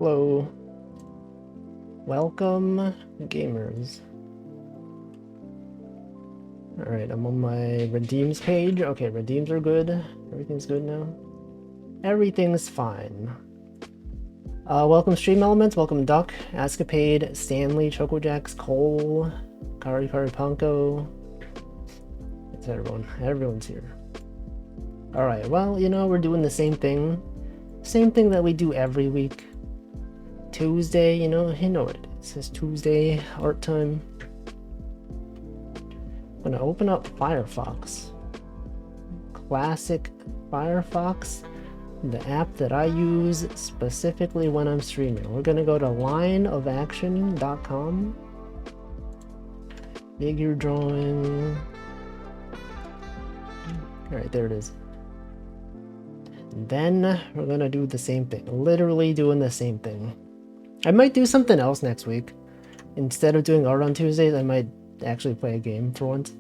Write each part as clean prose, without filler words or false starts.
Hello. Welcome, gamers. Alright, I'm on my redeems page. Okay, redeems are good. Everything's good now. Everything's fine. Welcome Stream Elements, welcome Duck, Ascapade, Stanley, Chocojax, Cole, Kari Panko. It's everyone. Everyone's here. Alright, well, you know, we're doing the same thing. Same thing that we do every week. Tuesday, you know what it is. It's Tuesday, art time. I'm gonna open up Firefox. Classic Firefox, the app that I use specifically when I'm streaming. We're gonna go to lineofaction.com. Figure drawing. Alright, there it is. And then we're gonna do the same thing. Literally doing the same thing. I might do something else next week. Instead of doing art on Tuesdays, I might actually play a game for once.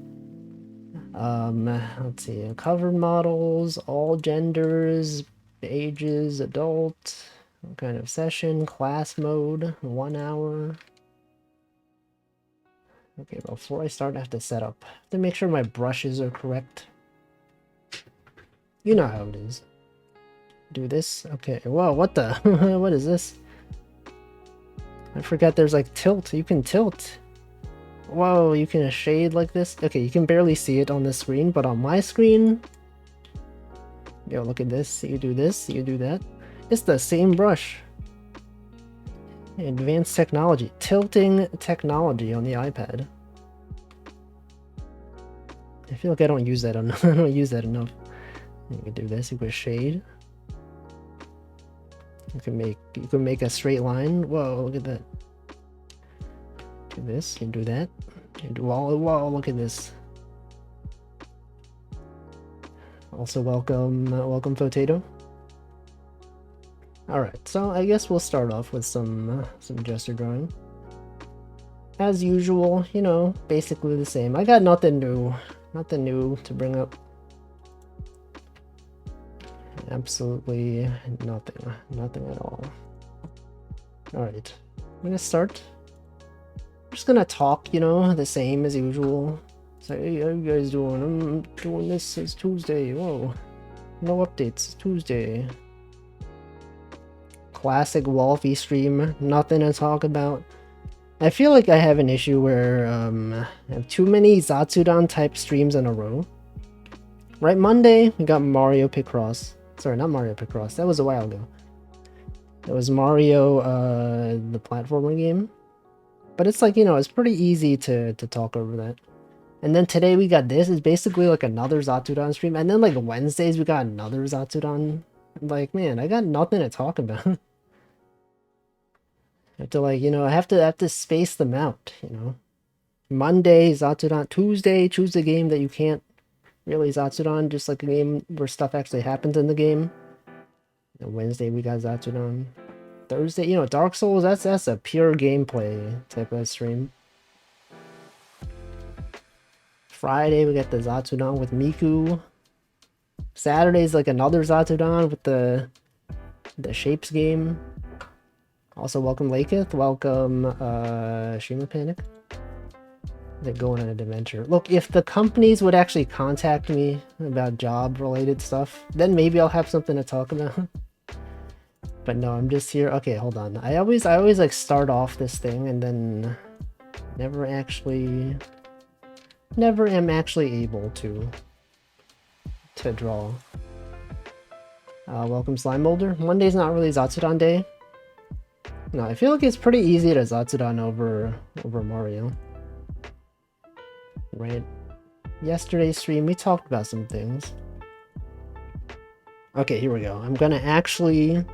Let's see. Cover models, all genders, ages, adult, what kind of session, class mode, 1 hour. Okay, before I start, I have to set up. I have to make sure my brushes are correct. You know how it is. Do this. Okay. Whoa, what the? What is this? I forgot there's like tilt. You can tilt. Whoa, you can shade like this? Okay, you can barely see it on the screen, but on my screen... Yo, look at this. You do this, you do that. It's the same brush. Advanced technology. Tilting technology on the iPad. I feel like I don't use that enough. I don't use that enough. You can do this, you can shade. You can make a straight line. Whoa, look at that. Do this, you do that. You do all, whoa, look at this. Also welcome Potato. Alright, so I guess we'll start off with some gesture drawing. As usual, you know, basically the same. I got nothing new to bring up. Absolutely nothing at all. Alright, I'm gonna start. I'm just gonna talk, you know, the same as usual. Say, hey, how you guys doing? I'm doing this, it's Tuesday. Whoa, no updates, it's Tuesday. Classic Wolfie stream, nothing to talk about. I feel like I have an issue where I have too many Zatsudan type streams in a row. Right, Monday, we got Mario Picross. Sorry, not Mario Picross. That was a while ago. That was Mario, the platformer game. But it's like, you know, it's pretty easy to talk over that. And then today we got this. It's basically like another Zatsudan stream. And then like Wednesdays we got another Zatsudan. Like, man, I got nothing to talk about. I have to like, you know, I have to space them out, you know. Monday, Zatsudan. Tuesday, choose the game that you can't really Zatsudan, just like a game where stuff actually happens in the game. And Wednesday we got Zatsudan. Thursday, you know, Dark Souls, that's a pure gameplay type of stream. Friday we got the Zatsudan with Miku. Saturday's like another Zatsudan with the Shapes game. Also welcome Laketh, welcome Shima Panic. They're going on an adventure. Look, if the companies would actually contact me about job-related stuff, then maybe I'll have something to talk about. But no, I'm just here. Okay, hold on. I always like start off this thing and then never am actually able to draw. Welcome Slime Molder. Monday's not really Zatsudan day. No, I feel like it's pretty easy to Zatsudan over Mario. Right. Yesterday's stream, we talked about some things. Okay, here we go. I'm gonna actually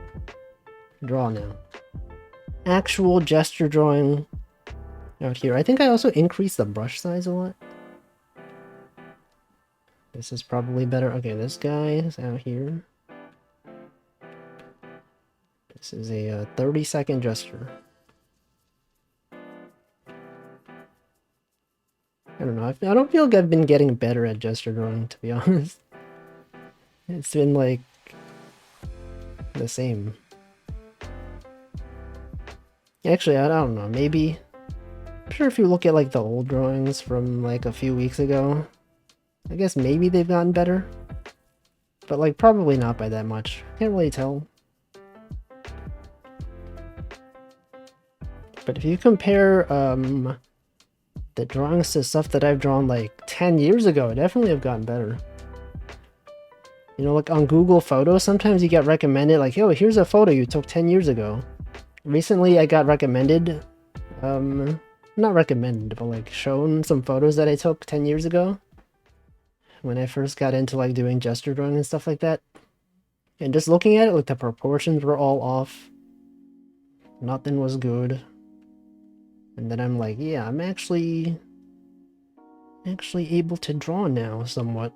draw now. Actual gesture drawing out here. I think I also increased the brush size a lot. This is probably better. Okay, this guy is out here. This is a 30-second gesture. I don't know. I don't feel like I've been getting better at gesture drawing, to be honest. It's been like the same. Actually, I don't know, maybe... I'm sure if you look at like the old drawings from like a few weeks ago, I guess maybe they've gotten better. But like probably not by that much. Can't really tell. But if you compare the drawings to stuff that I've drawn like 10 years ago, I definitely have gotten better. You know, like on Google Photos, sometimes you get recommended like, yo, here's a photo you took 10 years ago. Recently I got recommended, not recommended, but like shown some photos that I took 10 years ago. When I first got into like doing gesture drawing and stuff like that. And just looking at it, like the proportions were all off. Nothing was good. And then I'm like, yeah, I'm actually able to draw now somewhat.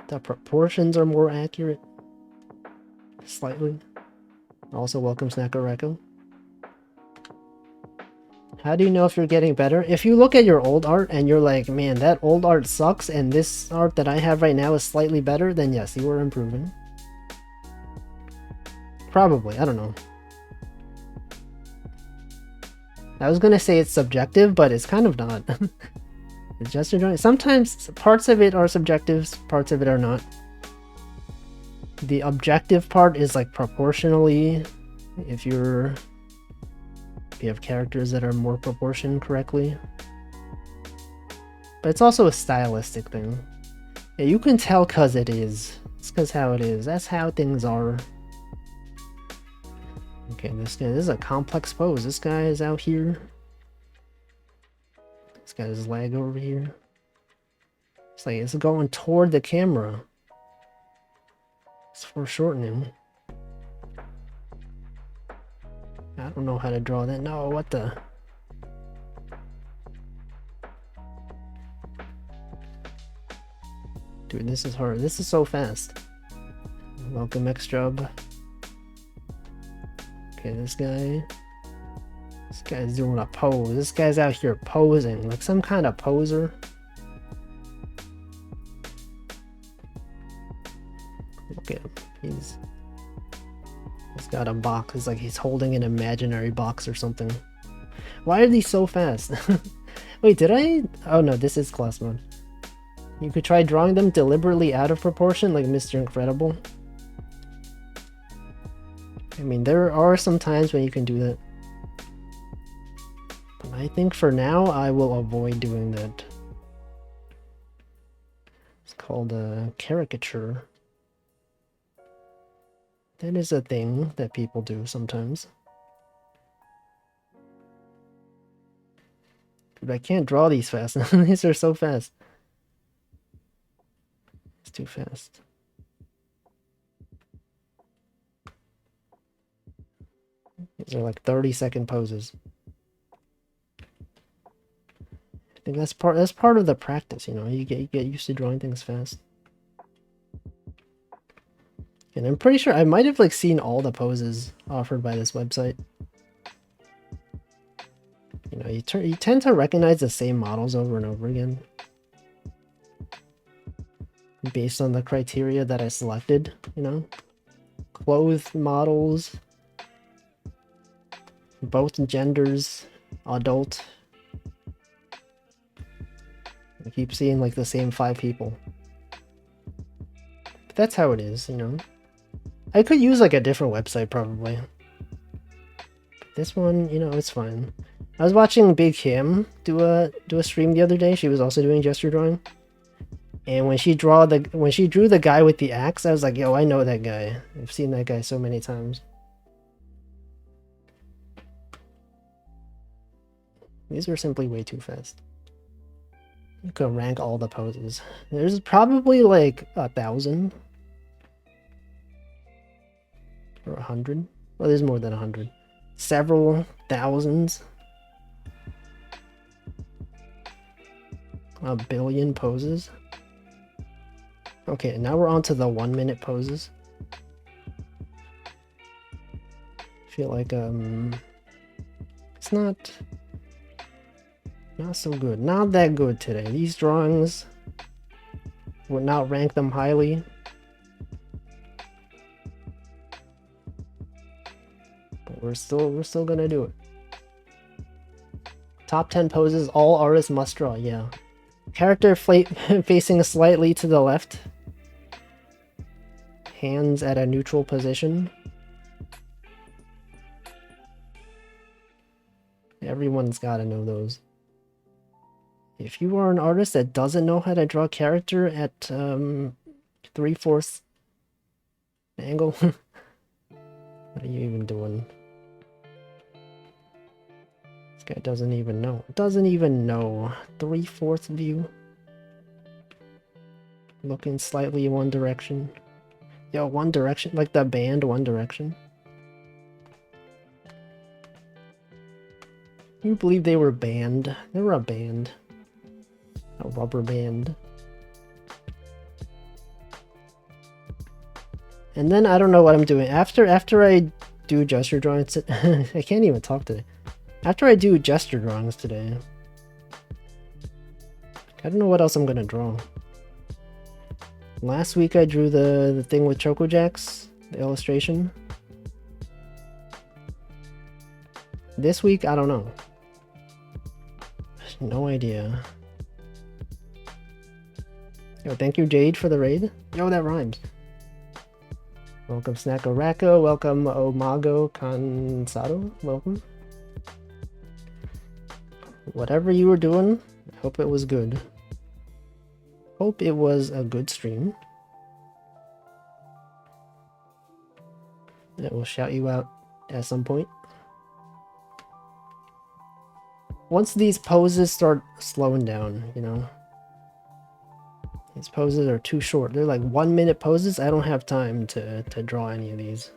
The proportions are more accurate. Slightly. Also, welcome Snackoreko. How do you know if you're getting better? If you look at your old art and you're like, man, that old art sucks and this art that I have right now is slightly better, then yes, you are improving. Probably, I don't know. I was gonna say it's subjective, but it's kind of not. It's just enjoying. Sometimes parts of it are subjective, parts of it are not. The objective part is like proportionally, if you have characters that are more proportioned correctly. But it's also a stylistic thing. Yeah, you can tell cause it is. It's cause how it is. That's how things are. Okay, this is a complex pose. This guy is out here. This got his leg over here. It's like it's going toward the camera. It's foreshortening. I don't know how to draw that. No, what the? Dude, this is hard. This is so fast. Welcome, X-Job. Okay, this guy's doing a pose. This guy's out here posing, like some kind of poser. Look at him. He's got a box. It's like he's holding an imaginary box or something. Why are these so fast? Wait, did I? Oh no, this is class mode. You could try drawing them deliberately out of proportion, like Mr. Incredible. I mean, there are some times when you can do that. But I think for now, I will avoid doing that. It's called a caricature. That is a thing that people do sometimes. Dude, I can't draw these fast. These are so fast. It's too fast. These are like 30-second poses. I think that's part of the practice, you know. You get used to drawing things fast. And I'm pretty sure I might have like seen all the poses offered by this website. You know, you tend to recognize the same models over and over again. Based on the criteria that I selected, you know. Clothed models. Both genders. Adult. I keep seeing like the same 5 people. But that's how it is, you know. I could use like a different website probably. This one, you know, it's fine. I was watching Big Kim do a stream the other day. She was also doing gesture drawing. And when she drew the guy with the axe, I was like, yo, I know that guy. I've seen that guy so many times. These are simply way too fast. You could rank all the poses. There's probably like 1,000. Or 100. Well, there's more than 100. Several thousands. A billion poses. Okay, now we're on to the 1-minute poses. I feel like it's not so good. Not that good today. These drawings would not rank them highly. But we're still gonna do it. Top 10 poses all artists must draw, yeah. Character facing slightly to the left. Hands at a neutral position. Everyone's gotta know those. If you are an artist that doesn't know how to draw character at 3/4 angle, what are you even doing? This guy doesn't even know. Doesn't even know. 3/4 view. Looking slightly in one direction. Yo, One Direction, like the band One Direction. Can you believe they were banned? They were a band. A rubber band. And then I don't know what I'm doing. After I do gesture drawings, I can't even talk today. After I do gesture drawings today, I don't know what else I'm gonna draw. Last week I drew the thing with Choco Jacks, the illustration. This week, I don't know. No idea. Yo, thank you Jade for the raid. Yo, that rhymes. Welcome Snacko Racco, welcome Omago Cansado, welcome. Whatever you were doing, I hope it was good. Hope it was a good stream. I will shout you out at some point. Once these poses start slowing down, you know. These poses are too short. They're like 1 minute poses. I don't have time to draw any of these.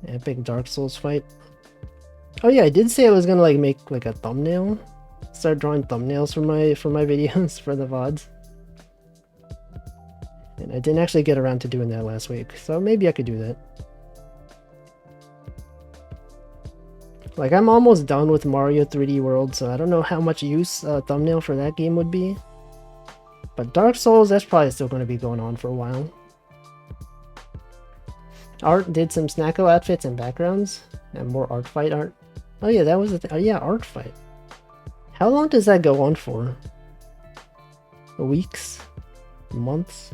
Epic Dark Souls fight. Oh yeah, I did say I was gonna like make like a thumbnail. Start drawing thumbnails for my videos for the VODs. And I didn't actually get around to doing that last week, so maybe I could do that. Like, I'm almost done with Mario 3D World, so I don't know how much use a thumbnail for that game would be. But Dark Souls, that's probably still going to be going on for a while. Art did some Snacko outfits and backgrounds, and more art fight art. Oh yeah, that was the thing. Oh yeah, art fight. How long does that go on for? Weeks? Months?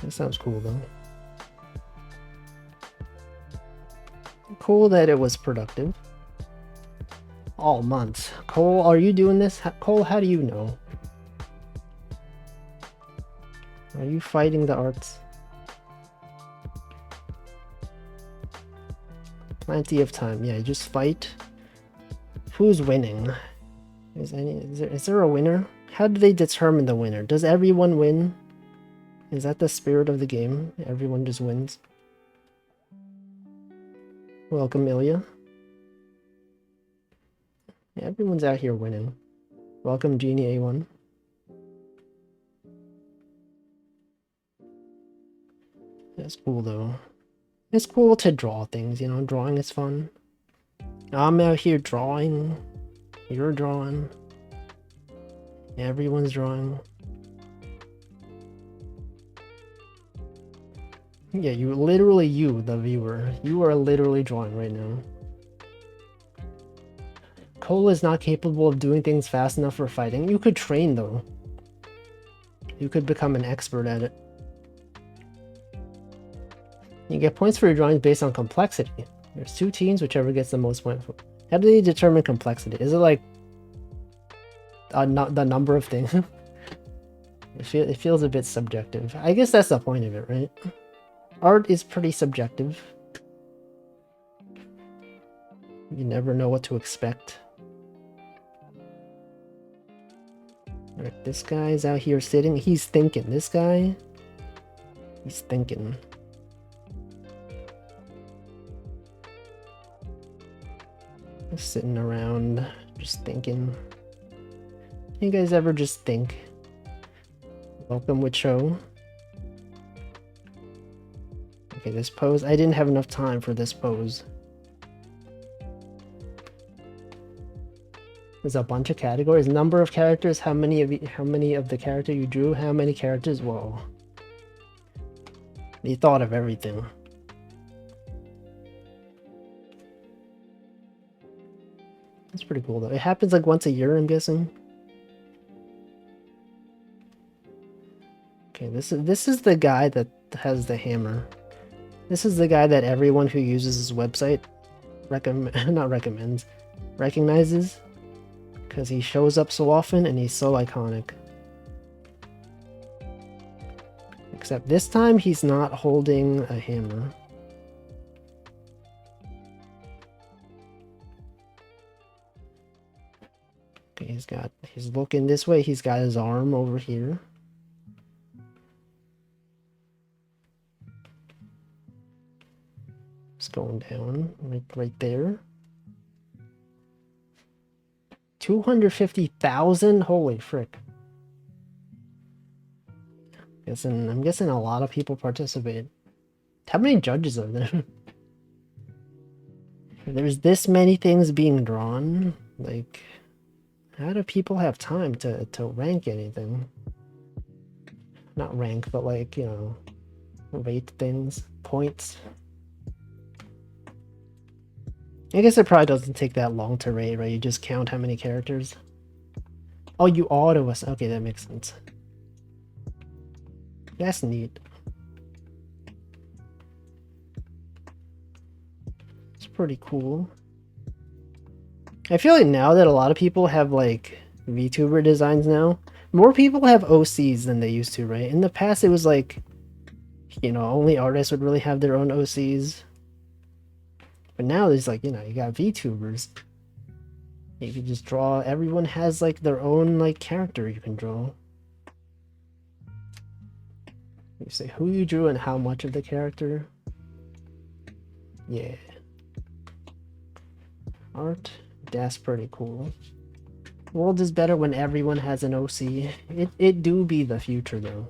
That sounds cool though. Cool that it was productive. All months. Cole, are you doing this? Cole, how do you know? Are you fighting the arts? Plenty of time. Yeah, just fight. Who's winning? Is there a winner? How do they determine the winner? Does everyone win? Is that the spirit of the game? Everyone just wins. Welcome, Ilya. Yeah, everyone's out here winning. Welcome, Genie A1. That's cool, though. It's cool to draw things, you know? Drawing is fun. I'm out here drawing. You're drawing. Everyone's drawing. Yeah, you, the viewer. You are literally drawing right now. Cole is not capable of doing things fast enough for fighting. You could train, though. You could become an expert at it. You get points for your drawings based on complexity. There's 2 teams, whichever gets the most points. How do they determine complexity? Is it like the number of things? It feels a bit subjective. I guess that's the point of it, right? Art is pretty subjective. You never know what to expect. Right, this guy's out here sitting. He's thinking. This guy, he's thinking. Just sitting around, just thinking. You guys ever just think? Welcome, Wicho. Okay, this pose. I didn't have enough time for this pose. There's a bunch of categories. Number of characters. How many of the character you drew? How many characters? Whoa. You thought of everything. pretty cool though. It happens like once a year, I'm guessing. Okay, this is the guy that has the hammer. This is the guy that everyone who uses his website recognizes, because he shows up so often and he's so iconic. Except this time he's not holding a hammer. Okay, he's looking this way, he's got his arm over here. It's going down right there. 250,000? Holy frick. I'm guessing a lot of people participate. How many judges are there? There's this many things being drawn. Like, how do people have time to rank anything? Not rank, but like, you know, rate things, points. I guess it probably doesn't take that long to rate, right? You just count how many characters. Oh, you auto us. Okay, that makes sense. That's neat. It's pretty cool. I feel like now that a lot of people have like VTuber designs now, more people have OCs than they used to, right? In the past it was like, you know, only artists would really have their own OCs. But now there's like, you know, you got VTubers. You can just draw, everyone has like their own like character you can draw. You say who you drew and how much of the character. Yeah. Art, that's pretty cool. World is better when everyone has an OC. It do be the future though.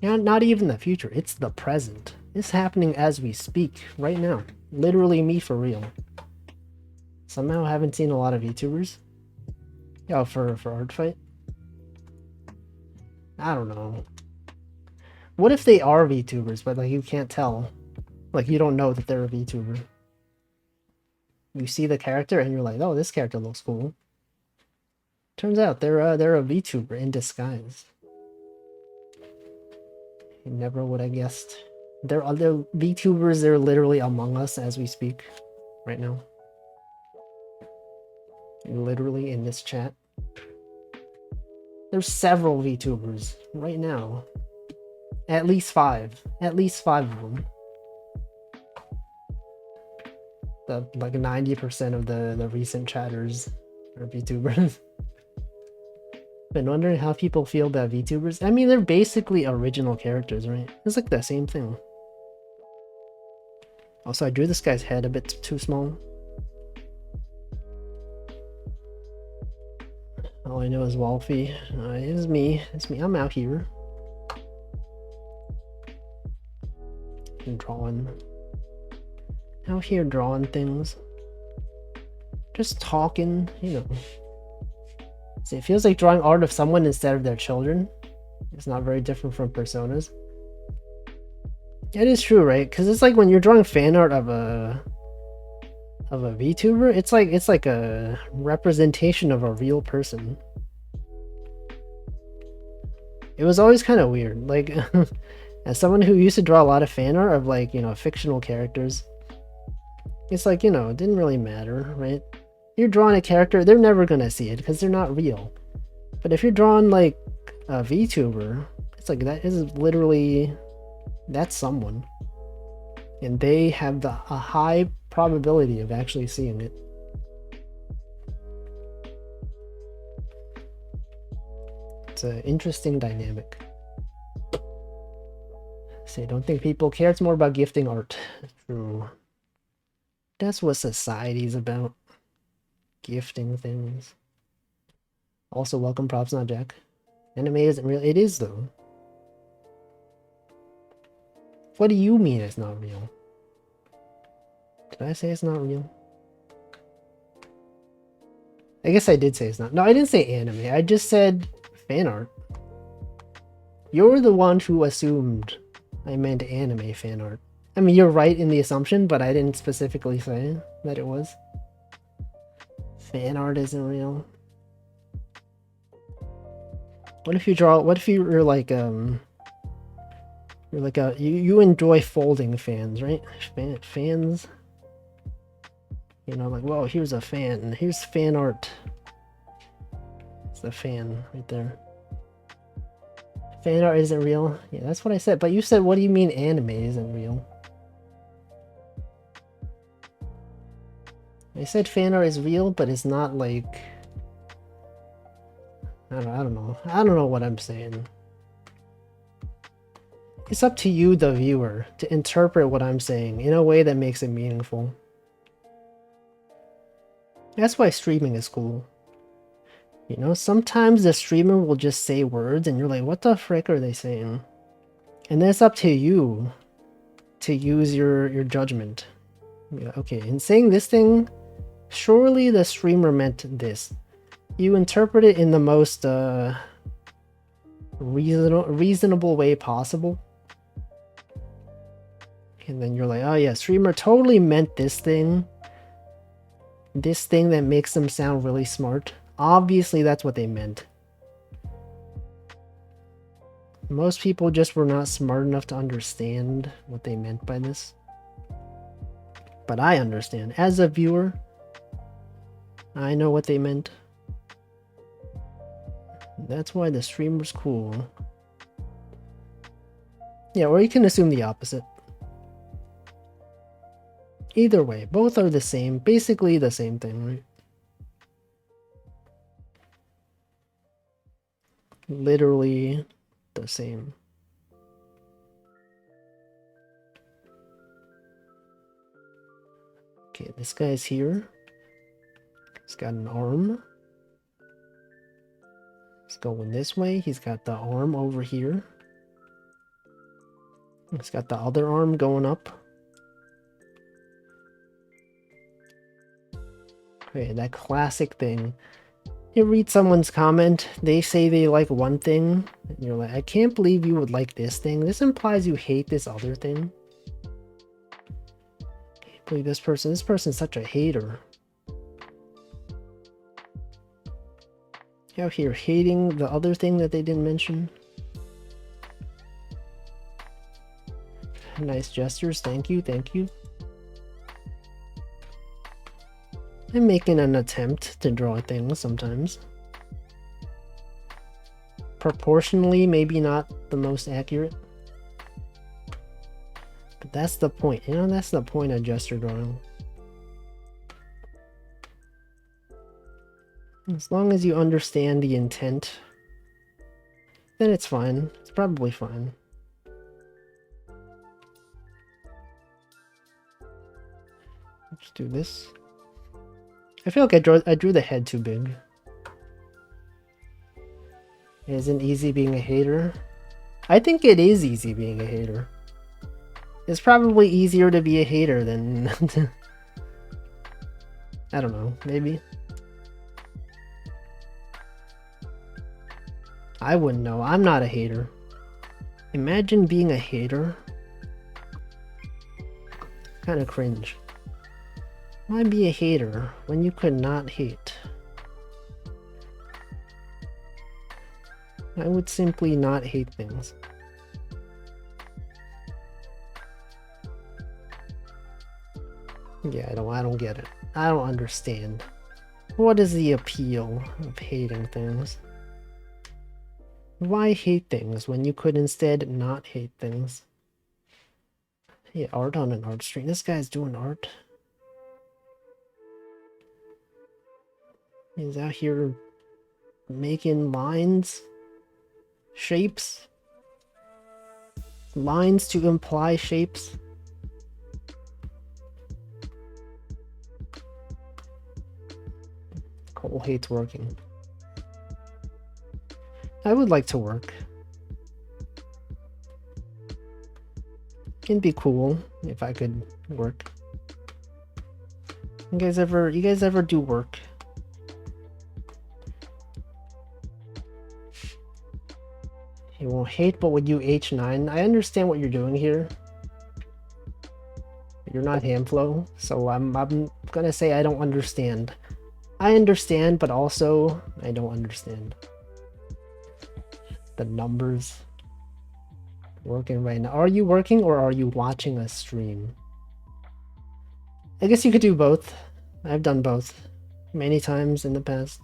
Yeah, not even the future, it's the present. It's happening as we speak, right now. Literally me for real. Somehow I haven't seen a lot of VTubers. Oh, for Art Fight? I don't know. What if they are VTubers, but like you can't tell? Like you don't know that they're a VTuber. You see the character and you're like, oh, this character looks cool. Turns out they're a VTuber in disguise. You never would have guessed. There are other VTubers, they're literally among us as we speak right now. Literally in this chat. There's several VTubers right now. At least 5. At least 5 of them. Like 90% of the recent chatters are VTubers. Been wondering how people feel about VTubers. I mean, they're basically original characters, right? It's like the same thing. Also, I drew this guy's head a bit too small. All I know is Wolfie. It's me. It's me. I'm out here. I'm drawing. Out here drawing things. Just talking, you know. See, it feels like drawing art of someone instead of their children. It's not very different from personas. It is true, right? Because it's like when you're drawing fan art of a VTuber, it's like a representation of a real person. It was always kind of weird. Like, as someone who used to draw a lot of fan art of like, you know, fictional characters, it's like, you know, it didn't really matter, right? You're drawing a character, they're never gonna see it because they're not real. But if you're drawing like a VTuber, it's like that is literally, that's someone. And they have a high probability of actually seeing it. It's an interesting dynamic. See, I don't think people care. It's more about gifting art. True. That's what society's about. Gifting things. Also, welcome props, not Jack. Anime isn't real. It is, though. What do you mean it's not real? Did I say it's not real? I guess I did say it's not. No, I didn't say anime. I just said fan art. You're the one who assumed I meant anime fan art. I mean, you're right in the assumption, but I didn't specifically say that it was. Fan art isn't real. What if you're like you enjoy folding fans, right? Fans. You know, like, whoa, here's a fan. Here's fan art. It's a fan right there. Fan art isn't real. Yeah, that's what I said. But you said, what do you mean anime isn't real? I said fan art is real, but it's not like... I don't know. I don't know what I'm saying. It's up to you, the viewer, to interpret what I'm saying in a way that makes it meaningful. That's why streaming is cool. You know, sometimes the streamer will just say words and you're like, what the frick are they saying? And then it's up to you to use your judgment. Yeah, okay, in saying this thing, surely the streamer meant this. You interpret it in the most reasonable way possible. And then you're like, oh yeah, streamer totally meant this thing. This thing that makes them sound really smart. Obviously, that's what they meant. Most people just were not smart enough to understand what they meant by this. But I understand. As a viewer, I know what they meant. That's why the streamer's cool. Yeah, or you can assume the opposite. Either way, both are the same, basically the same thing, right? Literally the same. Okay, this guy's here. He's got an arm. He's going this way. He's got the arm over here. He's got the other arm going up. Okay, that classic thing. You read someone's comment, they say they like one thing, and you're like, I can't believe you would like this thing. This implies you hate this other thing. Can't believe this person's such a hater. Out here hating the other thing that they didn't mention. Nice gestures, thank you, thank you. I'm making an attempt to draw things sometimes. Proportionally, maybe not the most accurate. But that's the point, you know, that's the point of gesture drawing. As long as you understand the intent, then it's fine. It's probably fine. Let's do this. I feel like I drew the head too big. Isn't easy being a hater? I think it is easy being a hater. It's probably easier to be a hater than... I don't know, maybe. I wouldn't know. I'm not a hater. Imagine being a hater. Kind of cringe. Why be a hater when you could not hate? I would simply not hate things. Yeah, I don't get it. I don't understand. What is the appeal of hating things? Why hate things when you could instead not hate things? Yeah, art on an art stream. This guy's doing art. He's out here making lines, shapes, lines to imply shapes. Cole hates working. I would like to work. It'd be cool if I could work. You guys ever do work? You won't hate, but would you H9? I understand what you're doing here. You're not Hamflow, so I'm gonna say I don't understand I understand, but also I don't understand the numbers. Working right now. Are you working or are you watching a stream? I guess you could do both. I've done both many times in the past.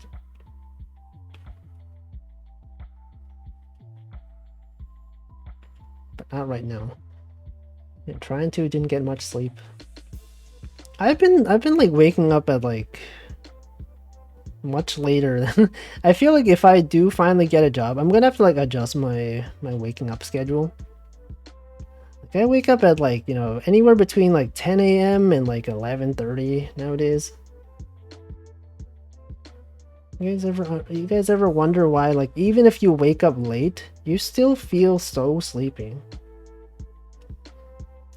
But not right now. Yeah, trying to, didn't get much sleep. I've been like waking up at like much later than I feel like if I do finally get a job, I'm gonna have to like adjust my waking up schedule. Like I wake up at like, you know, anywhere between like 10 a.m. and like 11:30 nowadays. You guys ever wonder why, like, even if you wake up late, you still feel so sleepy?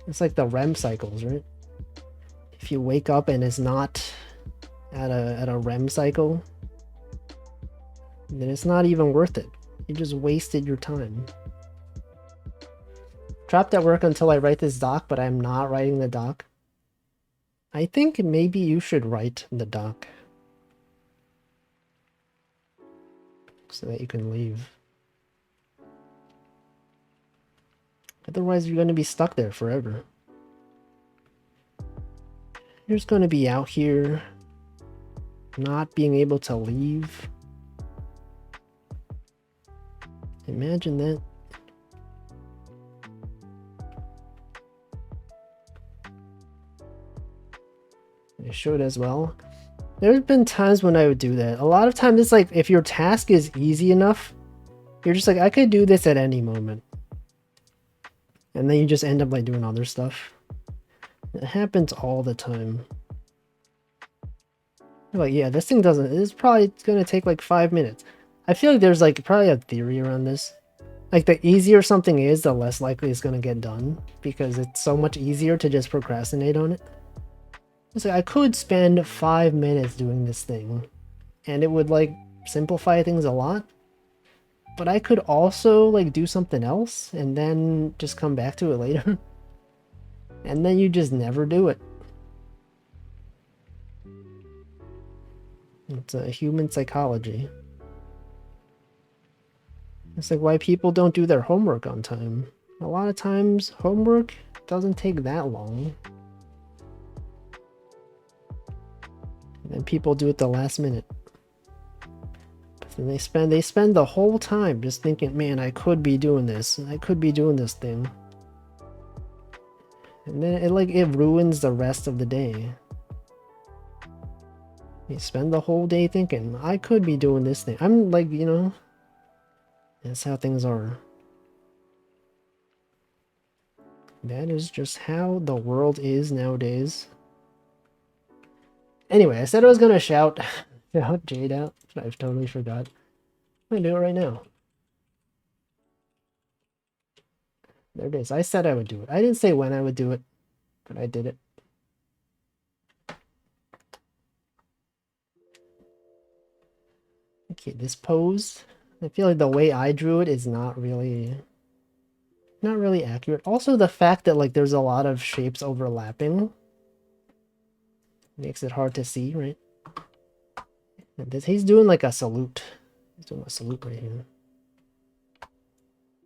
It's like the REM cycles, right? If you wake up and it's not at a REM cycle, then it's not even worth it. You just wasted your time. Trapped at work until I write this doc, but I'm not writing the doc. I think maybe you should write the doc so that you can leave. Otherwise, you're going to be stuck there forever. You're just going to be out here not being able to leave. Imagine that. I should as well. There's been times when I would do that. A lot of times it's like if your task is easy enough, you're just like, I could do this at any moment. And then you just end up like doing other stuff. It happens all the time. You're like, yeah, this thing doesn't, it's probably gonna take like 5 minutes. I feel like there's like probably a theory around this. Like the easier something is, the less likely it's gonna get done because it's so much easier to just procrastinate on it. It's like I could spend 5 minutes doing this thing and it would like simplify things a lot. But I could also like do something else and then just come back to it later. And then you just never do it. It's a human psychology. It's like why people don't do their homework on time. A lot of times homework doesn't take that long. And then people do it the last minute. And they spend the whole time just thinking, man, I could be doing this. I could be doing this thing. And then it ruins the rest of the day. You spend the whole day thinking, I could be doing this thing. I'm like, you know, that's how things are. That is just how the world is nowadays. Anyway, I said I was gonna shout Jade out, but I've totally forgot. I'm gonna do it right now. There it is. I said I would do it. I didn't say when I would do it, but I did it. Okay, this pose, I feel like the way I drew it is not really accurate. Also, the fact that like there's a lot of shapes overlapping makes it hard to see, right? And this, he's doing like a salute. He's doing a salute right here.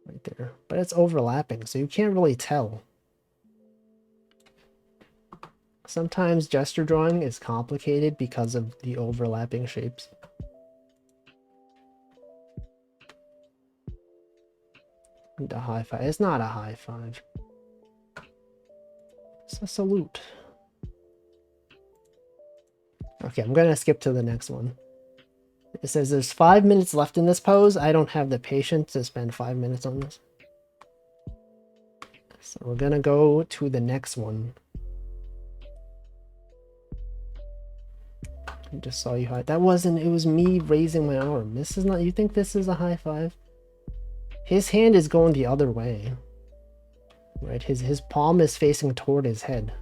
Right there. But it's overlapping, so you can't really tell. Sometimes gesture drawing is complicated because of the overlapping shapes. The high five. It's not a high five. It's a salute. Okay, I'm gonna skip to the next one. It says there's 5 minutes left in this pose. I don't have the patience to spend 5 minutes on this. So we're gonna go to the next one. I just saw you high. That wasn't, it was me raising my arm. This is not, you think this is a high five? His hand is going the other way. Right? His palm is facing toward his head.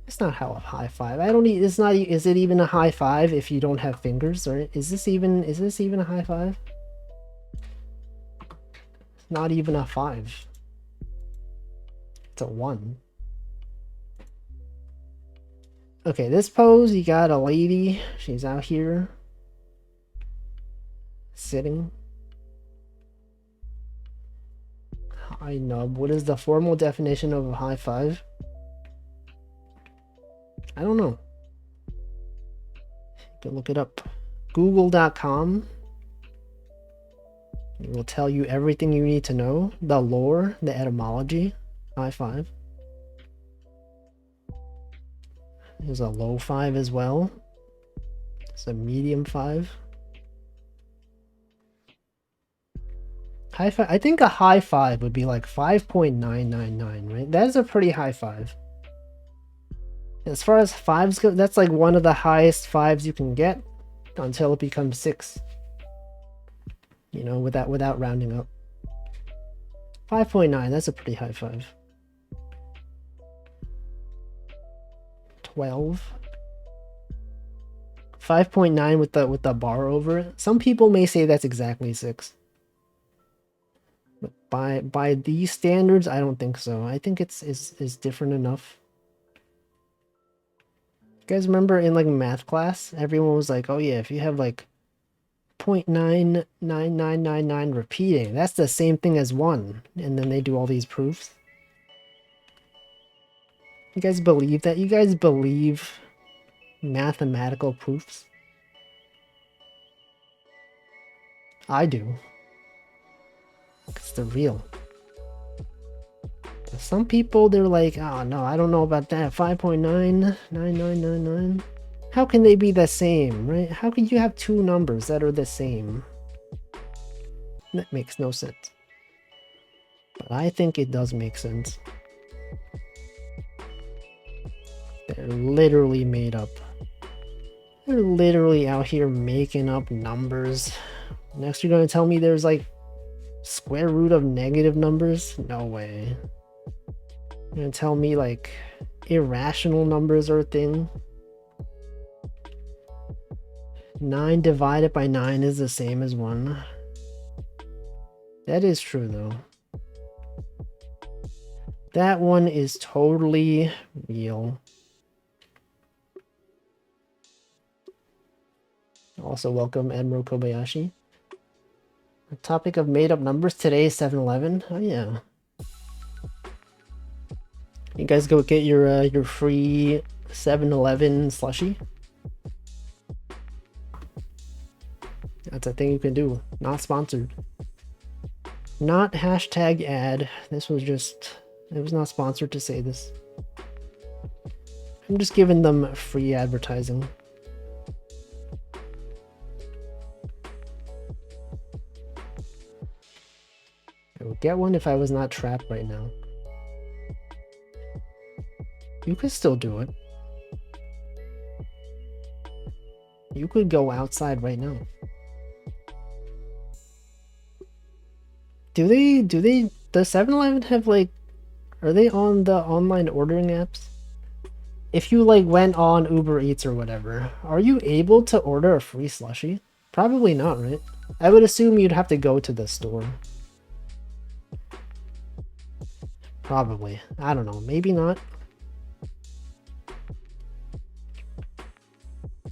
It's not how a high five. I don't need, it's not, is it even a high five if you don't have fingers, right? Is this even a high five? It's not even a 5. It's a 1. Okay, this pose, you got a lady. She's out here sitting. High nub. What is the formal definition of a high five? I don't know. You can look it up. Google.com. It will tell you everything you need to know. The lore, the etymology. High five. There's a low five as well. It's a medium five. High five. I think a high five would be like 5.999, right? That is a pretty high five. As far as fives go, that's like one of the highest fives you can get until it becomes 6. You know, without rounding up. 5.9, that's a pretty high five. 12. 5.9 with the bar over it. Some people may say that's exactly 6. But by these standards, I don't think so. I think it's different enough. You guys remember in like math class, everyone was like, oh yeah, if you have like 0.99999 repeating, that's the same thing as 1. And then they do all these proofs. You guys believe that? You guys believe mathematical proofs? I do. Because they're real. Some people, they're like, oh no, I don't know about that. 5.99999. How can they be the same, right? How can you have two numbers that are the same? That makes no sense. But I think it does make sense. They're literally made up. They're literally out here making up numbers. Next you're going to tell me there's like square root of negative numbers? No way. You're going to tell me like irrational numbers are a thing? 9 divided by 9 is the same as 1. That is true though. That one is totally real. Also welcome Admiral Kobayashi. The topic of made up numbers today is 7-Eleven. Oh yeah. You guys go get your free 7-Eleven slushie. That's a thing you can do. Not sponsored. Not hashtag ad. This was just, it was not sponsored to say this. I'm just giving them free advertising. I would get one if I was not trapped right now. You could still do it. You could go outside right now. Does 7-Eleven have like, are they on the online ordering apps? If you like went on Uber Eats or whatever, are you able to order a free slushie? Probably not, right? I would assume you'd have to go to the store. Probably. I don't know. Maybe not.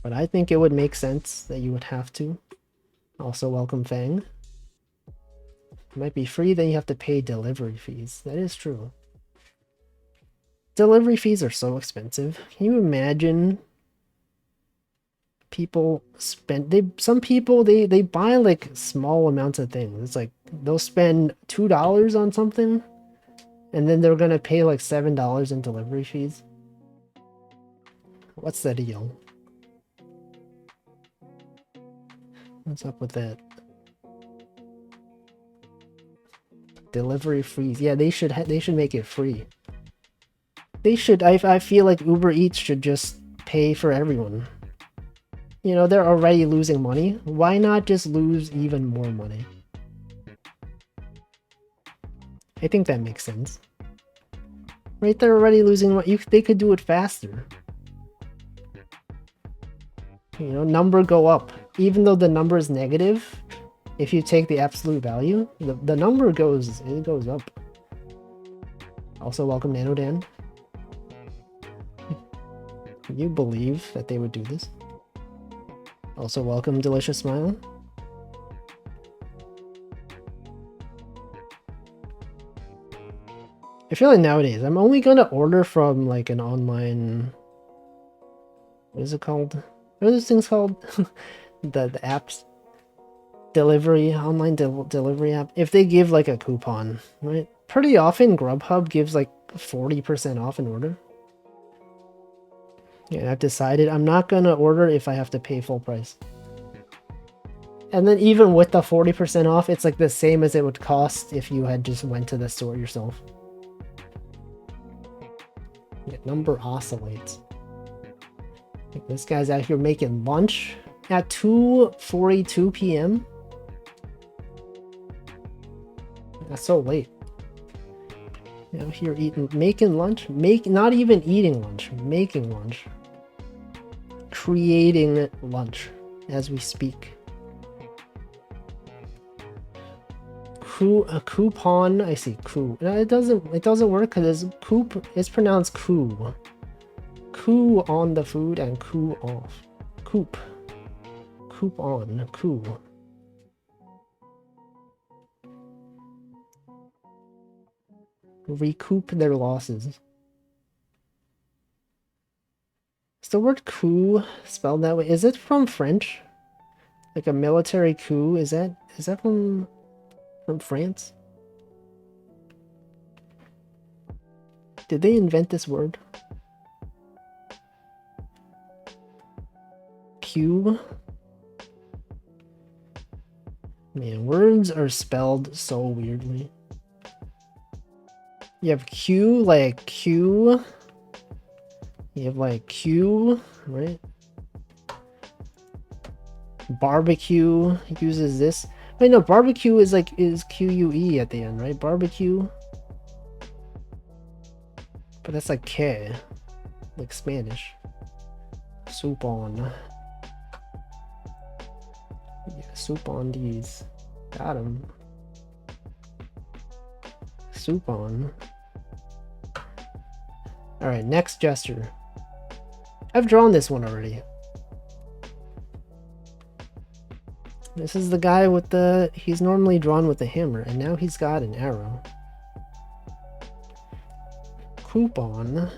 But I think it would make sense that you would have to. Also, welcome Fang. It might be free, then you have to pay delivery fees. That is true. Delivery fees are so expensive. Can you imagine? People spend, some people they buy like small amounts of things. It's like they'll spend $2 on something and then they're gonna pay like $7 in delivery fees. What's the deal? What's up with that? Delivery fees. Yeah, they should make it free. They should. I feel like Uber Eats should just pay for everyone. You know, they're already losing money. Why not just lose even more money? I think that makes sense. Right, they're already losing money. They could do it faster. You know, number go up. Even though the number is negative, if you take the absolute value, the number goes up. Also, welcome Nanodan. Can you believe that they would do this? Also, welcome, Delicious Smile. I feel like nowadays, I'm only gonna order from like an online... What is it called? What are those things called? the apps? Delivery, online delivery app. If they give like a coupon, right? Pretty often Grubhub gives like 40% off an order. Yeah, I've decided I'm not gonna order if I have to pay full price. And then even with the 40% off, it's like the same as it would cost if you had just went to the store yourself. Yeah, number oscillates. Like this guy's out here making lunch at 2:42 p.m. That's so late. Out here making lunch, not even eating lunch, making lunch, creating lunch as we speak. A coupon. I see coup. No, it doesn't work because coop is pronounced coup. Coup on the food and coup off. Coop on coup. Recoup their losses. Is the word coup spelled that way? Is it from French? Like a military coup? Is that from France? Did they invent this word? Q? Man, words are spelled so weirdly. You have Q, like Q. You have like Q, right? Barbecue uses this. Wait, no, barbecue is QUE at the end, right? Barbecue. But that's like K, like Spanish. Soup on. Yeah, soup on these. Got him. Soup on. Alright, next gesture. I've drawn this one already. This is the guy with the... He's normally drawn with a hammer, and now he's got an arrow. Coupon.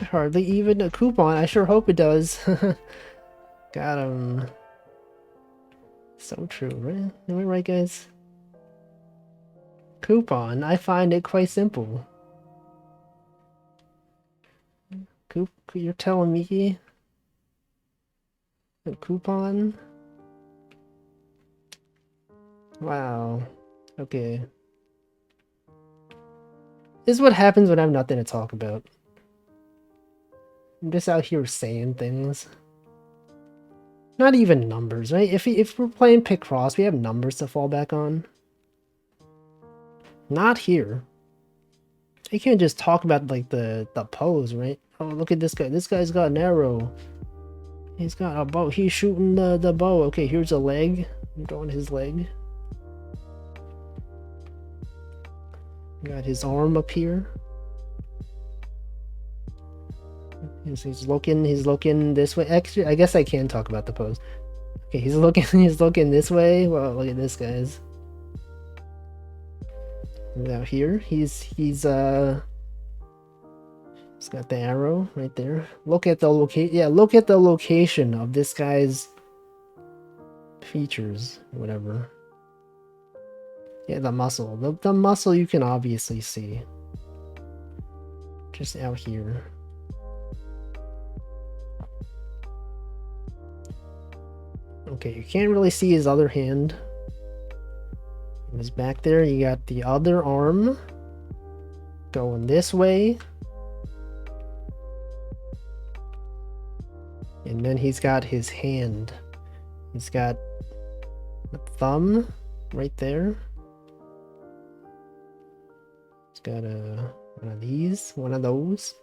Hardly even a coupon. I sure hope it does. Got him. So true, right? Am I right, guys? Coupon. I find it quite simple. You're telling me a coupon? Wow. Okay. This is what happens when I have nothing to talk about. I'm just out here saying things. Not even numbers, right? If we're playing Picross, we have numbers to fall back on. Not here. You can't just talk about like the pose, right? Oh, look at this guy. This guy's got an arrow. He's got a bow. He's shooting the bow. Okay, here's a leg. I'm drawing his leg. Got his arm up here. He's looking this way. Actually, I guess I can talk about the pose. Okay, he's looking this way. Well, look at this, guys. Out here, he's got the arrow right there. Look at the location. Yeah, look at the location of this guy's features, whatever. Yeah, the muscle. The muscle you can obviously see. Just out here. Okay, you can't really see his other hand. He's back there. You got the other arm going this way. And then he's got his hand. He's got the thumb right there. He's got one of these, one of those.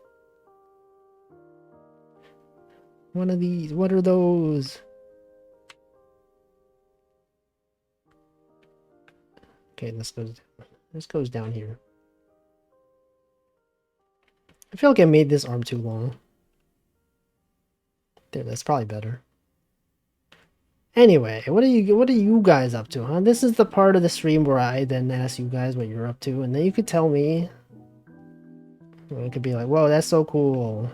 One of these. What are those? Okay, this goes down here. I feel like I made this arm too long. There, that's probably better. Anyway, what are you guys up to, huh? This is the part of the stream where I then ask you guys what you're up to, and then you could tell me. It could be like, whoa, that's so cool.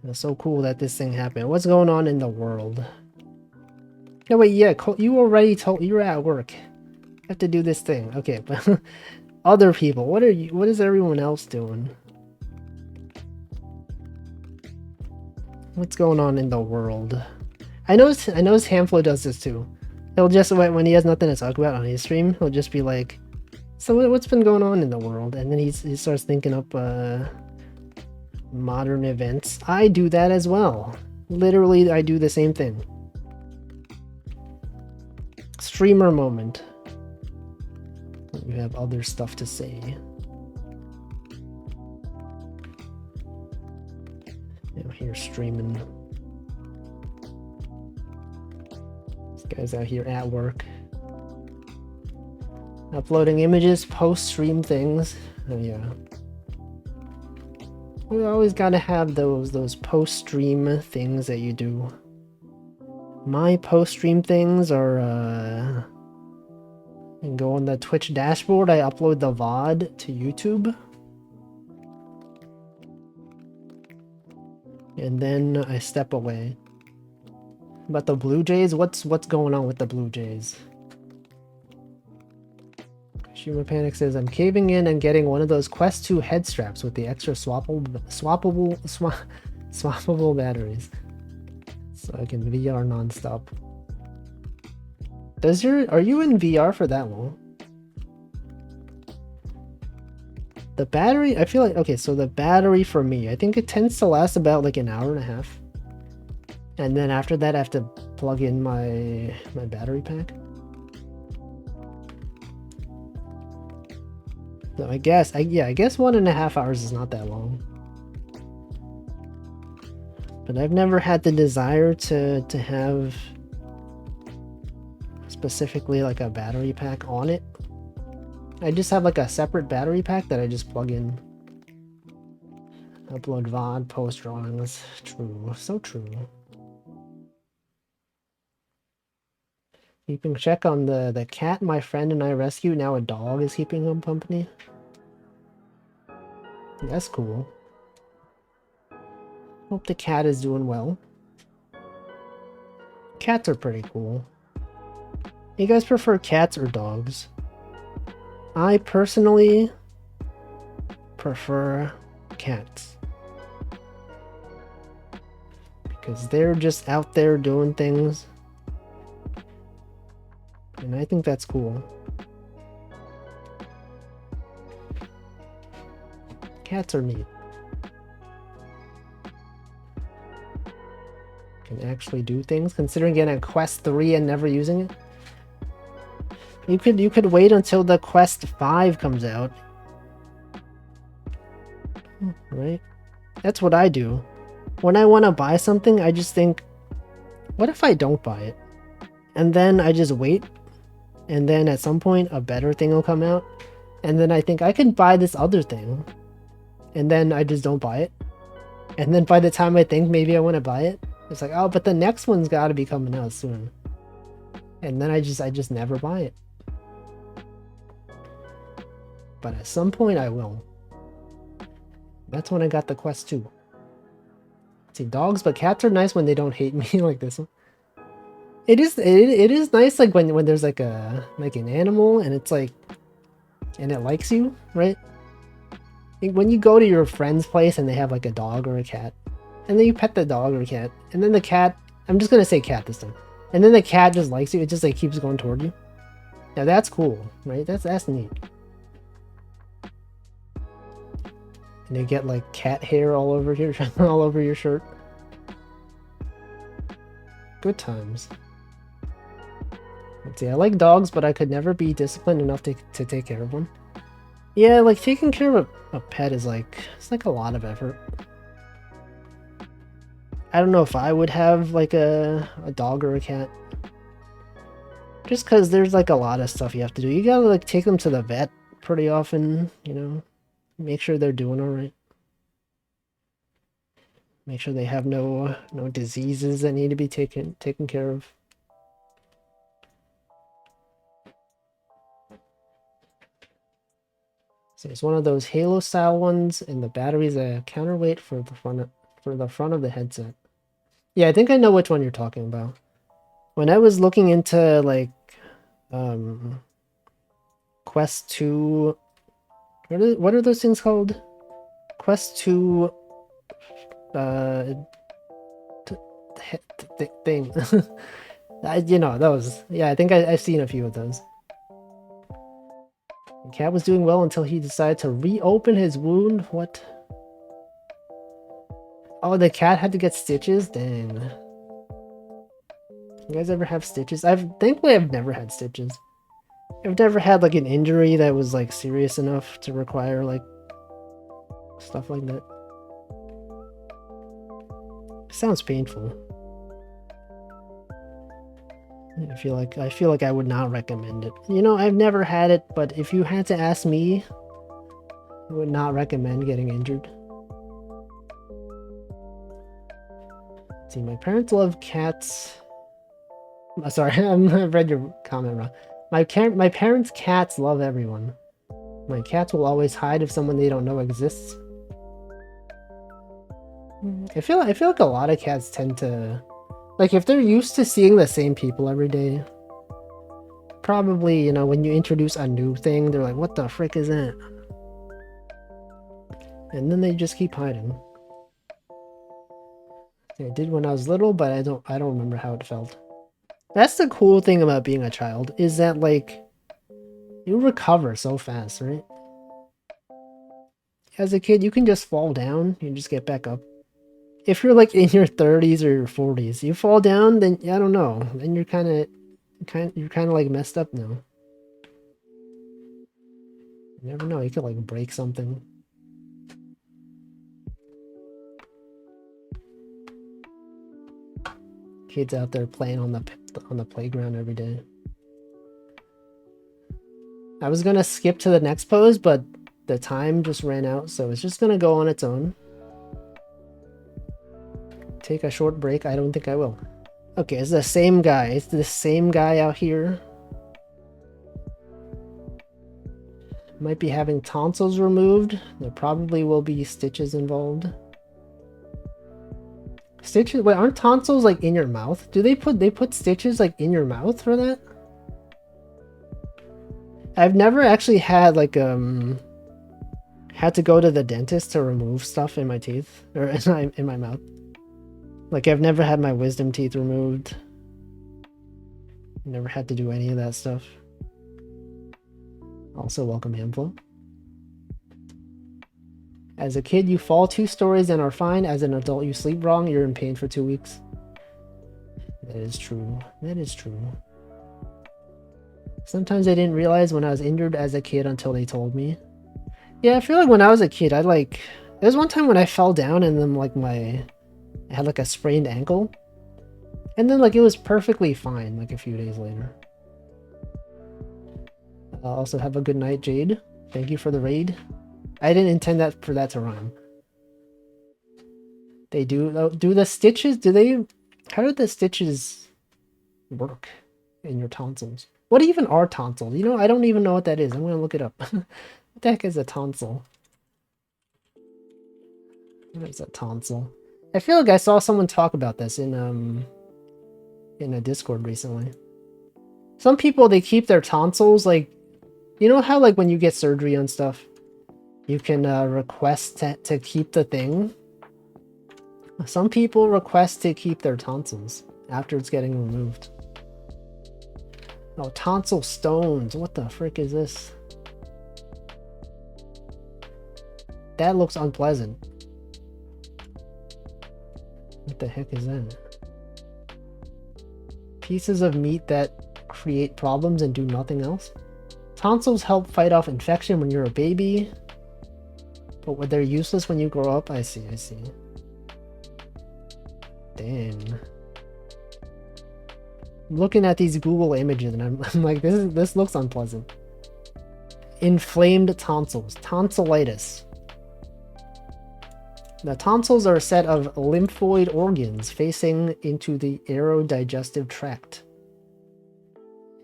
It's so cool that this thing happened. What's going on in the world? No, wait, yeah, you already told you're at work. You have to do this thing. Okay, but other people, what is everyone else doing? What's going on in the world? I noticed Hamflo does this too. He'll just, when he has nothing to talk about on his stream, he'll just be like, so what's been going on in the world? And then he starts thinking up modern events. I do that as well. Literally, I do the same thing. Streamer moment. You have other stuff to say. I'm here streaming. This guy's out here at work. Uploading images, post-stream things. Oh yeah. We always gotta have those post-stream things that you do. My post-stream things are and go on the Twitch dashboard. I upload the VOD to YouTube. And then I step away. But the Blue Jays, what's going on with the Blue Jays? Shuma Panic says, I'm caving in and getting one of those Quest 2 head straps with the extra swappable batteries. So I can VR nonstop. Are you in VR for that long? The battery, I feel like, okay, so the battery for me, I think it tends to last about like an hour and a half. And then after that, I have to plug in my battery pack. So I guess 1.5 hours is not that long. But I've never had the desire to have specifically like a battery pack on it. I just have like a separate battery pack that I just plug in. Upload VOD, post drawings. True, so true. Keeping check on the cat my friend and I rescued. Now a dog is keeping him company. That's cool. Hope the cat is doing well. Cats are pretty cool. You guys prefer cats or dogs? I personally prefer cats. Because they're just out there doing things. And I think that's cool. Cats are neat. Can actually do things. Considering getting a Quest 3 and never using it. You could wait until the Quest 5 comes out. Right? That's what I do. When I want to buy something, I just think, what if I don't buy it? And then I just wait. And then at some point, a better thing will come out. And then I think I can buy this other thing. And then I just don't buy it. And then by the time I think maybe I want to buy it, it's like, oh, but the next one's got to be coming out soon. And then I just never buy it. But at some point I will. That's when I got the Quest 2. See, dogs, but cats are nice when they don't hate me like this one. It is nice like when there's like an animal and it's like, and it likes you, right? When you go to your friend's place and they have like a dog or a cat, and then you pet the dog or cat, and then the cat, I'm just gonna say cat this time, and then the cat just likes you, it just like keeps going toward you. Now that's cool, right? That's neat. And you get like cat hair all over your shirt. Good times. Let's see, I like dogs, but I could never be disciplined enough to take care of one. Yeah, like taking care of a pet is like, it's like a lot of effort. I don't know if I would have like a dog or a cat. Just because there's like a lot of stuff you have to do. You gotta like take them to the vet pretty often, you know. Make sure they're doing alright. Make sure they have no diseases that need to be taken care of. So it's one of those Halo style ones, and the battery's a counterweight for the front of the headset. Yeah, I think I know which one you're talking about. When I was looking into like Quest 2, what are those things called? Quest 2 thing. You know, those. Yeah, I think I've seen a few of those. The cat was doing well until he decided to reopen his wound. What? Oh, the cat had to get stitches? Dang. You guys ever have stitches? Thankfully I've never had stitches. I've never had like an injury that was like serious enough to require like stuff like that. Sounds painful. I feel like I would not recommend it. You know, I've never had it, but if you had to ask me, I would not recommend getting injured. Let's see, my parents love cats. Sorry, I read your comment wrong. My parents' cats love everyone. My cats will always hide if someone they don't know exists. I feel like a lot of cats tend to, like, if they're used to seeing the same people every day, probably, you know, when you introduce a new thing, they're like, what the frick is that? And then they just keep hiding. I did when I was little, but I don't remember how it felt. That's the cool thing about being a child, is that, like, you recover so fast, right? As a kid, you can just fall down, you just get back up. If you're, like, in your 30s or your 40s, you fall down, then, I don't know, then you're kind of like messed up now. You never know, you could, like, break something. Kids out there playing on the playground every day. I was gonna skip to the next pose, but the time just ran out, so it's just gonna go on its own. Take a short break? I don't think I will. Okay, it's the same guy. It's the same guy out here. Might be having tonsils removed. There probably will be stitches involved. Stitches? Wait, aren't tonsils like in your mouth? Do they put stitches like in your mouth for that? I've never actually had like had to go to the dentist to remove stuff in my teeth or in my mouth. Like, I've never had my wisdom teeth removed. Never had to do any of that stuff. Also, welcome Hamflow. As a kid, you fall 2 stories and are fine. As an adult, you sleep wrong. You're in pain for 2 weeks. That is true. That is true. Sometimes I didn't realize when I was injured as a kid until they told me. Yeah, I feel like when I was a kid, there's one time when I fell down and then like I had like a sprained ankle. And then like it was perfectly fine like a few days later. I'll also have a good night, Jade. Thank you for the raid. I didn't intend for that to rhyme. They do the stitches, how do the stitches work in your tonsils? What even are tonsils? You know, I don't even know what that is. I'm gonna look it up. What the heck is a tonsil? What is a tonsil? I feel like I saw someone talk about this in a Discord recently. Some people, they keep their tonsils, like, you know how like when you get surgery on stuff, you can request to keep the thing? Some people request to keep their tonsils after it's getting removed. Oh, tonsil stones. What the frick is this? That looks unpleasant. What the heck is that? Pieces of meat that create problems and do nothing else? Tonsils help fight off infection when you're a baby, but they're useless when you grow up. I see. Damn. I'm looking at these Google images and I'm like, this looks unpleasant. Inflamed tonsils. Tonsillitis. The tonsils are a set of lymphoid organs facing into the aerodigestive tract.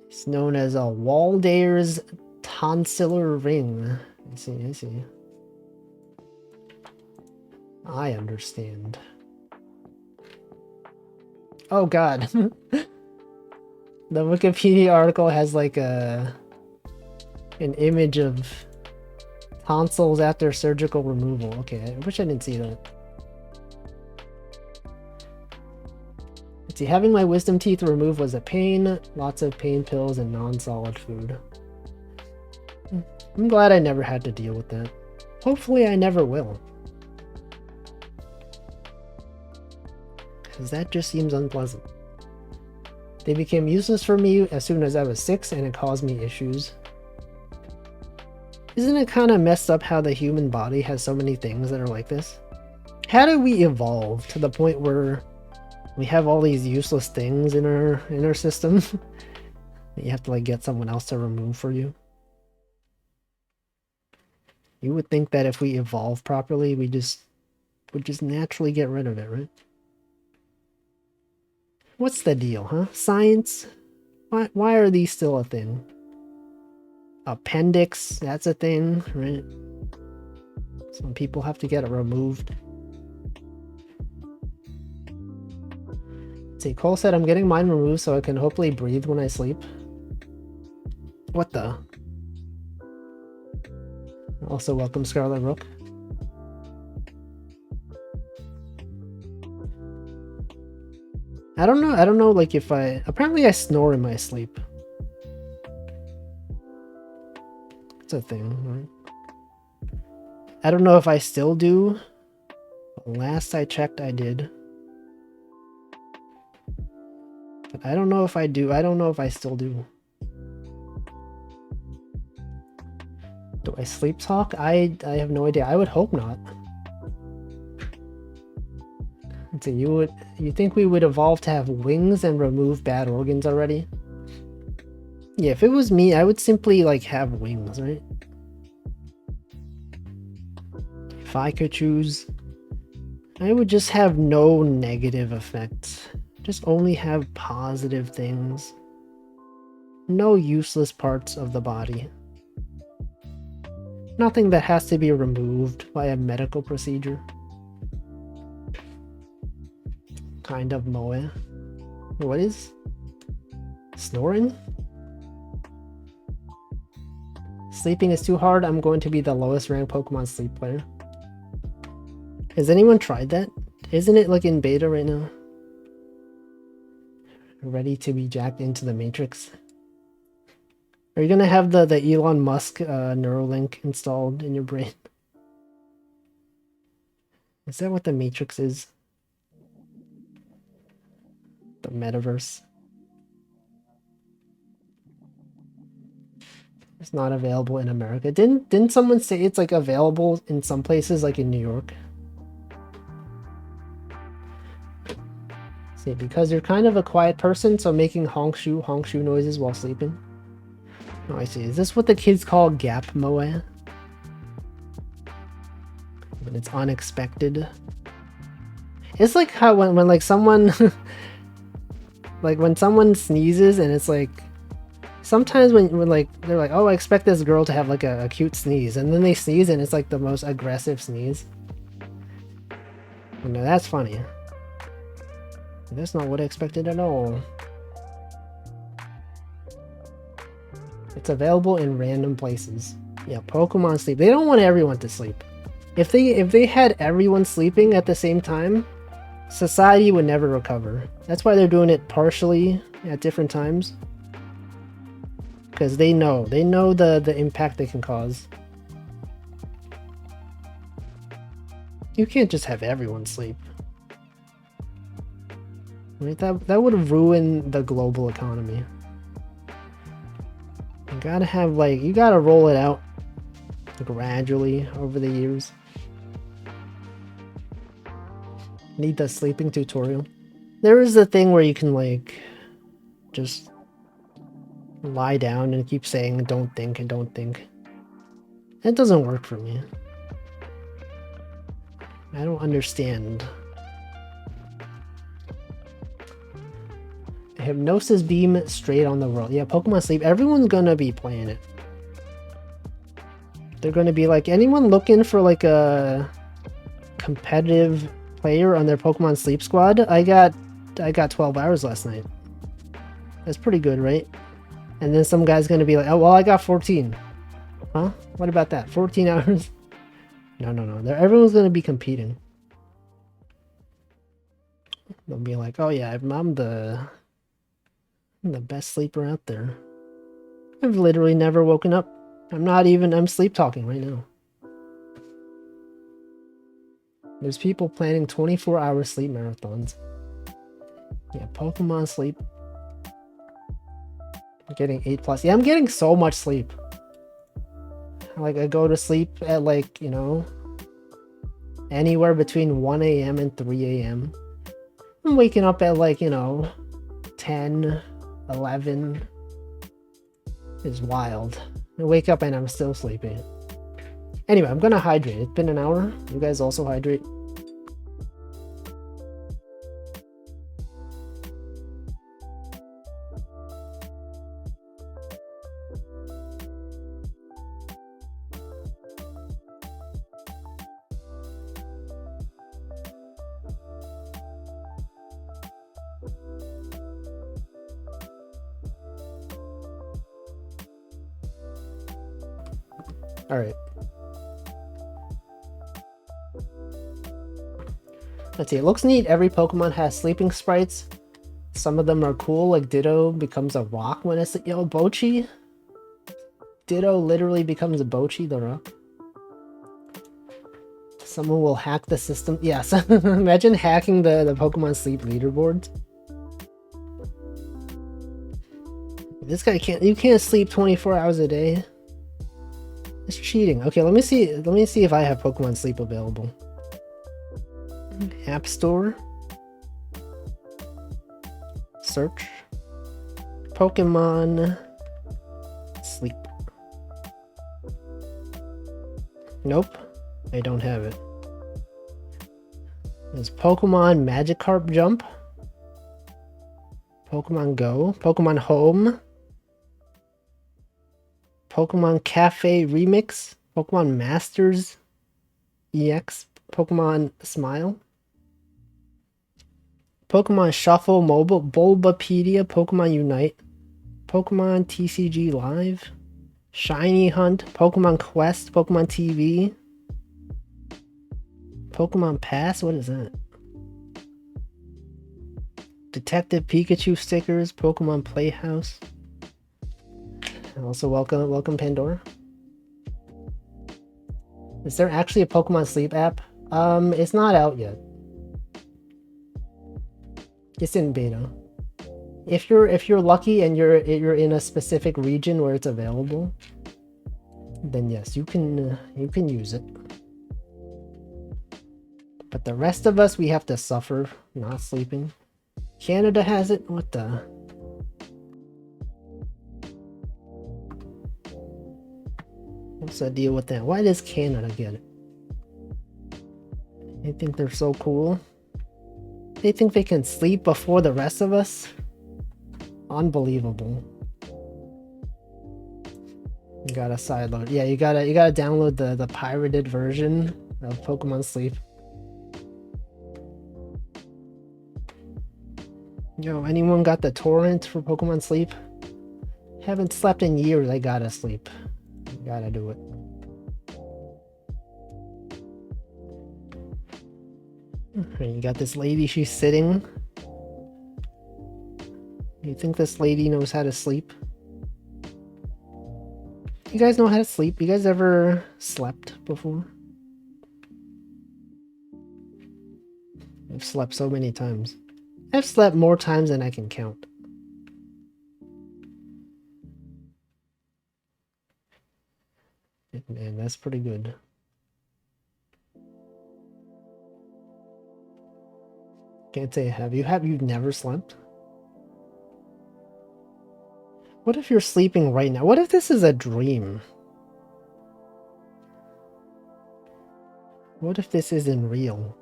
It's known as a Waldeyer's tonsillar ring. I see. I understand. Oh god. The Wikipedia article has like an image of tonsils after surgical removal. Okay, I wish I didn't see that. Let's see, having my wisdom teeth removed was a pain. Lots of pain pills and non-solid food. I'm glad I never had to deal with that. Hopefully I never will. Because that just seems unpleasant. They became useless for me as soon as I was 6 and it caused me issues. Isn't it kind of messed up how the human body has so many things that are like this? How did we evolve to the point where we have all these useless things in our system that you have to like get someone else to remove for you? You would think that if we evolve properly, we would just naturally get rid of it, right? What's the deal, huh? Science? Why are these still a thing? Appendix, that's a thing, right? Some people have to get it removed. Let's see, Cole said I'm getting mine removed so I can hopefully breathe when I sleep. What the? Also welcome Scarlet Rook. I don't know like if apparently I snore in my sleep. It's a thing, right? I don't know if I still do. But last I checked I did. But I don't know if I do. I don't know if I still do. Do I sleep talk? I have no idea. I would hope not. So you think we would evolve to have wings and remove bad organs already? Yeah, if it was me, I would simply like have wings, right? If I could choose, I would just have no negative effects. Just only have positive things. No useless parts of the body. Nothing that has to be removed by a medical procedure. Kind of moe. What is? Snoring? Sleeping is too hard. I'm going to be the lowest ranked Pokemon Sleep player. Has anyone tried that? Isn't it like in beta right now? Ready to be jacked into the Matrix? Are you gonna have the Elon Musk Neuralink installed in your brain? Is that what the Matrix is? The metaverse? It's not available in America. Didn't someone say it's like available in some places, like in New York? See, because you're kind of a quiet person, so making honk shoe noises while sleeping. Oh, I see. Is this what the kids call gap moe? When it's unexpected. It's like how when like someone like when someone sneezes and it's like sometimes when like they're like, oh, I expect this girl to have like a cute sneeze, and then they sneeze and it's like the most aggressive sneeze. You know, that's funny. That's not what I expected at all. It's available in random places. Yeah, Pokemon Sleep. They don't want everyone to sleep. If they had everyone sleeping at the same time, society would never recover. That's why they're doing it partially at different times. Because they know the impact they can cause. You can't just have everyone sleep. Right? That would ruin the global economy. You gotta have you gotta roll it out gradually over the years. Need the sleeping tutorial. There is a thing where you can just lie down and keep saying don't think and don't think. That doesn't work for me. I don't understand. Hypnosis Beam straight on the world. Yeah, Pokemon Sleep. Everyone's gonna be playing it. They're gonna be like, anyone looking for like a competitive player on their Pokemon Sleep squad? I got 12 hours last night. That's pretty good, right? And then some guy's gonna be like, oh, well, I got 14. Huh? What about that? 14 hours? No. Everyone's gonna be competing. They'll be like, oh yeah, I'm the best sleeper out there. I've literally never woken up. I'm sleep talking right now. There's people planning 24-hour sleep marathons. Yeah, Pokemon Sleep. I'm getting 8+. Yeah, I'm getting so much sleep. Like, I go to sleep at, like, you know, anywhere between 1 a.m. and 3 a.m. I'm waking up at, like, you know, 10, 11. It's wild. I wake up and I'm still sleeping. Anyway, I'm gonna hydrate. It's been an hour. You guys also hydrate. Alright. Let's see, it looks neat. Every Pokemon has sleeping sprites. Some of them are cool, like Ditto becomes a rock when it's... Yo, Bochi? Ditto literally becomes a Bochi, the rock. Someone will hack the system. Yes, imagine hacking the Pokemon Sleep leaderboards. This guy can't... You can't sleep 24 hours a day. It's cheating. Okay, let me see if I have Pokemon Sleep available. App Store. Search. Pokemon Sleep. Nope. I don't have it. There's Pokemon Magikarp Jump. Pokemon Go. Pokemon Home. Pokemon Cafe Remix. Pokemon Masters EX. Pokemon Smile. Pokemon Shuffle Mobile. Bulbapedia. Pokemon Unite. Pokemon TCG Live. Shiny Hunt. Pokemon Quest. Pokemon TV. Pokemon Pass? What is that? Detective Pikachu stickers. Pokemon Playhouse. Also, welcome Pandora. Is there actually a Pokemon Sleep app? It's not out yet. It's in beta. If you're lucky and you're in a specific region where it's available, then yes, you can use it. But the rest of us, we have to suffer not sleeping. Canada has it? What the? What's the deal with that? Why does Canada get it? They think they're so cool. They think they can sleep before the rest of us? Unbelievable. You gotta sideload. Yeah, you gotta download the pirated version of Pokemon Sleep. Yo, anyone got the torrent for Pokemon Sleep? Haven't slept in years. I gotta sleep. I gotta do it. You got this lady, she's sitting. You think this lady knows how to sleep? You guys know how to sleep? You guys ever slept before? I've slept so many times. I've slept more times than I can count. Man, that's pretty good. Can't say have you never slept? What if you're sleeping right now? What if this is a dream? What if this isn't real?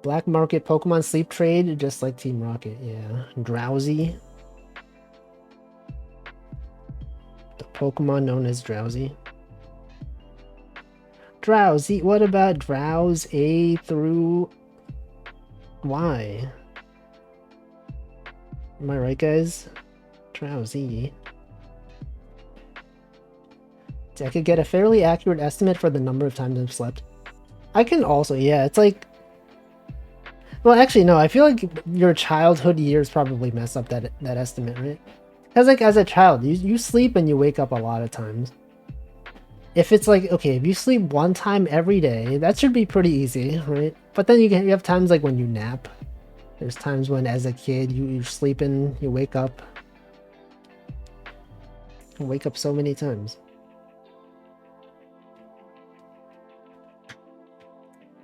Black market Pokemon sleep trade, just like Team Rocket, yeah. Drowsy. The Pokemon known as Drowsy. Drowsy, what about Drowse A through Y? Am I right, guys? Drowsy. I could get a fairly accurate estimate for the number of times I've slept. I can also, yeah, it's like... Well, actually, no, I feel like your childhood years probably mess up that estimate, right? Because, like, as a child, you sleep and you wake up a lot of times. If it's like, okay, if you sleep one time every day, that should be pretty easy, right? But then you have times like when you nap. There's times when, as a kid, you're sleeping, you wake up. You wake up so many times.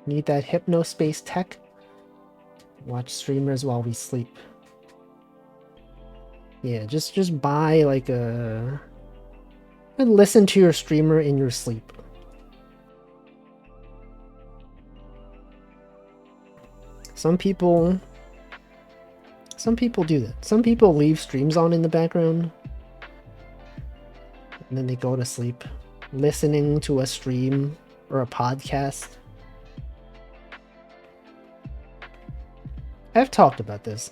Need that hypnospace tech? Watch streamers while we sleep. Yeah, just buy like a... And listen to your streamer in your sleep. Some people do that. Some people leave streams on in the background. And then they go to sleep. Listening to a stream or a podcast. I've talked about this.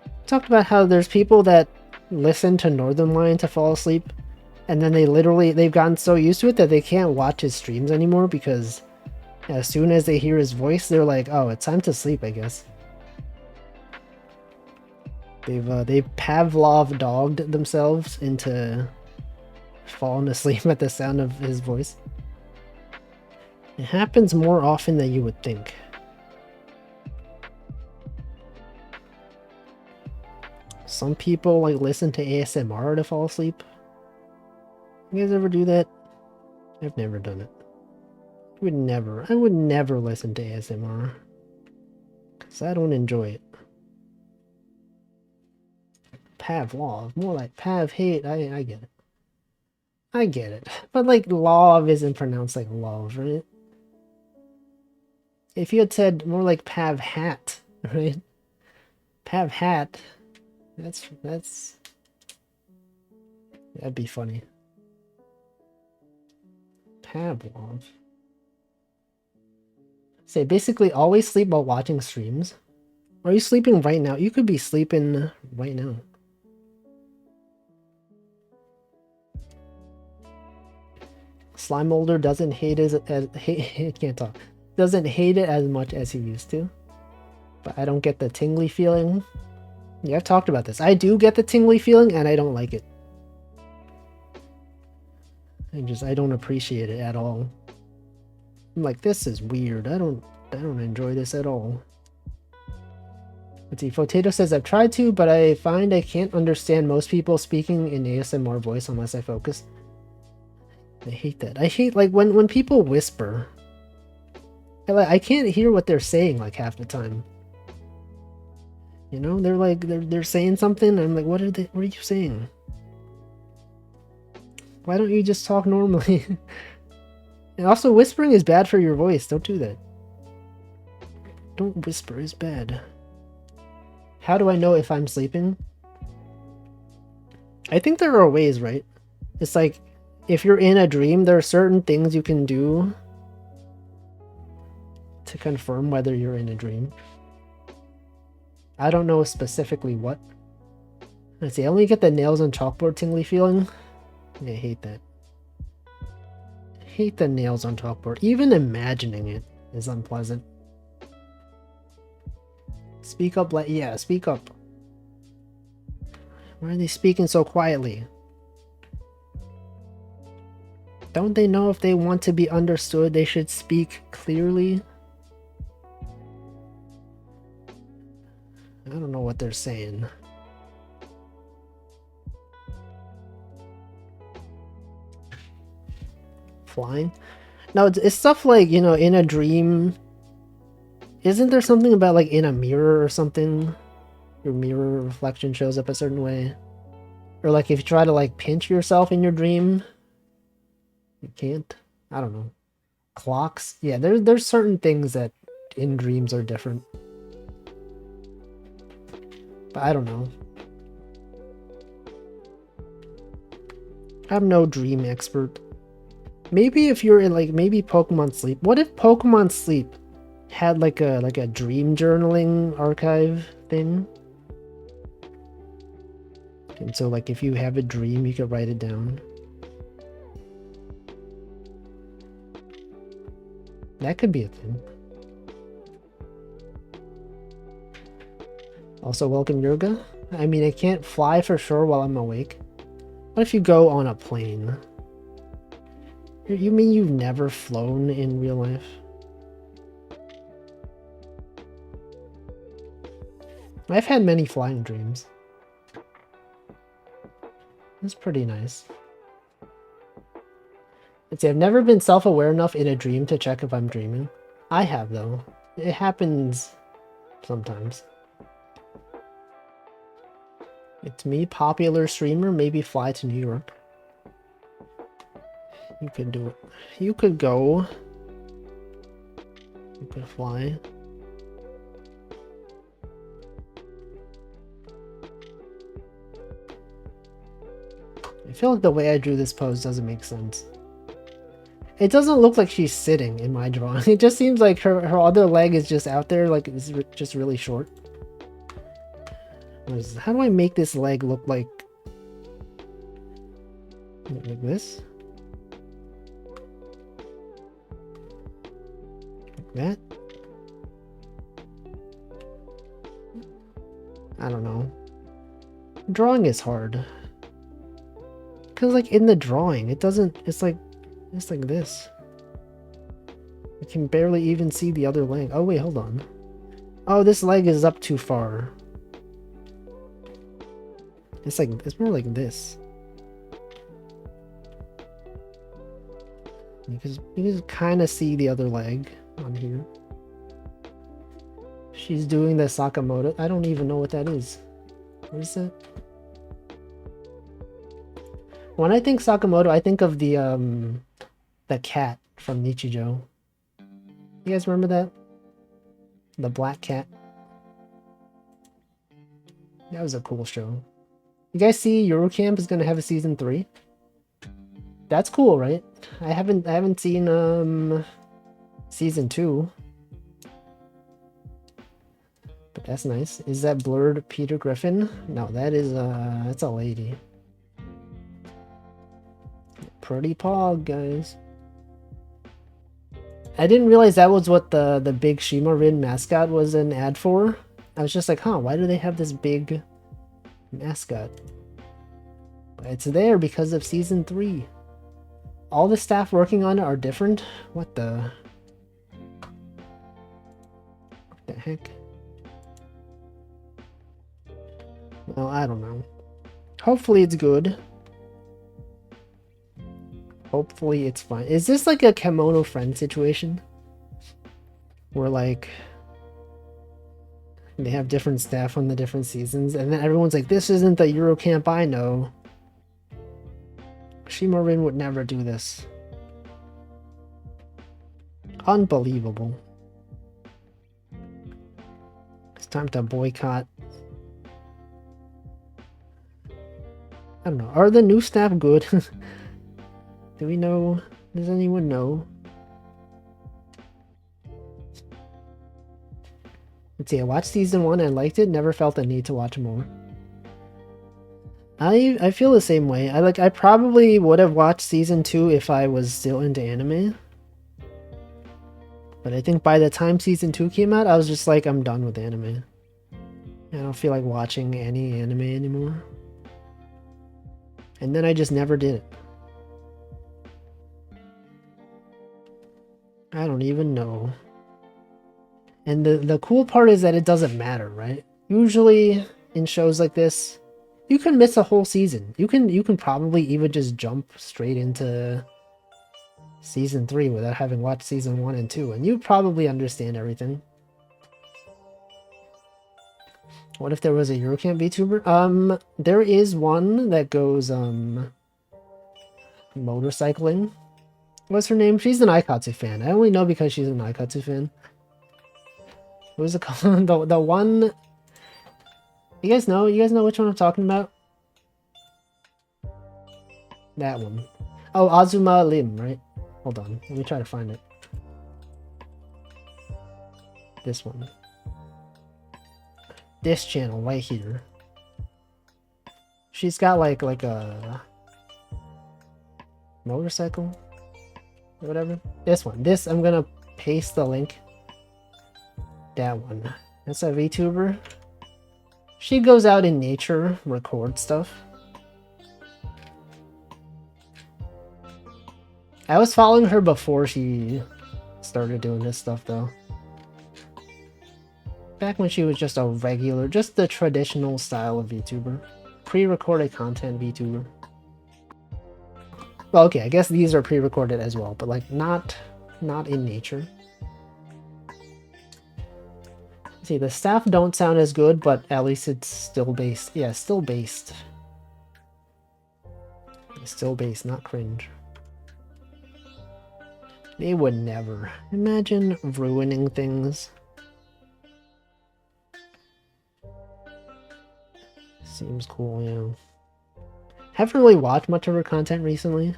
I've talked about how there's people that listen to Northernlion to fall asleep. And then they've gotten so used to it that they can't watch his streams anymore because as soon as they hear his voice, they're like, oh, it's time to sleep, I guess. They've Pavlov dogged themselves into falling asleep at the sound of his voice. It happens more often than you would think. Some people like listen to ASMR to fall asleep. You guys ever do that? I've never done it. I would never listen to ASMR. Because I don't enjoy it. Pavlov, more like Pav hate. I get it. I get it. But like love isn't pronounced like love, right? If you had said more like Pav hat, right? Pav hat. That'd be funny. Pavlov. Say basically always sleep while watching streams. Are you sleeping right now? You could be sleeping right now. Slime Molder doesn't hate can't talk. Doesn't hate it as much as he used to. But I don't get the tingly feeling. Yeah, I've talked about this. I do get the tingly feeling and I don't like it. I don't appreciate it at all. I'm like, this is weird. I don't enjoy this at all. Let's see, Potato says I've tried to, but I find I can't understand most people speaking in ASMR voice unless I focus. I hate that. I hate like when people whisper. I can't hear what they're saying like half the time. You know, they're like they're saying something and I'm like, what are you saying? Why don't you just talk normally? And also whispering is bad for your voice. Don't do that. Don't whisper, it's bad. How do I know if I'm sleeping? I think there are ways, right? It's like if you're in a dream, there are certain things you can do to confirm whether you're in a dream. I don't know specifically what. Let's see, I only get the nails on chalkboard tingly feeling. I hate that. I hate the nails on chalkboard. Even imagining it is unpleasant. Speak up, yeah, speak up. Why are they speaking so quietly? Don't they know if they want to be understood, they should speak clearly? I don't know what they're saying. Flying? No, it's stuff like, you know, in a dream. Isn't there something about like in a mirror or something? Your mirror reflection shows up a certain way. Or like if you try to like pinch yourself in your dream. You can't? I don't know. Clocks. Yeah, there's certain things that in dreams are different. But I don't know. I'm no dream expert. Maybe if you're in like maybe Pokemon Sleep. What if Pokemon Sleep had like a dream journaling archive thing? And so like if you have a dream, you could write it down. That could be a thing. Also, welcome Yurga. I mean, I can't fly for sure while I'm awake. What if you go on a plane? You mean you've never flown in real life? I've had many flying dreams. It's pretty nice. Let's see, I've never been self-aware enough in a dream to check if I'm dreaming. I have, though. It happens sometimes. It's me, popular streamer, maybe fly to New York. You could do it. You could go. You could fly. I feel like the way I drew this pose doesn't make sense. It doesn't look like she's sitting in my drawing. It just seems like her other leg is just out there, like it's just really short. How do I make this leg look like this? Like that? I don't know. Drawing is hard. Cause like in the drawing, it doesn't, it's like this. I can barely even see the other leg. Oh wait, hold on. Oh, this leg is up too far. It's like, it's more like this. You can kind of see the other leg on here. She's doing the Sakamoto. I don't even know what that is. What is that? When I think Sakamoto, I think of the cat from Nichijou. You guys remember that? The black cat. That was a cool show. You guys see Eurocamp is gonna have a season 3? That's cool, right? I haven't seen season 2. But that's nice. Is that blurred Peter Griffin? No, that is that's a lady. Pretty pog, guys. I didn't realize that was what the big Shimarin mascot was an ad for. I was just like, huh, why do they have this big mascot? But it's there because of season 3. All the staff working on it are different? What the heck? Well, I don't know. Hopefully it's good. Hopefully it's fine. Is this like a Kemono Friend situation? Where like they have different staff on the different seasons and then everyone's like, this isn't the Eurocamp I know. Shimarin would never do this. Unbelievable. It's time to boycott. I don't know. Are the new staff good? Do we know? Does anyone know? Let's see, I watched season 1 and liked it, never felt the need to watch more. I feel the same way. I probably would have watched season 2 if I was still into anime. But I think by the time season 2 came out, I was just like, I'm done with anime. I don't feel like watching any anime anymore. And then I just never did it. I don't even know. And the cool part is that it doesn't matter, right? Usually in shows like this, you can miss a whole season. You can probably even just jump straight into season 3 without having watched season 1 and 2, and you probably understand everything. What if there was a Eurocamp VTuber? There is one that goes motorcycling. What's her name? She's an Aikatsu fan. I only know because she's an Aikatsu fan. What was it called? the one... You guys know? You guys know which one I'm talking about? That one. Oh, Azuma Lim, right? Hold on. Let me try to find it. This one. This channel right here. She's got like a motorcycle or whatever. This one. This, I'm gonna paste the link. That one. That's a VTuber. She goes out in nature, records stuff. I was following her before she started doing this stuff though. Back when she was just a regular, just the traditional style of VTuber. Pre-recorded content VTuber. Well, okay, I guess these are pre-recorded as well, but like not in nature. See, the staff don't sound as good, but at least it's still based. Yeah, still based. It's still based, not cringe. They would never. Imagine ruining things. Seems cool, yeah. Haven't really watched much of her content recently.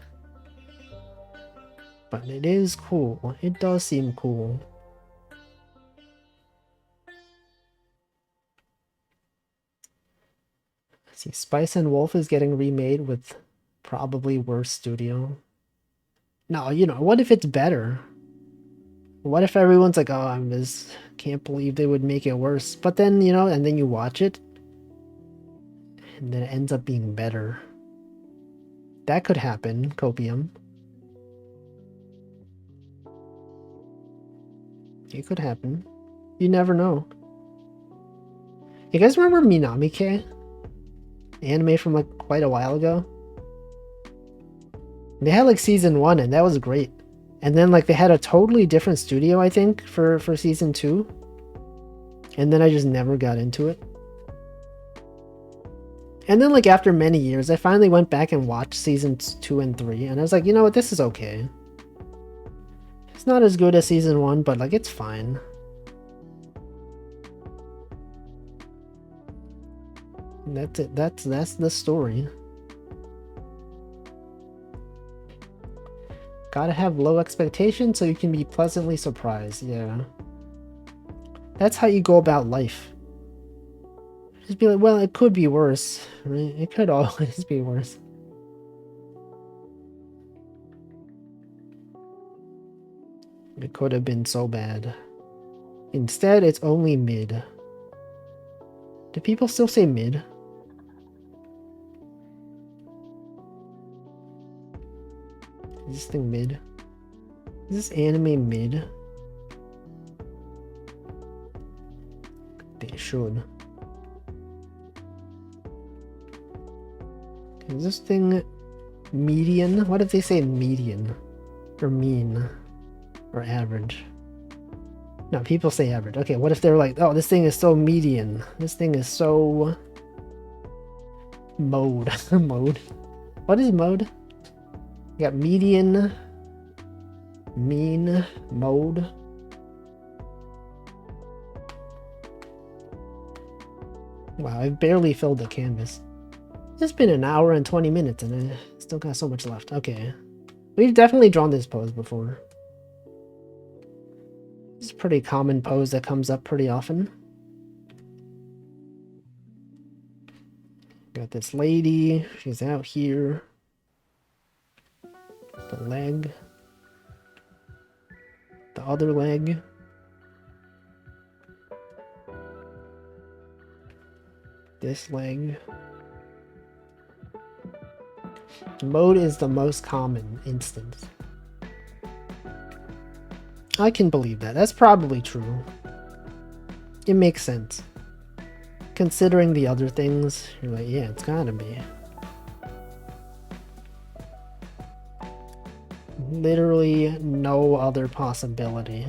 But it is cool. It does seem cool. Let's see, Spice and Wolf is getting remade with probably worse studio. No, you know, what if it's better? What if everyone's like, oh, I just can't believe they would make it worse. But then, you know, and then you watch it. And then it ends up being better. That could happen, Copium. It could happen. You never know. You guys remember Minamike? Anime from like quite a while ago? They had like season 1 and that was great. And then like they had a totally different studio, I think, for season 2. And then I just never got into it. And then like after many years, I finally went back and watched seasons 2 and 3. And I was like, you know what, this is okay. It's not as good as season 1, but like it's fine. And that's it. That's the story. Gotta have low expectations so you can be pleasantly surprised, yeah. That's how you go about life. Just be like, well, it could be worse, right? It could always be worse. It could have been so bad. Instead, it's only mid. Do people still say mid? Is this thing mid? Is this anime mid? They should. Is this thing median? What if they say median? Or mean? Or average? No, people say average. Okay, what if they're like, oh, this thing is so median. This thing is so... mode. Mode? What is mode? You got median, mean, mode. Wow, I've barely filled the canvas. It's been an hour and 20 minutes and I still got so much left. Okay. We've definitely drawn this pose before. It's a pretty common pose that comes up pretty often. Got this lady. She's out here. The leg. The other leg. This leg. Mode is the most common instance. I can believe that. That's probably true. It makes sense. Considering the other things, you're like, yeah, it's gotta be. Literally no other possibility.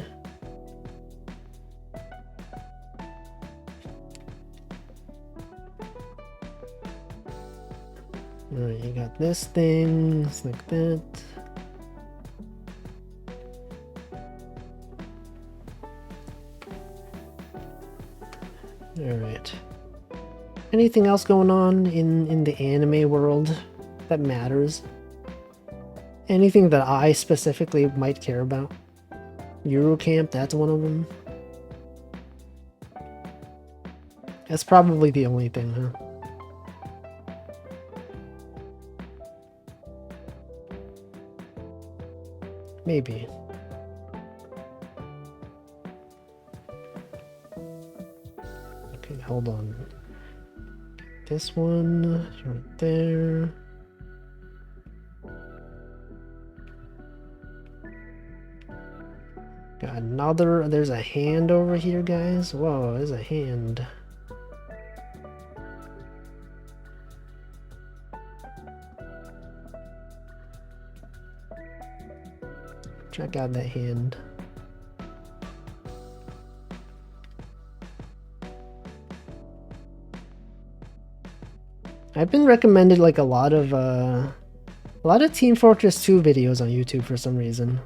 Alright, you got this thing, it's like that. Alright. Anything else going on in the anime world that matters? Anything that I specifically might care about? Eurocamp, that's one of them. That's probably the only thing, huh? Maybe. Okay, hold on. This one right there. Got another, there's a hand over here, guys. Whoa, there's a hand. Check out that hand. I've been recommended like a lot of Team Fortress 2 videos on YouTube for some reason.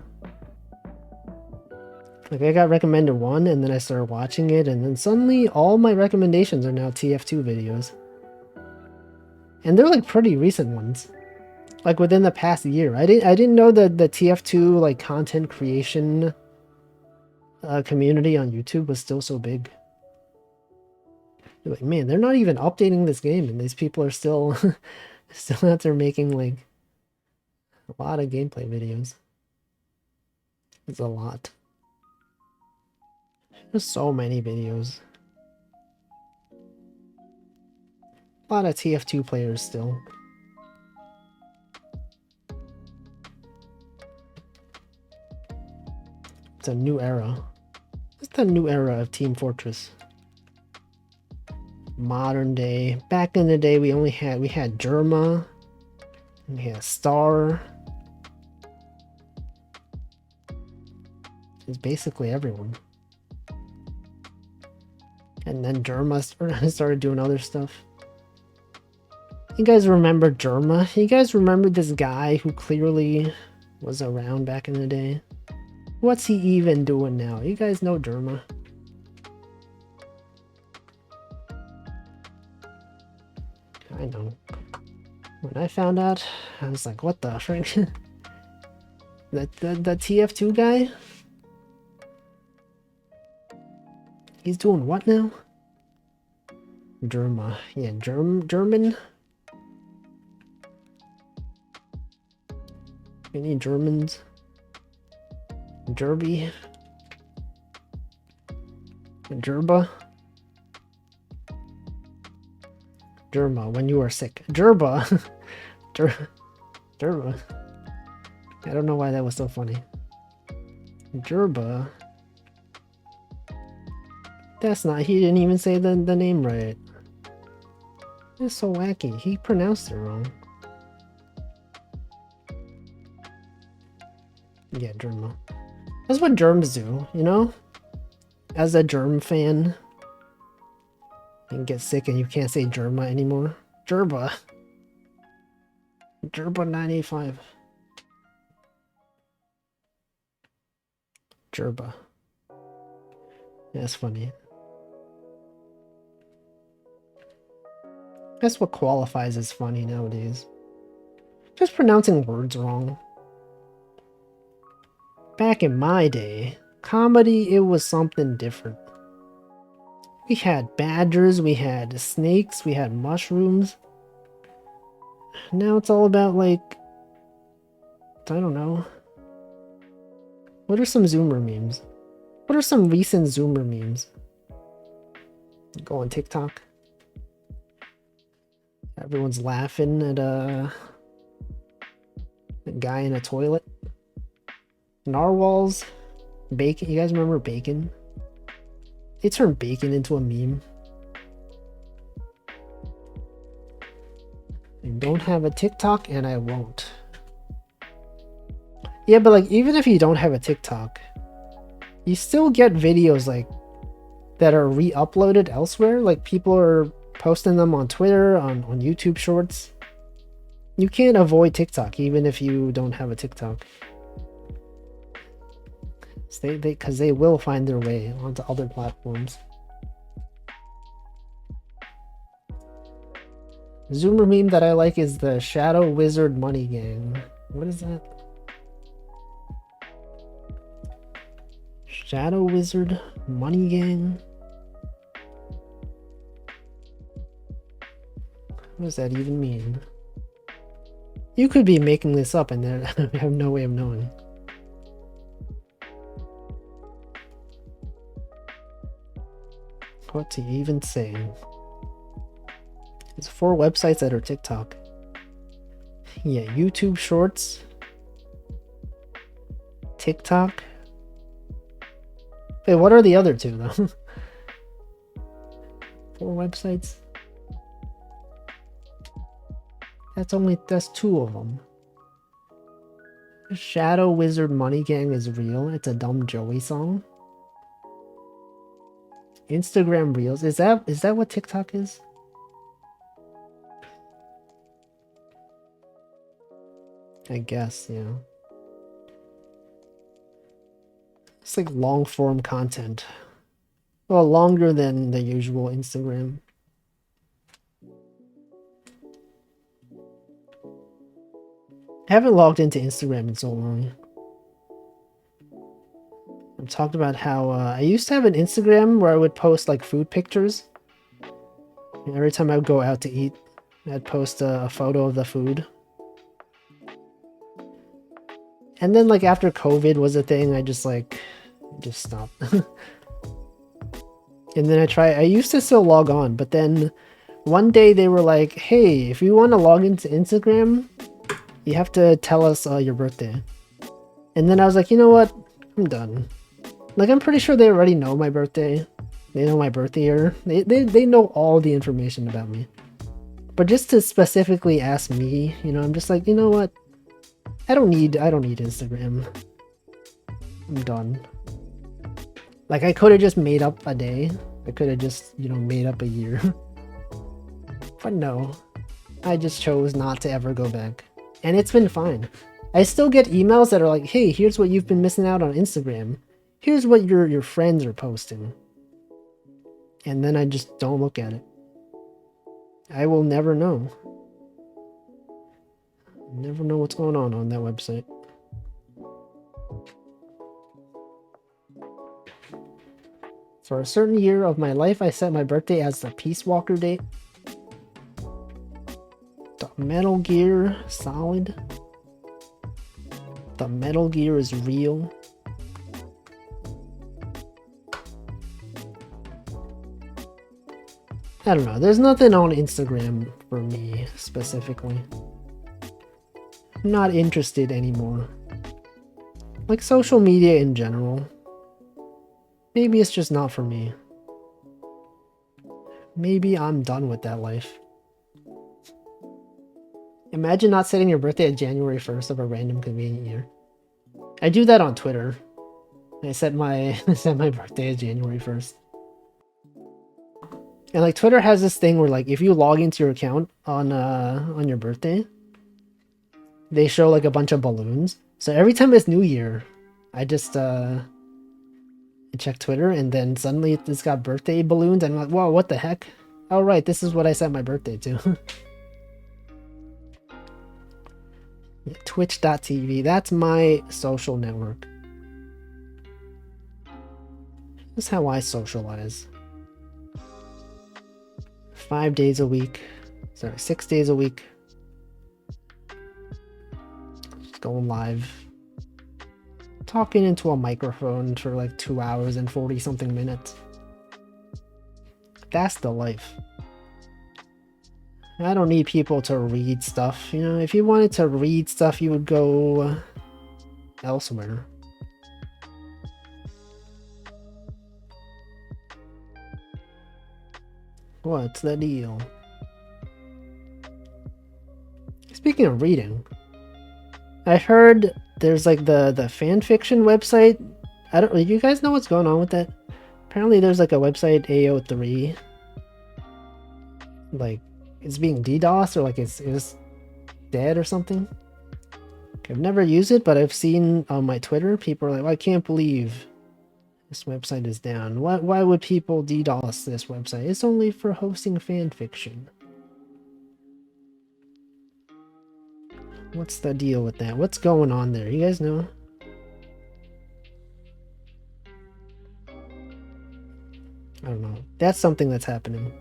Like I got recommended one and then I started watching it and then suddenly all my recommendations are now TF2 videos. And they're like pretty recent ones. Like within the past year. I didn't know that the TF2 like content creation community on YouTube was still so big. You're like, man, they're not even updating this game and these people are still still out there making like a lot of gameplay videos. It's a lot. There's so many videos. A lot of TF2 players still. It's a new era. It's the new era of Team Fortress. Modern day. Back in the day we had Jerma. We had Star. It's basically everyone. And then Jerma started doing other stuff. You guys remember Jerma? You guys remember this guy who clearly was around back in the day? What's he even doing now? You guys know Jerma? I know. When I found out, I was like, what the frick? the TF2 guy? He's doing what now? Jerma. Yeah, German? Any Germans? Derby? Jerba? Jerma, when you are sick. Jerba! Jerba. I don't know why that was so funny. Jerba. That's not, he didn't even say the name right. It's so wacky. He pronounced it wrong. Yeah, Germa. That's what germs do, you know? As a germ fan, you can get sick and you can't say Germa anymore. Jerba. Jerba 985. Jerba. That's funny. That's what qualifies as funny nowadays. Just pronouncing words wrong. Back in my day, comedy, it was something different. We had badgers, we had snakes, we had mushrooms. Now it's all about like, I don't know. What are some Zoomer memes? What are some recent Zoomer memes? Go on TikTok. Everyone's laughing at a guy in a toilet. Narwhals. Bacon. You guys remember Bacon? They turned Bacon into a meme. I don't have a TikTok and I won't. Yeah, but like even if you don't have a TikTok, you still get videos like that are re-uploaded elsewhere. Like people are posting them on Twitter, on YouTube Shorts. You can't avoid TikTok even if you don't have a TikTok. Because they will find their way onto other platforms. Zoomer meme that I like is the Shadow Wizard Money Gang. What is that? Shadow Wizard Money Gang? What does that even mean? You could be making this up and I have no way of knowing. What to even say? It's 4 websites that are TikTok. Yeah, YouTube Shorts, TikTok. Wait, what are the other 2 though? 4 websites? That's 2 of them. Shadow Wizard Money Gang is real. It's a Dumb Joey song. Instagram Reels. Is that what TikTok is? I guess, yeah. It's like long form content. Well, longer than the usual Instagram. I haven't logged into Instagram in so long. I've talked about how I used to have an Instagram where I would post like food pictures. And every time I would go out to eat, I'd post a photo of the food. And then like after COVID was a thing, I just stopped. And then I used to still log on, but then one day they were like, hey, if you want to log into Instagram, you have to tell us your birthday. And then I was like, you know what? I'm done. Like, I'm pretty sure they already know my birthday. They know my birth year. They know all the information about me. But just to specifically ask me, you know, I'm just like, you know what? I don't need Instagram. I'm done. Like, I could have just made up a day. I could have just, you know, made up a year. But no. I just chose not to ever go back. And it's been fine. I still get emails that are like, hey, here's what you've been missing out on Instagram. Here's what your friends are posting. And then I just don't look at it. I will never know. Never know what's going on that website. For a certain year of my life, I set my birthday as the Peace Walker date. The Metal Gear Solid. The Metal Gear is real. I don't know. There's nothing on Instagram for me specifically. I'm not interested anymore. Like social media in general. Maybe it's just not for me. Maybe I'm done with that life. Imagine not setting your birthday at January 1st of a random convenient year. I do that on Twitter. I set my birthday as January 1st. And like Twitter has this thing where like if you log into your account on your birthday, they show like a bunch of balloons. So every time it's New Year, I just check Twitter and then suddenly it's got birthday balloons and I'm like, whoa, what the heck? Oh right, this is what I set my birthday to. Twitch.tv, that's my social network. That's how I socialize. 5 days a week. Sorry, 6 days a week. Just going live. Talking into a microphone for like 2 hours and 40 something minutes. That's the life. I don't need people to read stuff. You know, if you wanted to read stuff, you would go elsewhere. What's the deal? Speaking of reading, I heard there's like the fan fiction website. You guys know what's going on with that? Apparently there's like a website AO3. Like it's being DDoS or like it's dead or something. I've never used it, but I've seen on my Twitter people are like, well, I can't believe this website is down. Why would people DDoS this website? It's only for hosting fan fiction. What's the deal with that? What's going on there? You guys know? I don't know. That's something that's happening.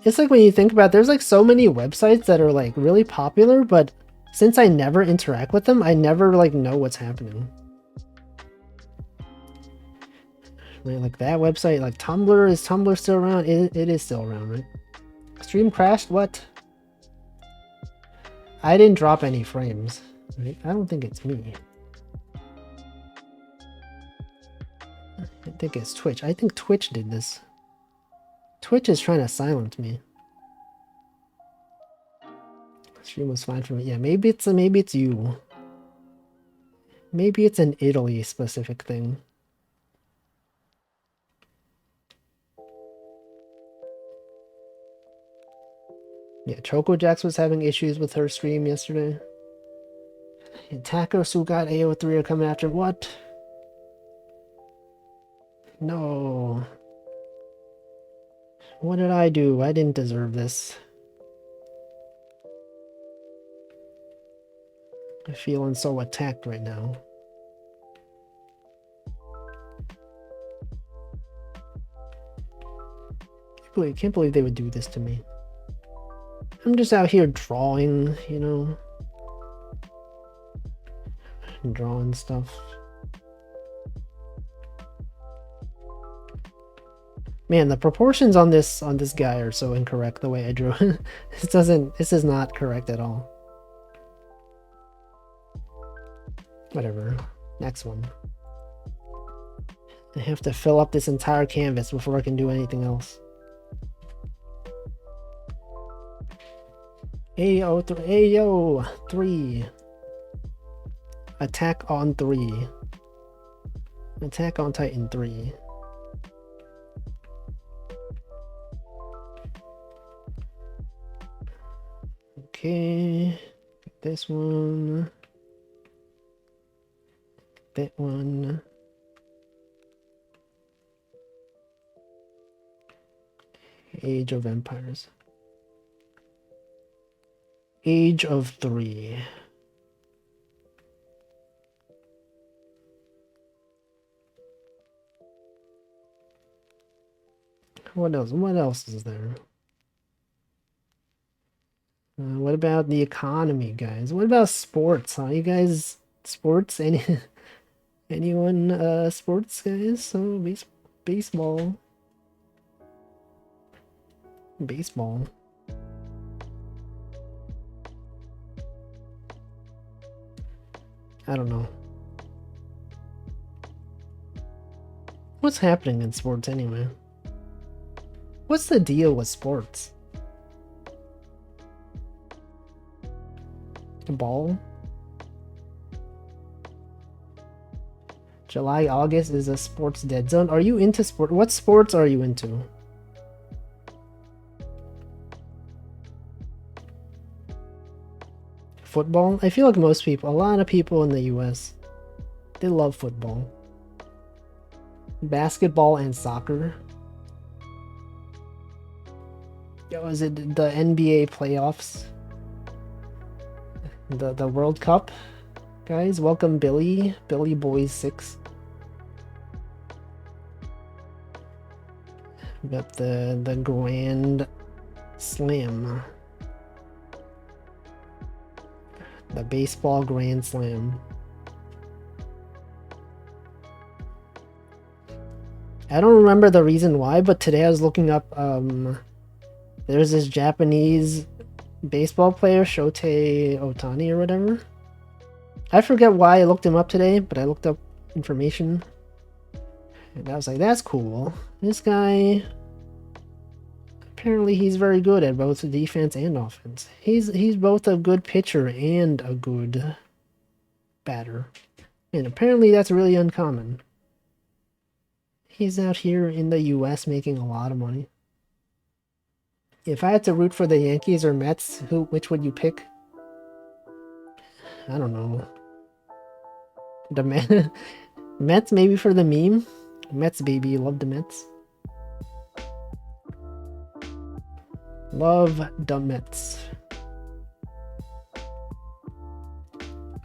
It's like when you think about it, there's like so many websites that are like really popular, but since I never interact with them, I never like know what's happening. Right, like that website, like Tumblr, is Tumblr still around? It is still around, right? Stream crashed? What? I didn't drop any frames, right? I don't think it's me. I think it's Twitch. I think Twitch did this. Twitch is trying to silence me. Stream was fine for me. Yeah, maybe it's you. Maybe it's an Italy specific thing. Yeah, Choco Jax was having issues with her stream yesterday. And Taco Sugat AO3 are coming after what? No. What did I do? I didn't deserve this. I'm feeling so attacked right now. I can't believe they would do this to me. I'm just out here drawing, you know. Drawing stuff. Man, the proportions on this guy are so incorrect the way I drew it. This is not correct at all. Whatever. Next one. I have to fill up this entire canvas before I can do anything else. AO 3. Attack on 3. Attack on Titan 3. Okay. This one. That one. Age of Empires. Age of 3. What else? What else is there? What about the economy, guys? What about sports, huh? You guys, sports? Anyone, sports, guys? So, baseball. Baseball. I don't know. What's happening in sports anyway? What's the deal with sports? Ball? July, August is a sports dead zone. Are you into sport? What sports are you into? Football? I feel like most people, a lot of people in the US, they love football. Basketball and soccer. Yo, is it the NBA playoffs? The World Cup? Guys, welcome Billy Boys 6. We got the Grand Slam. The baseball Grand Slam. I don't remember the reason why, but today I was looking up, there's this Japanese baseball player, Shohei Ohtani or whatever. I forget why I looked him up today, but I looked up information. And I was like, that's cool. This guy, apparently he's very good at both defense and offense. He's both a good pitcher and a good batter. And apparently that's really uncommon. He's out here in the US making a lot of money. If I had to root for the Yankees or Mets, which would you pick? I don't know. The Mets, maybe for the meme. Mets, baby, you love the Mets. Love the Mets.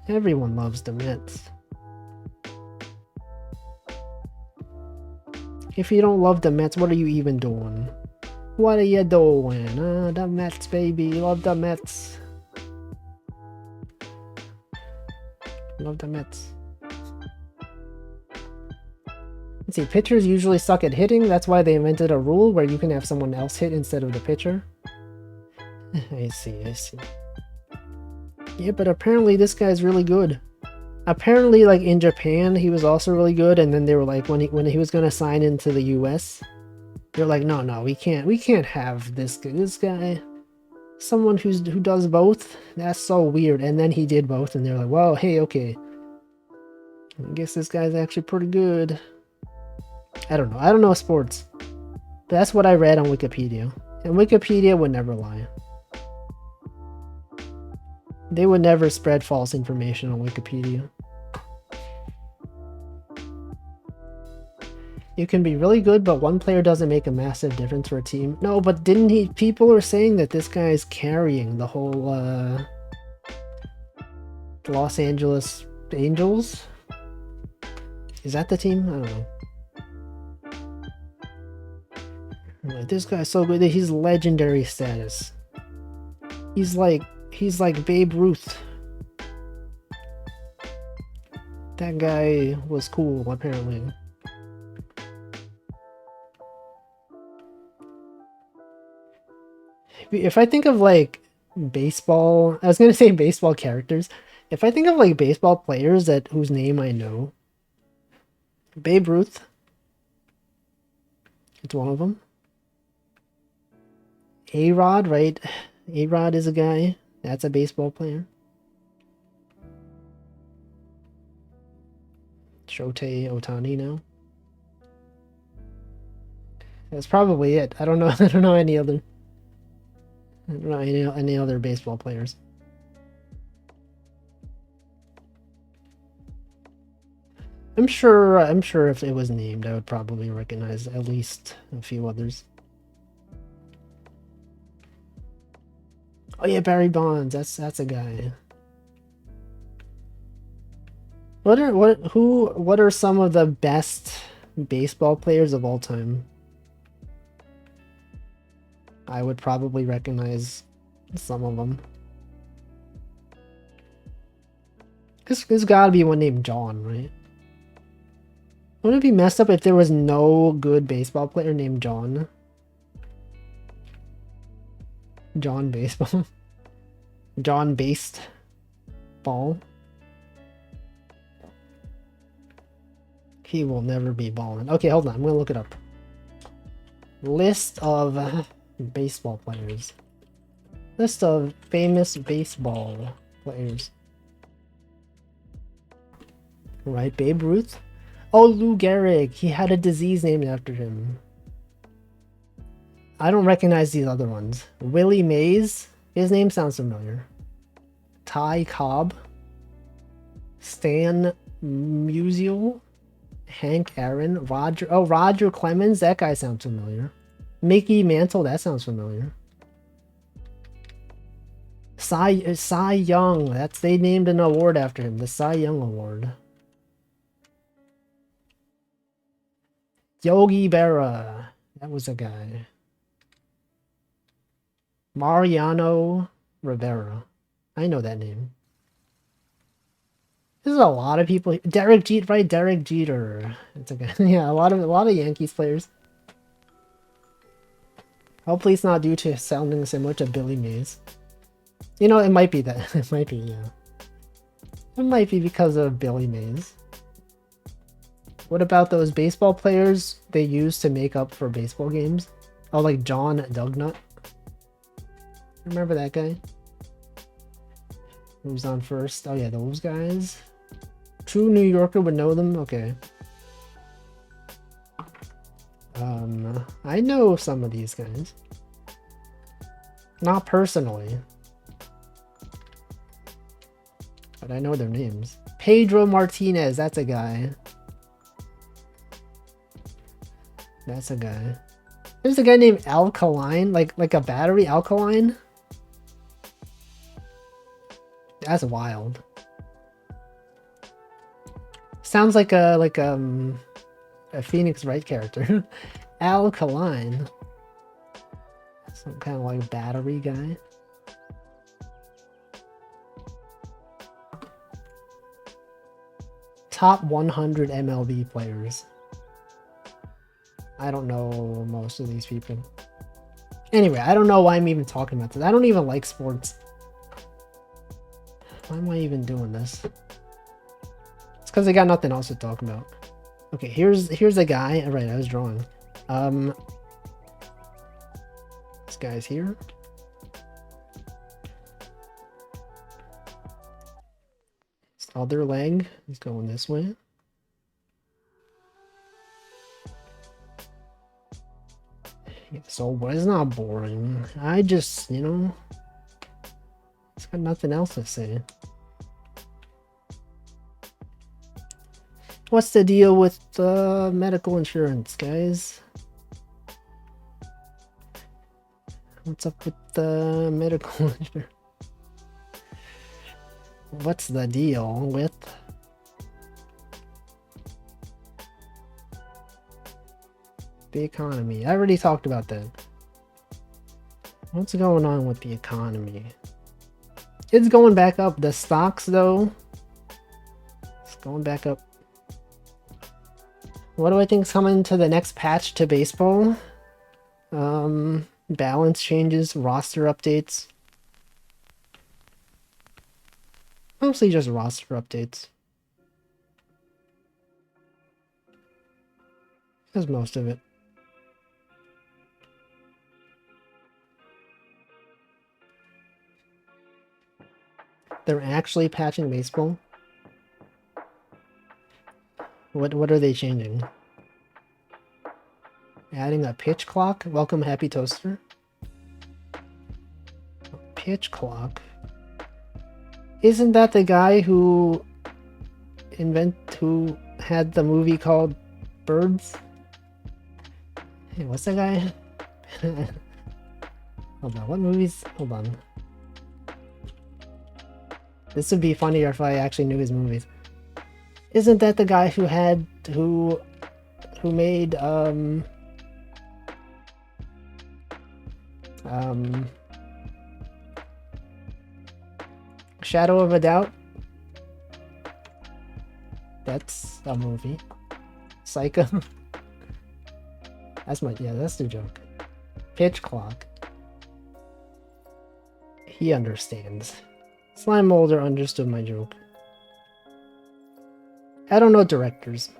Everyone loves the Mets. If you don't love the Mets, what are you even doing? What are you doing? The Mets, baby. Love the Mets. Love the Mets. Let's see, pitchers usually suck at hitting. That's why they invented a rule where you can have someone else hit instead of the pitcher. I see, I see. Yeah, but apparently this guy's really good. Apparently, like in Japan, he was also really good, and then they were like, when he was gonna sign into the U.S., they're like, no, we can't have this guy, someone who does both. That's so weird. And then he did both, and they're like, well, hey, okay, I guess this guy's actually pretty good. I don't know sports. But that's what I read on Wikipedia, and Wikipedia would never lie. They would never spread false information on Wikipedia. You can be really good, but one player doesn't make a massive difference for a team. No, but didn't he? People are saying that this guy's carrying the whole Los Angeles Angels. Is that the team? I don't know. Like, this guy's so good that he's legendary status. He's like Babe Ruth. That guy was cool, apparently. If I think of like baseball, I was gonna say baseball characters. If I think of like baseball players whose name I know, Babe Ruth, it's one of them. A-Rod, right? A-Rod is a guy. That's a baseball player. Shohei Ohtani now. That's probably it. I don't know. I don't know any other. I don't know any other baseball players. I'm sure if it was named, I would probably recognize at least a few others. Oh yeah, Barry Bonds. That's a guy. What are some of the best baseball players of all time? I would probably recognize some of them. There's gotta be one named John, right? Wouldn't it be messed up if there was no good baseball player named John? John Baseball. John Based Ball. He will never be balling. Okay, hold on. I'm gonna look it up. List of baseball players. List of famous baseball players. Right, Babe Ruth. Oh, Lou Gehrig. He had a disease named after him. I don't recognize these other ones. Willie Mays. His name sounds familiar. Ty Cobb. Stan Musial. Hank Aaron. Roger Clemens. That guy sounds familiar. Mickey Mantle. That sounds familiar. Cy Young. They named an award after him. The Cy Young Award. Yogi Berra. That was a guy. Mariano Rivera. I know that name. There's a lot of people. Derek Jeter, right? Derek Jeter. It's a guy. Yeah, a lot of Yankees players. Hopefully it's not due to sounding similar to Billy Mays. You know, it might be that. It might be, yeah. It might be because of Billy Mays. What about those baseball players they used to make up for baseball games? Oh, like John Dugnut. Remember that guy? Who was on first? Oh yeah, those guys. True New Yorker would know them? Okay. I know some of these guys. Not personally. But I know their names. Pedro Martinez, that's a guy. That's a guy. There's a guy named Alkaline, like a battery alkaline. That's wild. Sounds like a Phoenix Wright character. Alkaline. Some kind of like battery guy. Top 100 MLB players. I don't know most of these people. Anyway, I don't know why I'm even talking about this. I don't even like sports. Why am I even doing this? It's because I got nothing else to talk about. Okay, here's a guy. All right, I was drawing. This guy's here. His other leg is going this way. So it's not boring. I just, you know, it's got nothing else to say. What's the deal with medical insurance, guys? What's up with the medical insurance? What's the deal with the economy? I already talked about that. What's going on with the economy? It's going back up. The stocks, though, it's going back up. What do I think is coming to the next patch to baseball? Balance changes, roster updates. Mostly just roster updates. That's most of it. They're actually patching baseball? What are they changing? Adding a pitch clock? Welcome, Happy Toaster. Pitch clock? Isn't that the guy who had the movie called Birds? Hey, what's that guy? Hold on, what movies? Hold on. This would be funnier if I actually knew his movies. Isn't that the guy who made Shadow of a Doubt? That's a movie. Psycho. That's the joke. Pitch clock. He understands. Slime Molder understood my joke. I don't know directors.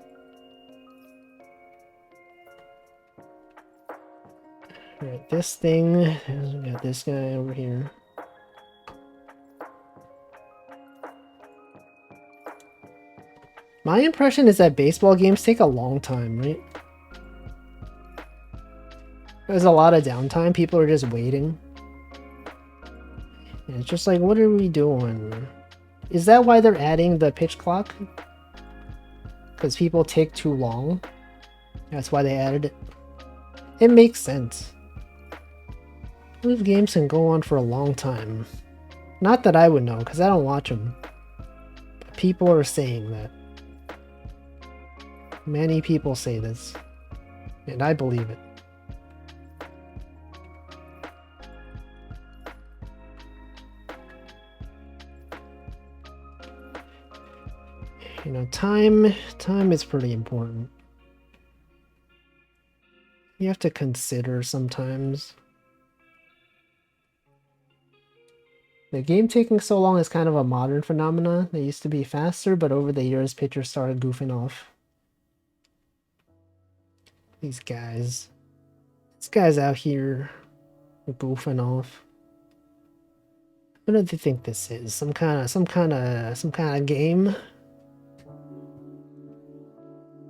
Alright, this thing. We got this guy over here. My impression is that baseball games take a long time, right? There's a lot of downtime. People are just waiting. And it's just like, what are we doing? Is that why they're adding the pitch clock? Because people take too long? That's why they added it. It makes sense. I believe games can go on for a long time. Not that I would know, because I don't watch them. But people are saying that. Many people say this. And I believe it. You know, time is pretty important. You have to consider sometimes. The game taking so long is kind of a modern phenomenon. They used to be faster, but over the years, pitchers started goofing off. These guys. This guy's out here goofing off. What do they think this is? Some kind of game?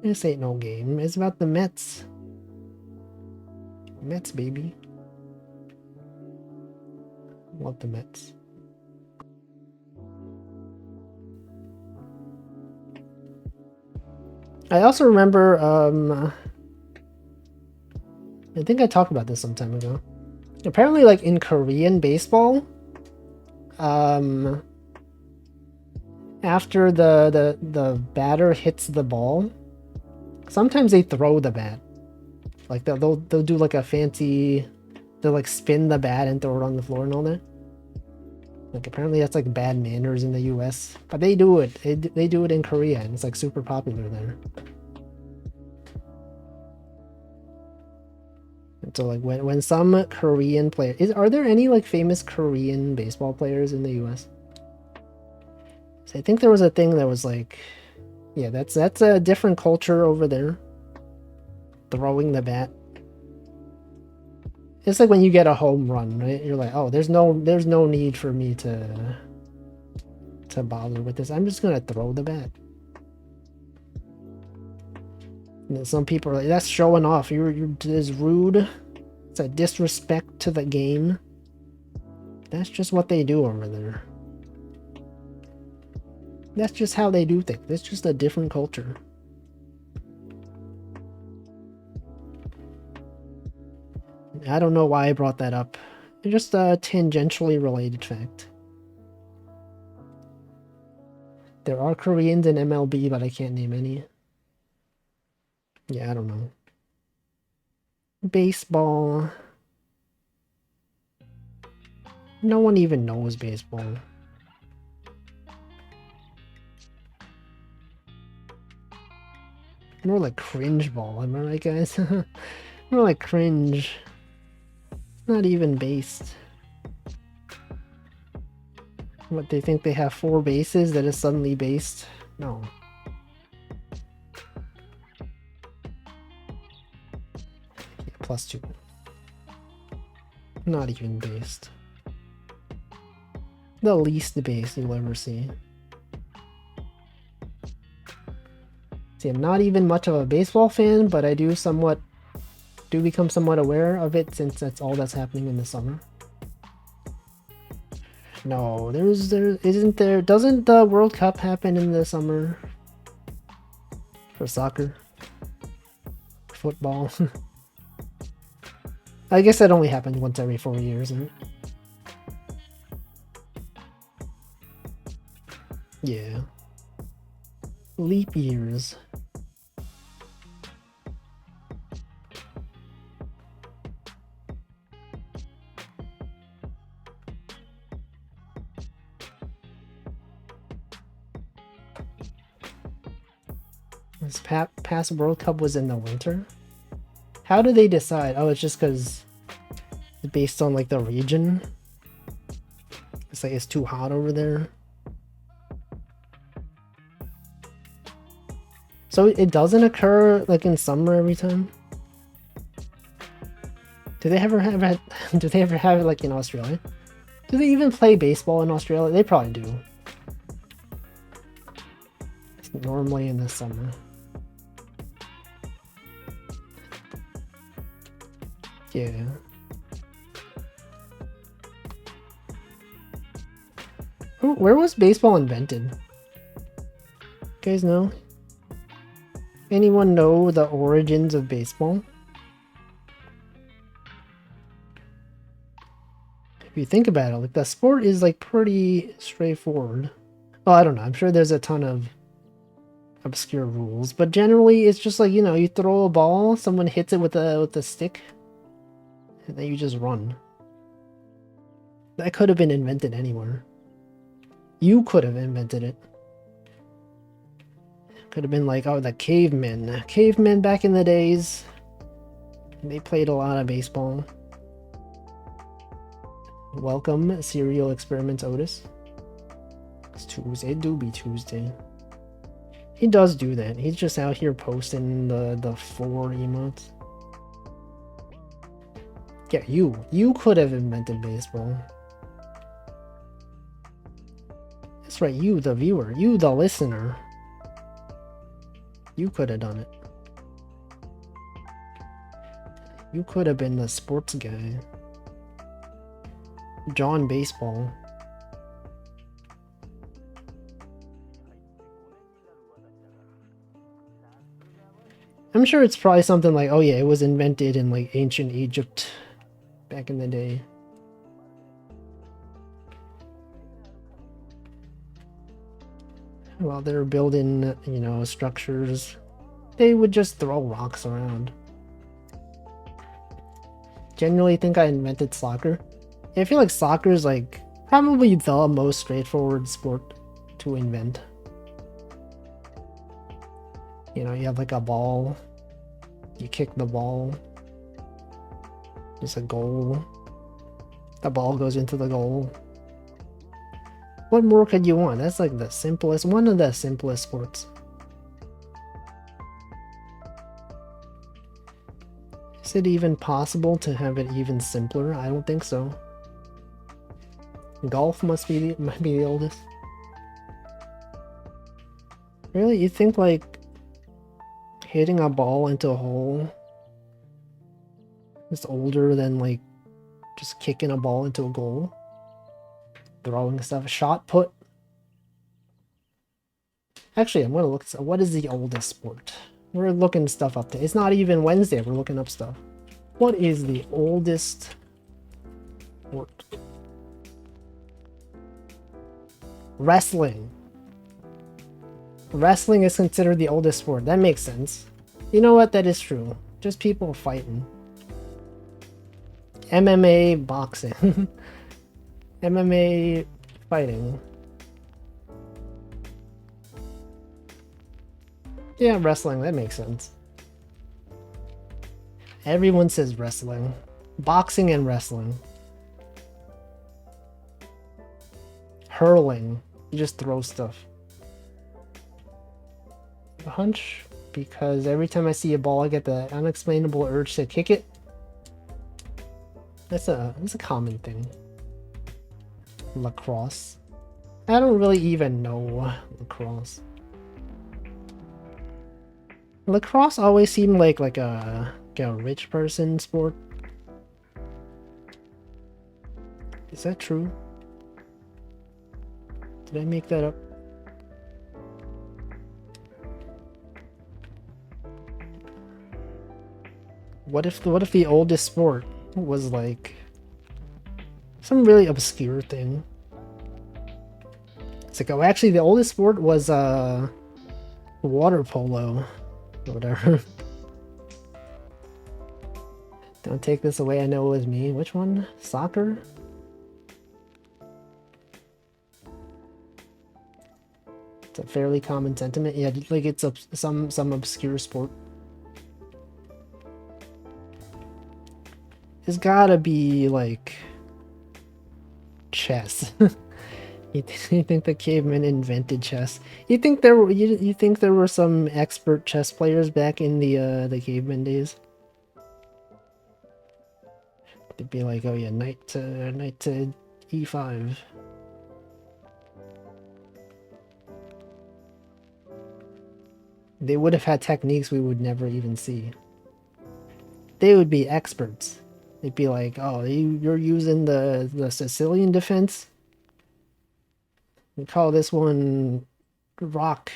This ain't no game. It's about the Mets. Mets, baby. Love the Mets. I also remember I think I talked about this some time ago. Apparently, like in Korean baseball, after the batter hits the ball, sometimes they throw the bat. Like they'll do like a fancy, they'll like spin the bat and throw it on the floor and all that. Like apparently that's like bad manners in the U.S., but they do it. They do it in Korea, and it's like super popular there. And so like when some Korean player are there any like famous Korean baseball players in the U.S.? So I think there was a thing that was like, yeah, that's a different culture over there. Throwing the bat. It's like when you get a home run, right? You're like, oh, there's no need for me to bother with this. I'm just gonna throw the bat. And then some people are like, that's showing off. You're just rude. It's a disrespect to the game. That's just what they do over there. That's just how they do things. It's just a different culture. I don't know why I brought that up. It's just a tangentially related fact. There are Koreans in MLB, but I can't name any. Yeah, I don't know. Baseball. No one even knows baseball. More like cringe ball, am I right, guys? More like cringe. Not even based. What, they think they have 4 bases that is suddenly based? No. Yeah, +2. Not even based. The least base you'll ever see. See, I'm not even much of a baseball fan, but I do become somewhat aware of it since that's all that's happening in the summer. No, doesn't the World Cup happen in the summer? For soccer? Football? I guess that only happens once every 4 years, right? Yeah. Leap years. This past World Cup was in the winter? How do they decide? Oh, it's just because it's based on like the region? It's like it's too hot over there? So it doesn't occur like in summer every time? Do they ever have it like in Australia? Do they even play baseball in Australia? They probably do. It's normally in the summer. Yeah. Where was baseball invented? You guys know? Anyone know the origins of baseball? If you think about it, like the sport is like pretty straightforward. Well, I don't know. I'm sure there's a ton of obscure rules, but generally it's just like, you know, you throw a ball, someone hits it with a stick, and then you just run. That could have been invented anywhere. You could have invented it. Could have been like, oh, the cavemen. Cavemen back in the days. They played a lot of baseball. Welcome, Serial Experiments Otis. It's Tuesday. It do be Tuesday. He does do that. He's just out here posting the 4 emotes. Yeah, you could have invented baseball. That's right, you, the viewer. You, the listener. You could have done it. You could have been the sports guy. John Baseball. I'm sure it's probably something like, oh yeah, it was invented in like ancient Egypt back in the day. While they were building, you know, structures, they would just throw rocks around. Genuinely think I invented soccer. Yeah, I feel like soccer is like probably the most straightforward sport to invent. You know, you have like a ball, you kick the ball, there's a goal, the ball goes into the goal. What more could you want? That's like the simplest, one of the simplest sports. Is it even possible to have it even simpler? I don't think so. Golf might be the oldest. Really? You think like hitting a ball into a hole is older than like just kicking a ball into a goal? Throwing stuff, shot put. Actually, I'm gonna look. What is the oldest sport? We're looking stuff up there. It's not even Wednesday. We're looking up stuff. What is the oldest sport? Wrestling. Wrestling is considered the oldest sport. That makes sense. You know what? That is true. Just people fighting. MMA, boxing. MMA, fighting. Yeah, wrestling. That makes sense. Everyone says wrestling. Boxing and wrestling. Hurling. You just throw stuff. A hunch, because every time I see a ball, I get the unexplainable urge to kick it. That's a common thing. Lacrosse. I don't really even know lacrosse. Lacrosse always seemed like a rich person sport. Is that true? Did I make that up? What if the oldest sport was like some really obscure thing? It's like, oh, actually the oldest sport was water polo or whatever. Don't take this away, I know it was me. Which one? Soccer? It's a fairly common sentiment. Yeah, like it's some obscure sport. It's gotta be like chess. You think the cavemen invented chess? You think there were some expert chess players back in the caveman days? They'd be like, oh yeah, knight to e5. They would have had techniques we would never even see. They would be experts. They'd be like, oh, you're using the Sicilian defense? We call this one rock.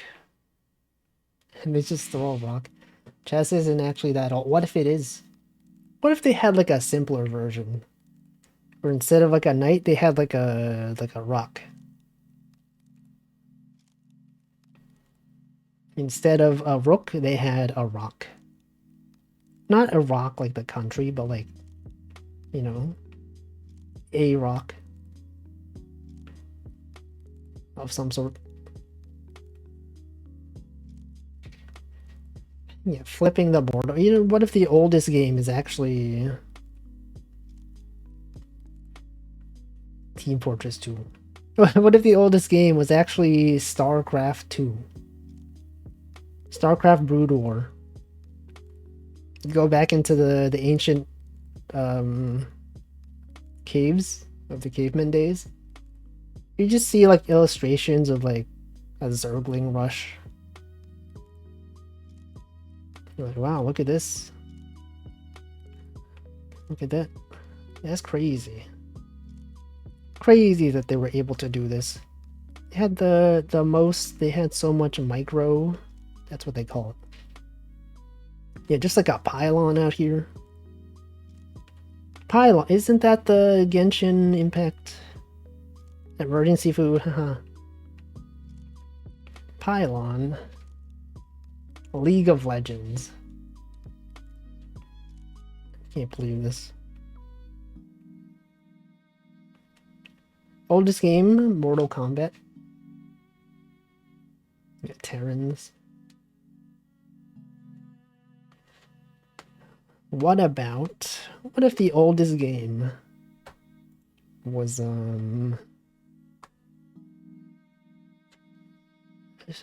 And they just throw a rock. Chess isn't actually that old. What if it is? What if they had like a simpler version? Where instead of like a knight, they had like a rock. Instead of a rook, they had a rock. Not a rock like the country, but like, you know, a rock of some sort. Yeah, flipping the board. You know, what if the oldest game is actually Team Fortress 2? What if the oldest game was actually StarCraft 2? StarCraft Brood War. You go back into the ancient caves of the caveman days. You just see like illustrations of like a Zergling rush. You're like, wow, look at this. Look at that. That's crazy. Crazy that they were able to do this. They had they had so much micro, that's what they call it. Yeah, just like a pylon out here. Pylon, isn't that the Genshin Impact emergency food? Haha. Pylon. League of Legends. Can't believe this. Oldest game, Mortal Kombat. Yeah, Terrans. What if the oldest game was, I don't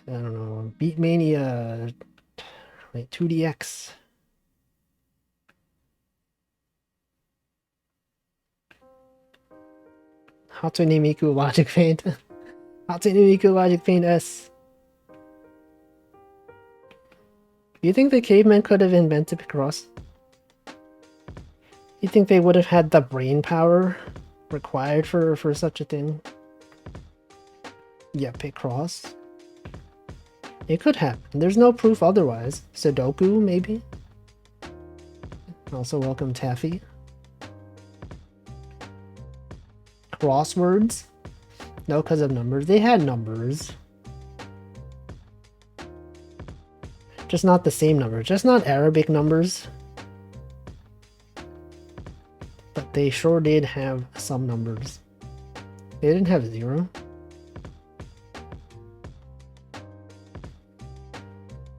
know, Beatmania, wait, 2DX. Hatsune Miku Logic Paint. Hatsune Miku Logic Paint S. Do you think the cavemen could have invented Picross? You think they would have had the brain power required for such a thing? Yeah, Picross. It could happen. There's no proof otherwise. Sudoku, maybe? Also welcome Taffy. Crosswords? No, because of numbers. They had numbers. Just not the same numbers. Just not Arabic numbers. But they sure did have some numbers. They didn't have 0.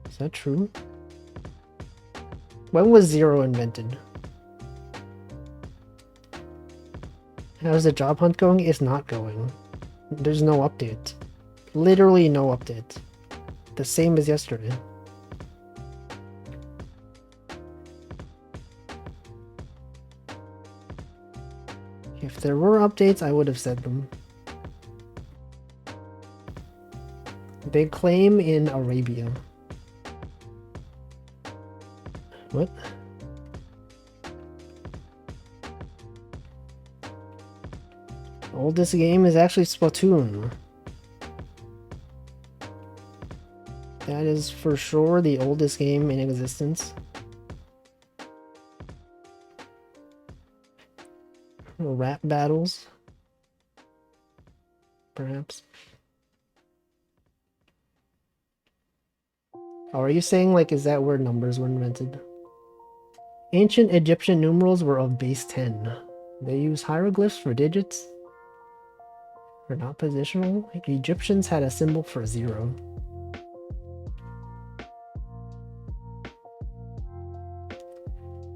Is that true? When was 0 invented? How's the job hunt going? It's not going. There's no update. Literally no update. The same as yesterday. If there were updates, I would have said them. Big claim in Arabia. What? Oldest game is actually Splatoon. That is for sure the oldest game in existence. Rap battles. Perhaps. Oh, are you saying, like, is that where numbers were invented? Ancient Egyptian numerals were of base 10. They used hieroglyphs for digits. They're not positional. Like, Egyptians had a symbol for 0.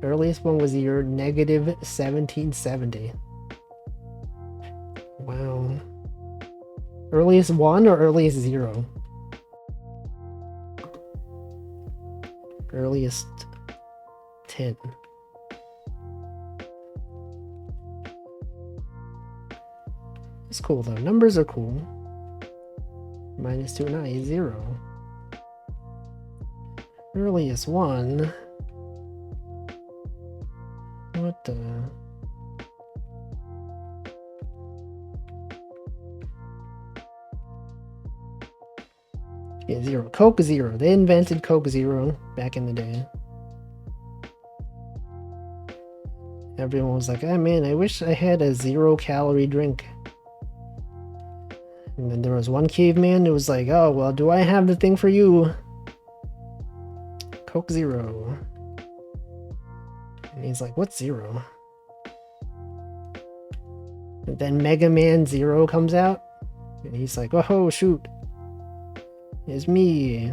Earliest one was the year -1770. Wow. Earliest 1 or earliest 0? Earliest 10. It's cool though. Numbers are cool. -2, not 0. Earliest 1. What the? Yeah, 0. Coke 0. They invented Coke 0 back in the day. Everyone was like, oh man, I wish I had a 0-calorie drink. And then there was one caveman who was like, oh, well, do I have the thing for you? Coke 0. And he's like, what's 0? And then Mega Man 0 comes out. And he's like, oh, shoot. It's me.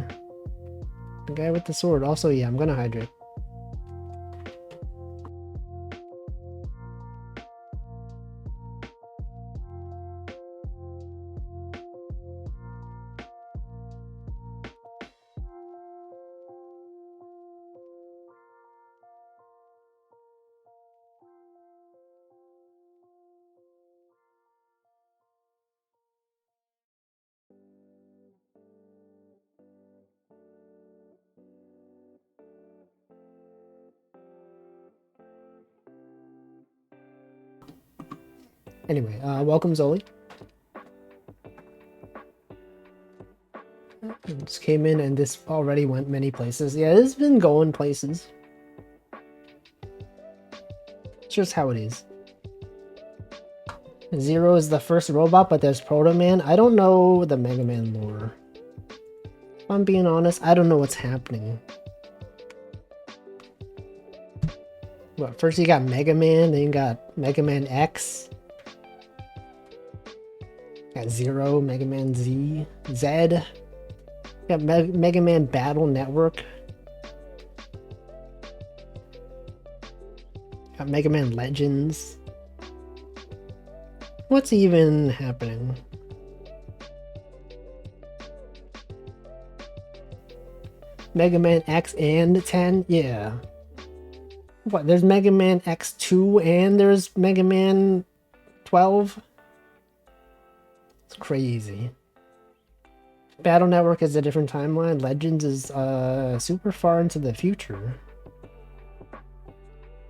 The guy with the sword. Also, yeah, I'm gonna hydrate. Anyway, welcome Zoli. Just came in and this already went many places. Yeah, it's been going places. It's just how it is. Zero is the first robot, but there's Proto Man. I don't know the Mega Man lore. If I'm being honest, I don't know what's happening. What, first you got Mega Man, then you got Mega Man X. Got Zero, Mega Man Z, Zed. Got Mega Man Battle Network. Got Mega Man Legends. What's even happening? Mega Man X and 10? Yeah. What, there's Mega Man X2 and there's Mega Man 12? It's crazy. Battle Network is a different timeline. Legends is super far into the future.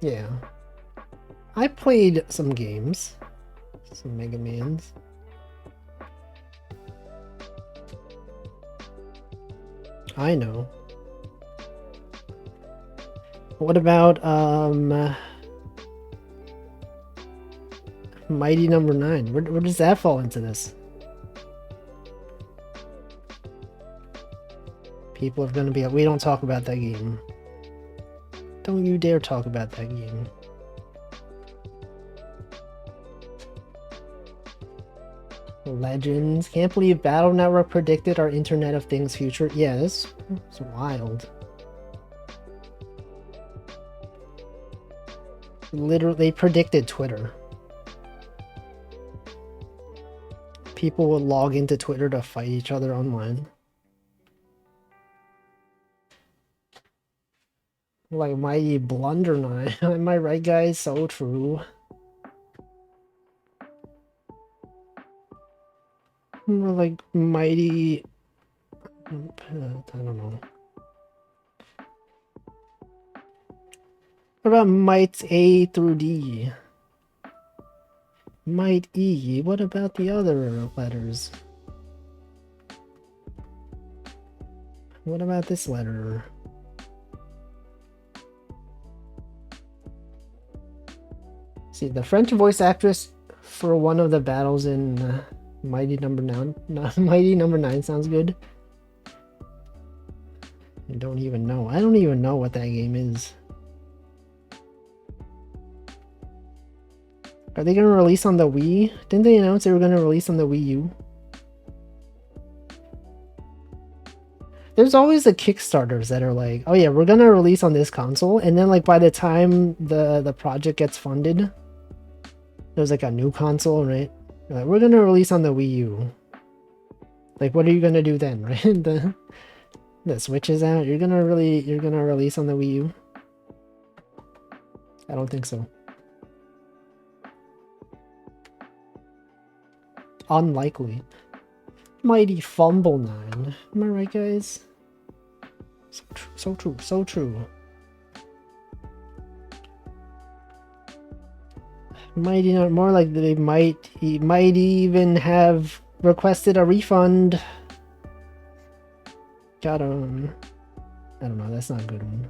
Yeah. I played some games. Some Mega Mans. I know. What about Mighty Number 9? Where does that fall into this? People are gonna be like, we don't talk about that game. Don't you dare talk about that game. Legends. Can't believe Battle Network predicted our Internet of Things future. Yeah, this is wild. Literally, they predicted Twitter. People would log into Twitter to fight each other online. Like Mighty Blunder 9. Am I right, guys? So true. More like Mighty... I don't know. What about Might A through D? Might E. What about the other letters? What about this letter? See, the French voice actress for one of the battles in Mighty Number 9. Mighty Number 9 sounds good. I don't even know. I don't even know what that game is. Are they gonna release on the Wii? Didn't they announce they were gonna release on the Wii U? There's always the Kickstarters that are like, oh yeah, we're gonna release on this console, and then like by the time the project gets funded, there's like a new console, right? Like, we're gonna release on the Wii U. Like, what are you gonna do then, right? The Switch is out. You're gonna release on the Wii U? I don't think so. Unlikely. Mighty Fumble 9. Am I right, guys? So true, so true, so true. Mighty not more like they might even have requested a refund. Got him. I don't know, that's not a good one.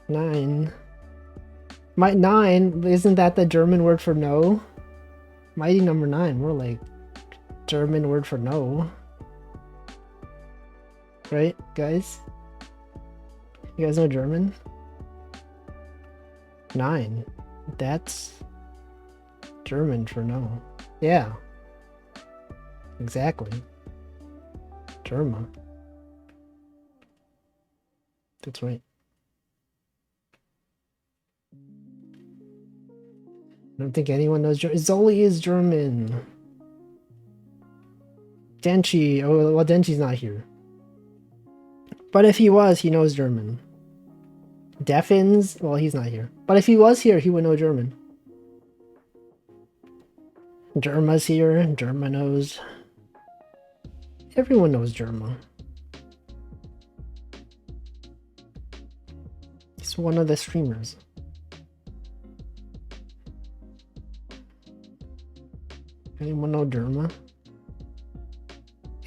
9. Might 9, isn't that the German word for no? Mighty Number 9, more like German word for no. Right, guys? You guys know German? 9. That's German for no. Yeah. Exactly. German. That's right. I don't think anyone knows German. Zoli is German. Denchi. Oh, well, Denchi's not here. But if he was, he knows German. Deffins, well, he's not here. But if he was here, he would know German. Germa's here. Germa knows. Everyone knows Germa. He's one of the streamers. Anyone know Germa?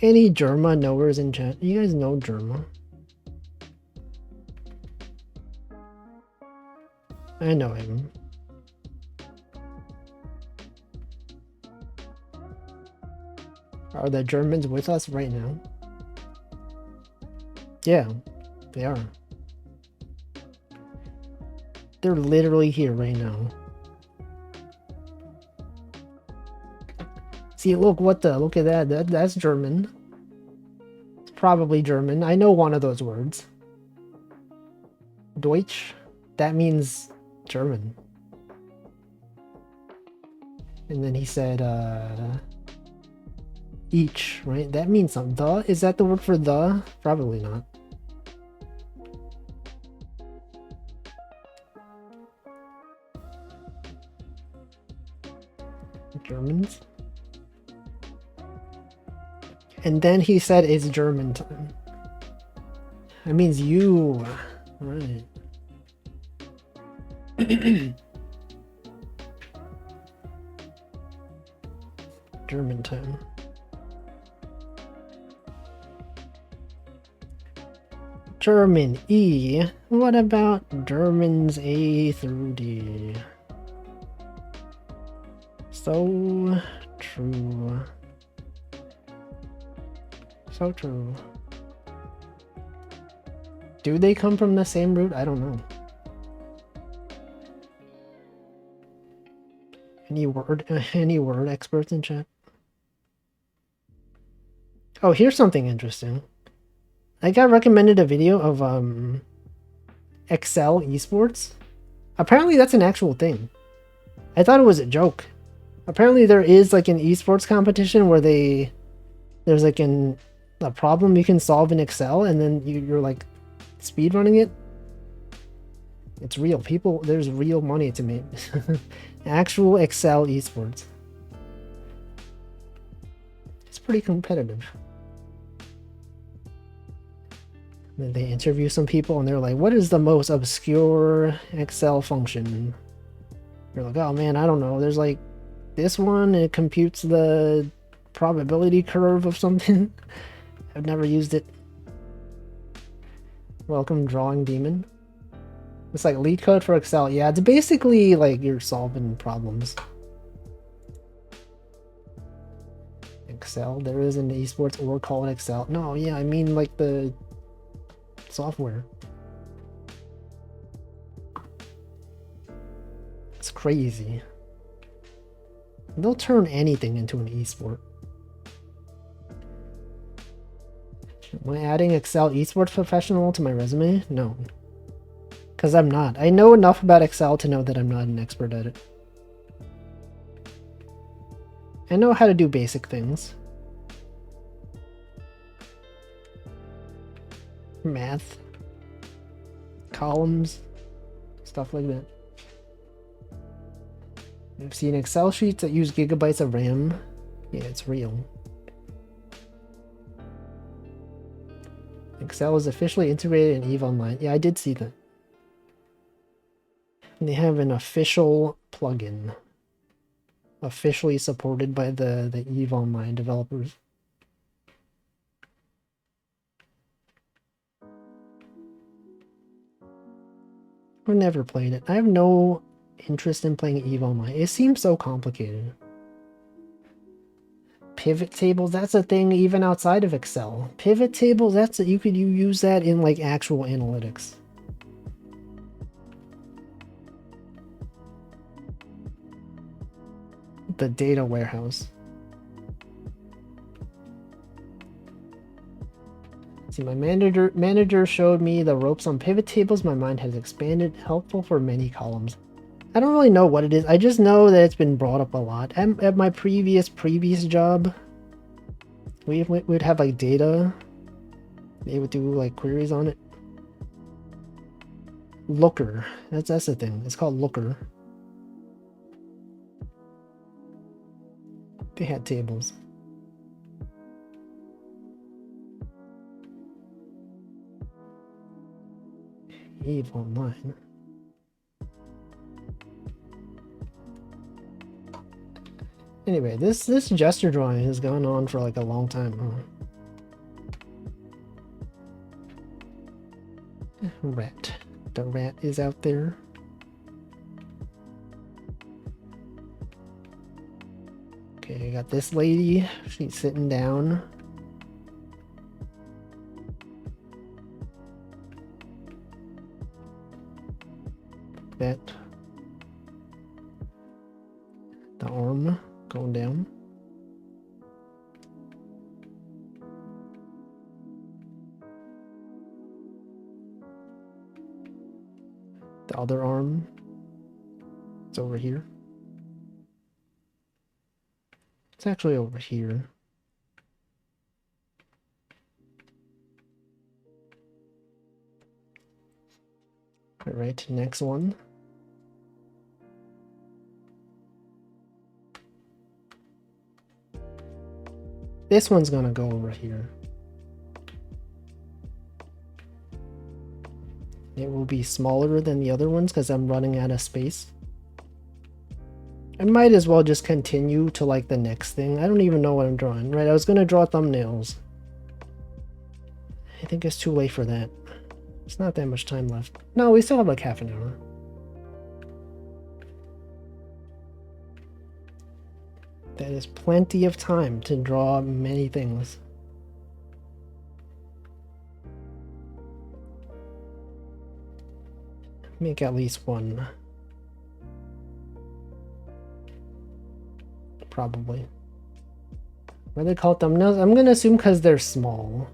Any Germa knowers in chat? You guys know Germa? I know him. Are the Germans with us right now? Yeah, they are. They're literally here right now. See, look at that. That's German. It's probably German. I know one of those words. Deutsch. That means German. And then he said, each, right? That means something. The? Is that the word for the? Probably not. Germans. And then he said it's German time. That means you. Right. German time. German E. What about Germans A through D? So true. So true. Do they come from the same root? I don't know. Any word experts in chat? Oh, here's something interesting. I got recommended a video of Excel esports. Apparently that's an actual thing. I thought it was a joke. Apparently there is like an esports competition where there's like a problem you can solve in Excel and then you're like speedrunning it. It's real. There's real money to make. Actual Excel esports. It's pretty competitive. And then they interview some people and they're like, what is the most obscure Excel function? You're like, oh man, I don't know. There's like this one, it computes the probability curve of something. I've never used it. Welcome, Drawing Demon. It's like lead code for Excel. Yeah, it's basically like you're solving problems. Excel? There is an esports or call it Excel. No, yeah, I mean like the software. It's crazy. They'll turn anything into an esport. Am I adding Excel esports professional to my resume? No. Because I'm not. I know enough about Excel to know that I'm not an expert at it. I know how to do basic things. Math. Columns. Stuff like that. I've seen Excel sheets that use gigabytes of RAM. Yeah, it's real. Excel is officially integrated in EVE Online. Yeah, I did see that. And they have an official plugin. Officially supported by the EVE Online developers. I've never played it. I have no interest in playing EVE Online. It seems so complicated. Pivot tables, that's a thing even outside of Excel. Pivot tables, you use that in like actual analytics. The data warehouse. See, my manager showed me the ropes on pivot tables. My mind has expanded, helpful for many columns. I don't really know what it is. I just know that it's been brought up a lot. At my previous job, we'd have like data. They would do like queries on it. Looker. That's the thing. It's called Looker. They had tables. EVE Online. Anyway, this gesture drawing has gone on for like a long time. rat. The rat is out there. Okay, I got this lady. She's sitting down. That. The arm going down. The other arm is over here. It's actually over here. All right, next one. This one's gonna go over here. It will be smaller than the other ones because I'm running out of space. I might as well just continue to like the next thing. I don't even know what I'm drawing. Right, I was gonna draw thumbnails. I think it's too late for that. It's not that much time left. No, we still have like half an hour. That is plenty of time to draw many things. Make at least one. Probably. What do they call thumbnails? I'm gonna assume because they're small.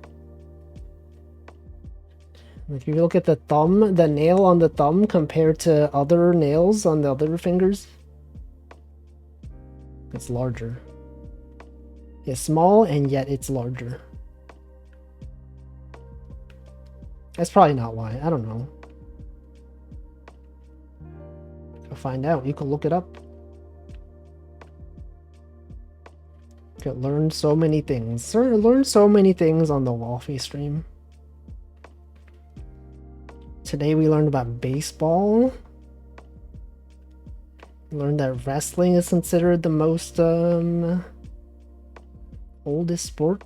If you look at the thumb, the nail on the thumb compared to other nails on the other fingers, it's larger. It's small and yet it's larger. That's probably not why. I don't know. I'll find out. You can look it up. You can learn so many things. Learn so many things on the Wolfie stream. Today we learned about baseball. We learned that wrestling is considered the most oldest sport.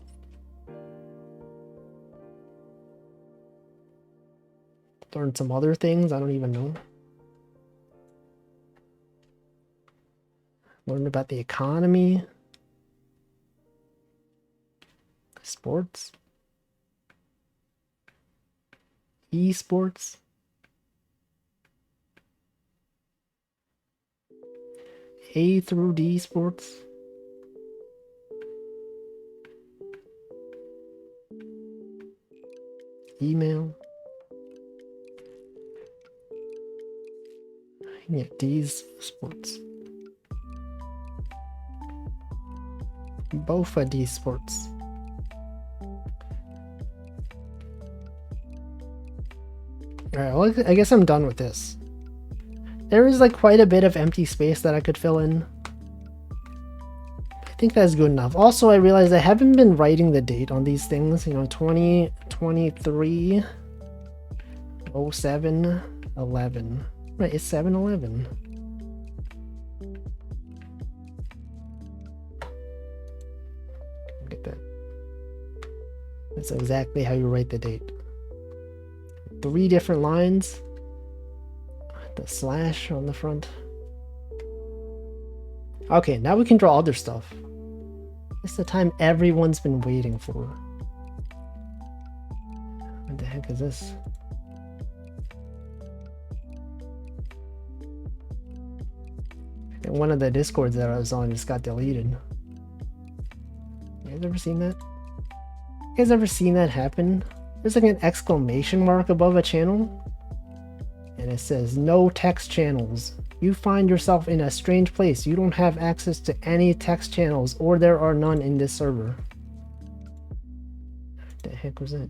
Learned some other things I don't even know. Learned about the economy. Sports. Esports. A through D sports. Email. Yeah, D's sports. Both of these sports. Alright, well, I guess I'm done with this. There is like quite a bit of empty space that I could fill in. I think that's good enough. Also, I realized I haven't been writing the date on these things. You know, 2023 07 11. Right, it's 7/11. Look at that. That's exactly how you write the date. 3 different lines. The slash on the front. Okay, now we can draw other stuff. It's the time everyone's been waiting for. What the heck is this? One of the discords that I was on just got deleted. You guys ever seen that? You guys ever seen that happen? There's like an exclamation mark above a channel. And it says, no text channels. You find yourself in a strange place. You don't have access to any text channels, or there are none in this server. What the heck was that?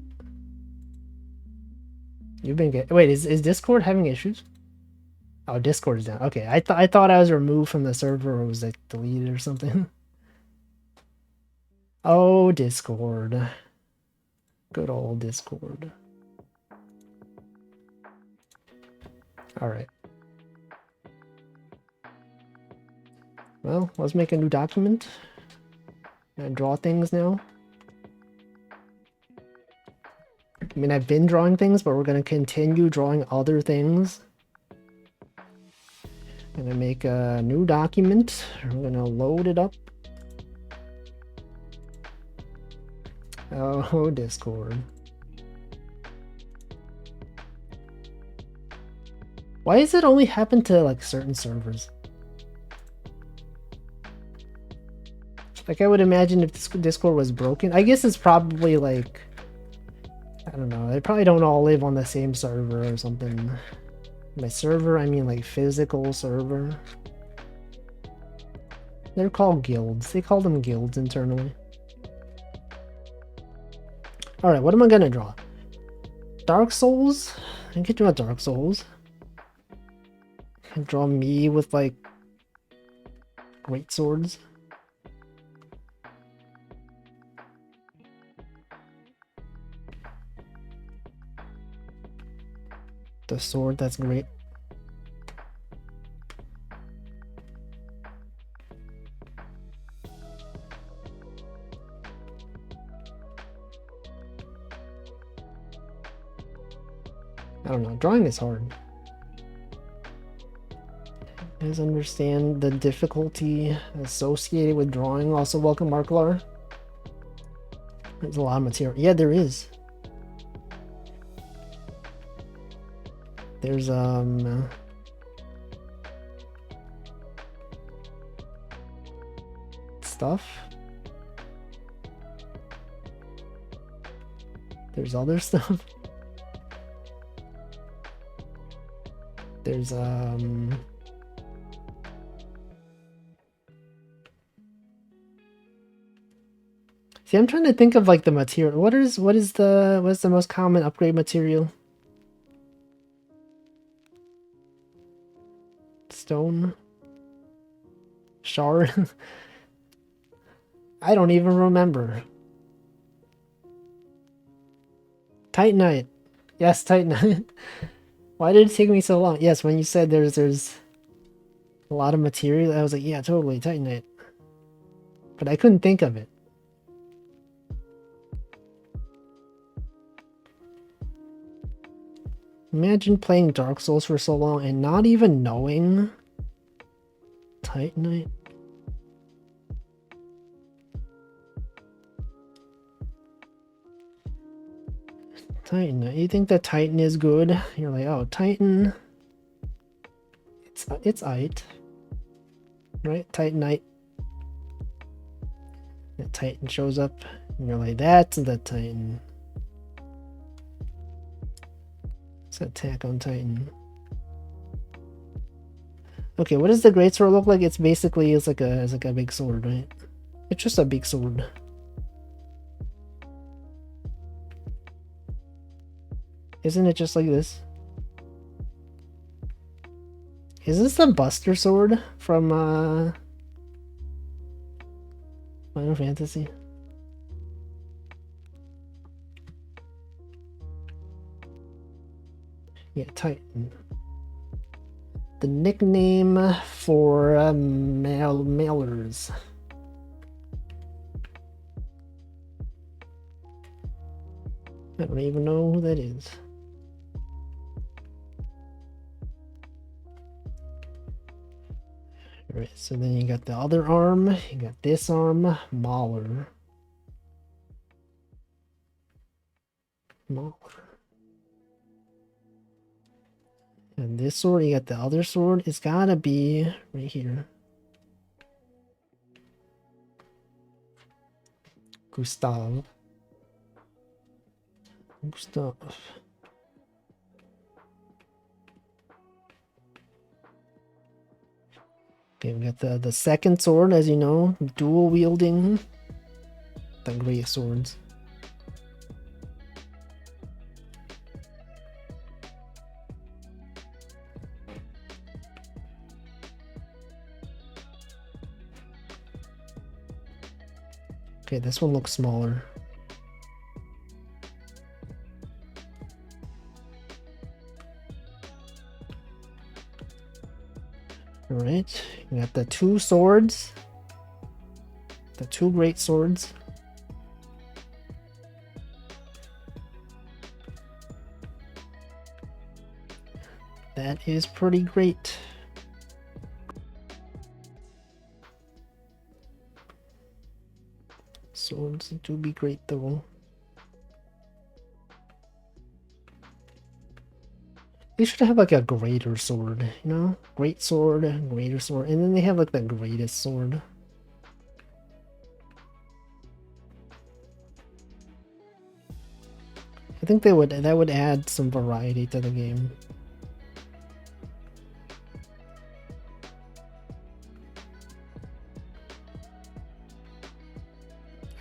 You've been getting... Wait, is Discord having issues? Oh, Discord is down. Okay, I thought I was removed from the server or was like deleted or something. Oh, Discord. Good old Discord. Alright. Well, let's make a new document. And draw things now. I mean, I've been drawing things, but we're gonna continue drawing other things. I'm gonna make a new document. I'm gonna load it up. Oh, Discord. Why does it only happen to like certain servers? Like I would imagine if Discord was broken, I guess it's probably like, I don't know, they probably don't all live on the same server or something. By server, I mean like physical server. They're called guilds. They call them guilds internally. Alright, what am I gonna draw? Dark Souls? I could draw Dark Souls. I can draw me with like great swords. The sword, that's great. I don't know, drawing is hard. You guys understand the difficulty associated with drawing. Also, welcome Marklar. There's a lot of material. Yeah, there is. There's stuff. There's other stuff. There's see, I'm trying to think of like the material. What is the most common upgrade material? Stone? Shard? I don't even remember. Titanite. Yes, Titanite. Why did it take me so long? Yes, when you said there's a lot of material, I was like, yeah, totally, Titanite. But I couldn't think of it. Imagine playing Dark Souls for so long and not even knowing Titanite. Titan. You think that Titan is good? You're like, oh, Titan. It's it, right? Titanite. The Titan shows up, and you're like, that's the Titan. It's Attack on Titan. Okay, what does the greatsword look like? It's basically it's like a big sword, right? It's just a big sword. Isn't it just like this? Is this the Buster Sword from Final Fantasy? Yeah, Titan. The nickname for mailers. I don't even know who that is. Alright, so then you got the other arm, you got this arm, Mauler. And this sword, you got the other sword, it's gotta be right here. Gustav. Okay, we got the second sword, as you know, dual wielding the great swords. Okay, this one looks smaller. Alright, you got the two swords. The two great swords. That is pretty great. Swords do be great though. They should have like a greater sword, you know? Great sword, greater sword, and then they have like the greatest sword. I think that would add some variety to the game.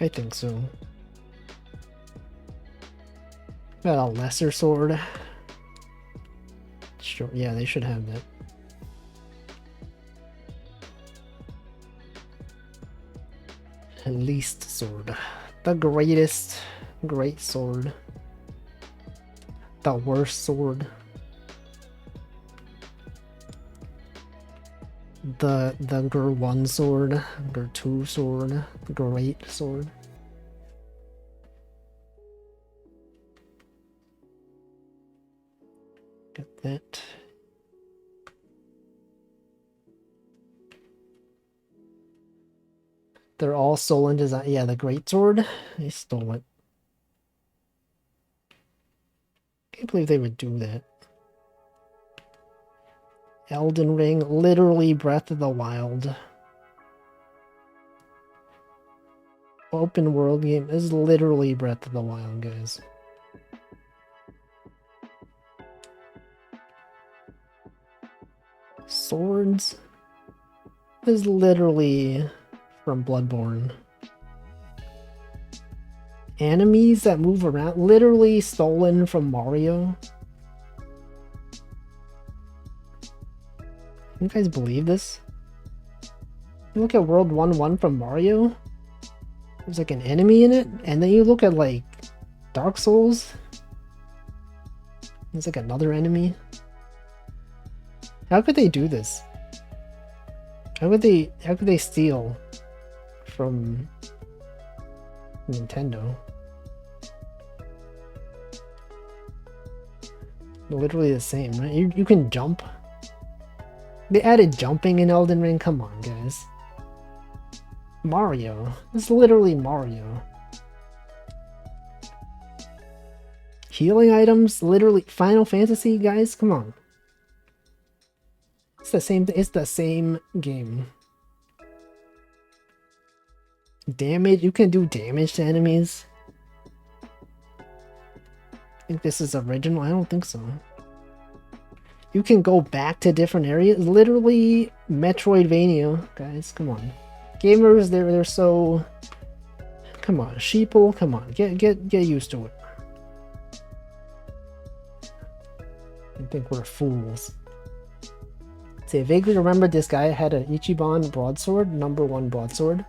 I think so. Got a lesser sword. Sure, yeah, they should have that. Least sword. The greatest great sword. The worst sword. The Gur-1 sword. Gur-2 sword. Great sword. Get that. They're all stolen design. Yeah, the great sword. They stole it. Can't believe they would do that. Elden Ring, literally Breath of the Wild. Open world game is literally Breath of the Wild, guys. Swords is literally from Bloodborne. Enemies that move around, literally stolen from Mario. You guys believe this? You look at World 1-1 from Mario, there's like an enemy in it, and then you look at like Dark Souls, there's like another enemy. How could they do this? How could they steal from Nintendo? Literally the same, right? You can jump. They added jumping in Elden Ring. Come on, guys. Mario. It's literally Mario. Healing items, literally Final Fantasy, guys. Come on. It's the same. It's the same game. Damage. You can do damage to enemies. I think this is original. I don't think so. You can go back to different areas. Literally Metroidvania, guys. Come on, gamers. They're so. Come on, sheeple. Come on, get used to it. I think we're fools. Say, vaguely remember this guy had an Ichiban broadsword, #1 broadsword.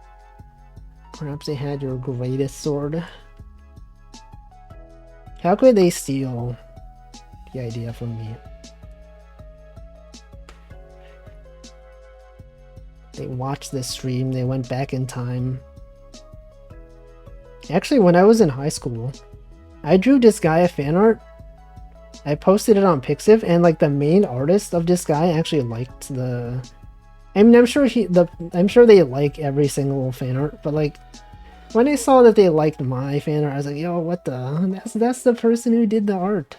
Perhaps they had your greatest sword. How could they steal the idea from me? They watched this stream, they went back in time. Actually, when I was in high school, I drew this guy a fan art. I posted it on Pixiv, and like the main artist of this guy actually liked the. I mean, I'm sure they like every single fan art, but like when I saw that they liked my fan art, I was like, yo, what the? That's the person who did the art.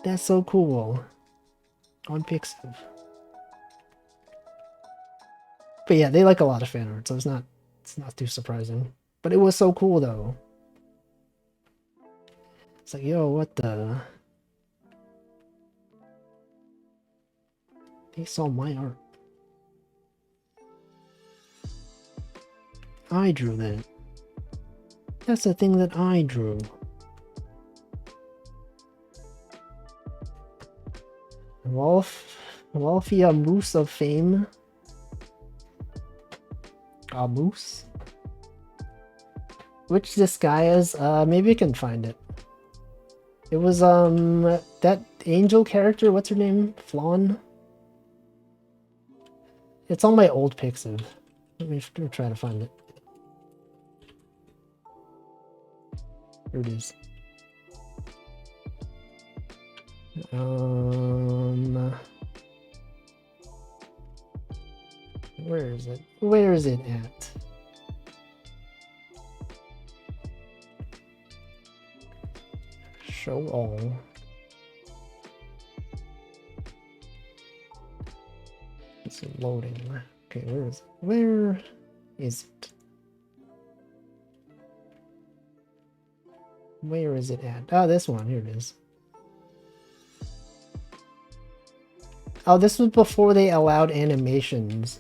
That's so cool. On Pixiv. But yeah, they like a lot of fan art, so it's not too surprising. But it was so cool though. It's like, yo, what the? They saw my art. I drew that. That's the thing that I drew. Wolfia Moose of Fame. A moose? Which this guy is? Maybe I can find it. It was that angel character. What's her name? Flawn. It's on my old Pixiv. Let me try to find it. Here it is. Where is it? Where is it at? Show all. It's loading. Okay, where is it? Where is it? Where is it at? Oh, this one. Here it is. Oh, this was before they allowed animations.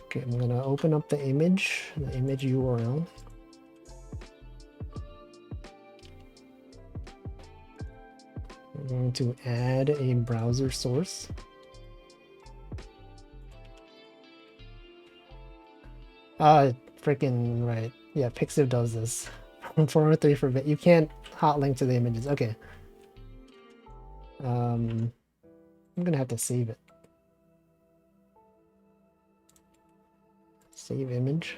Okay, I'm gonna open up the image URL. I'm going to add a browser source. Freaking right. Yeah, Pixiv does this. 403 for bit. You can't hot link to the images. Okay. I'm gonna have to save it. Save image.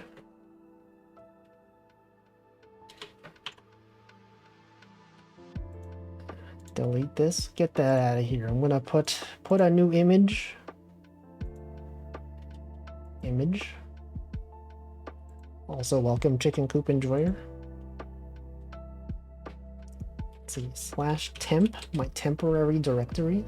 Delete this. Get that out of here. I'm gonna put a new image. Image. Also, welcome Chicken Coop Enjoyer. Let's see, /temp, my temporary directory.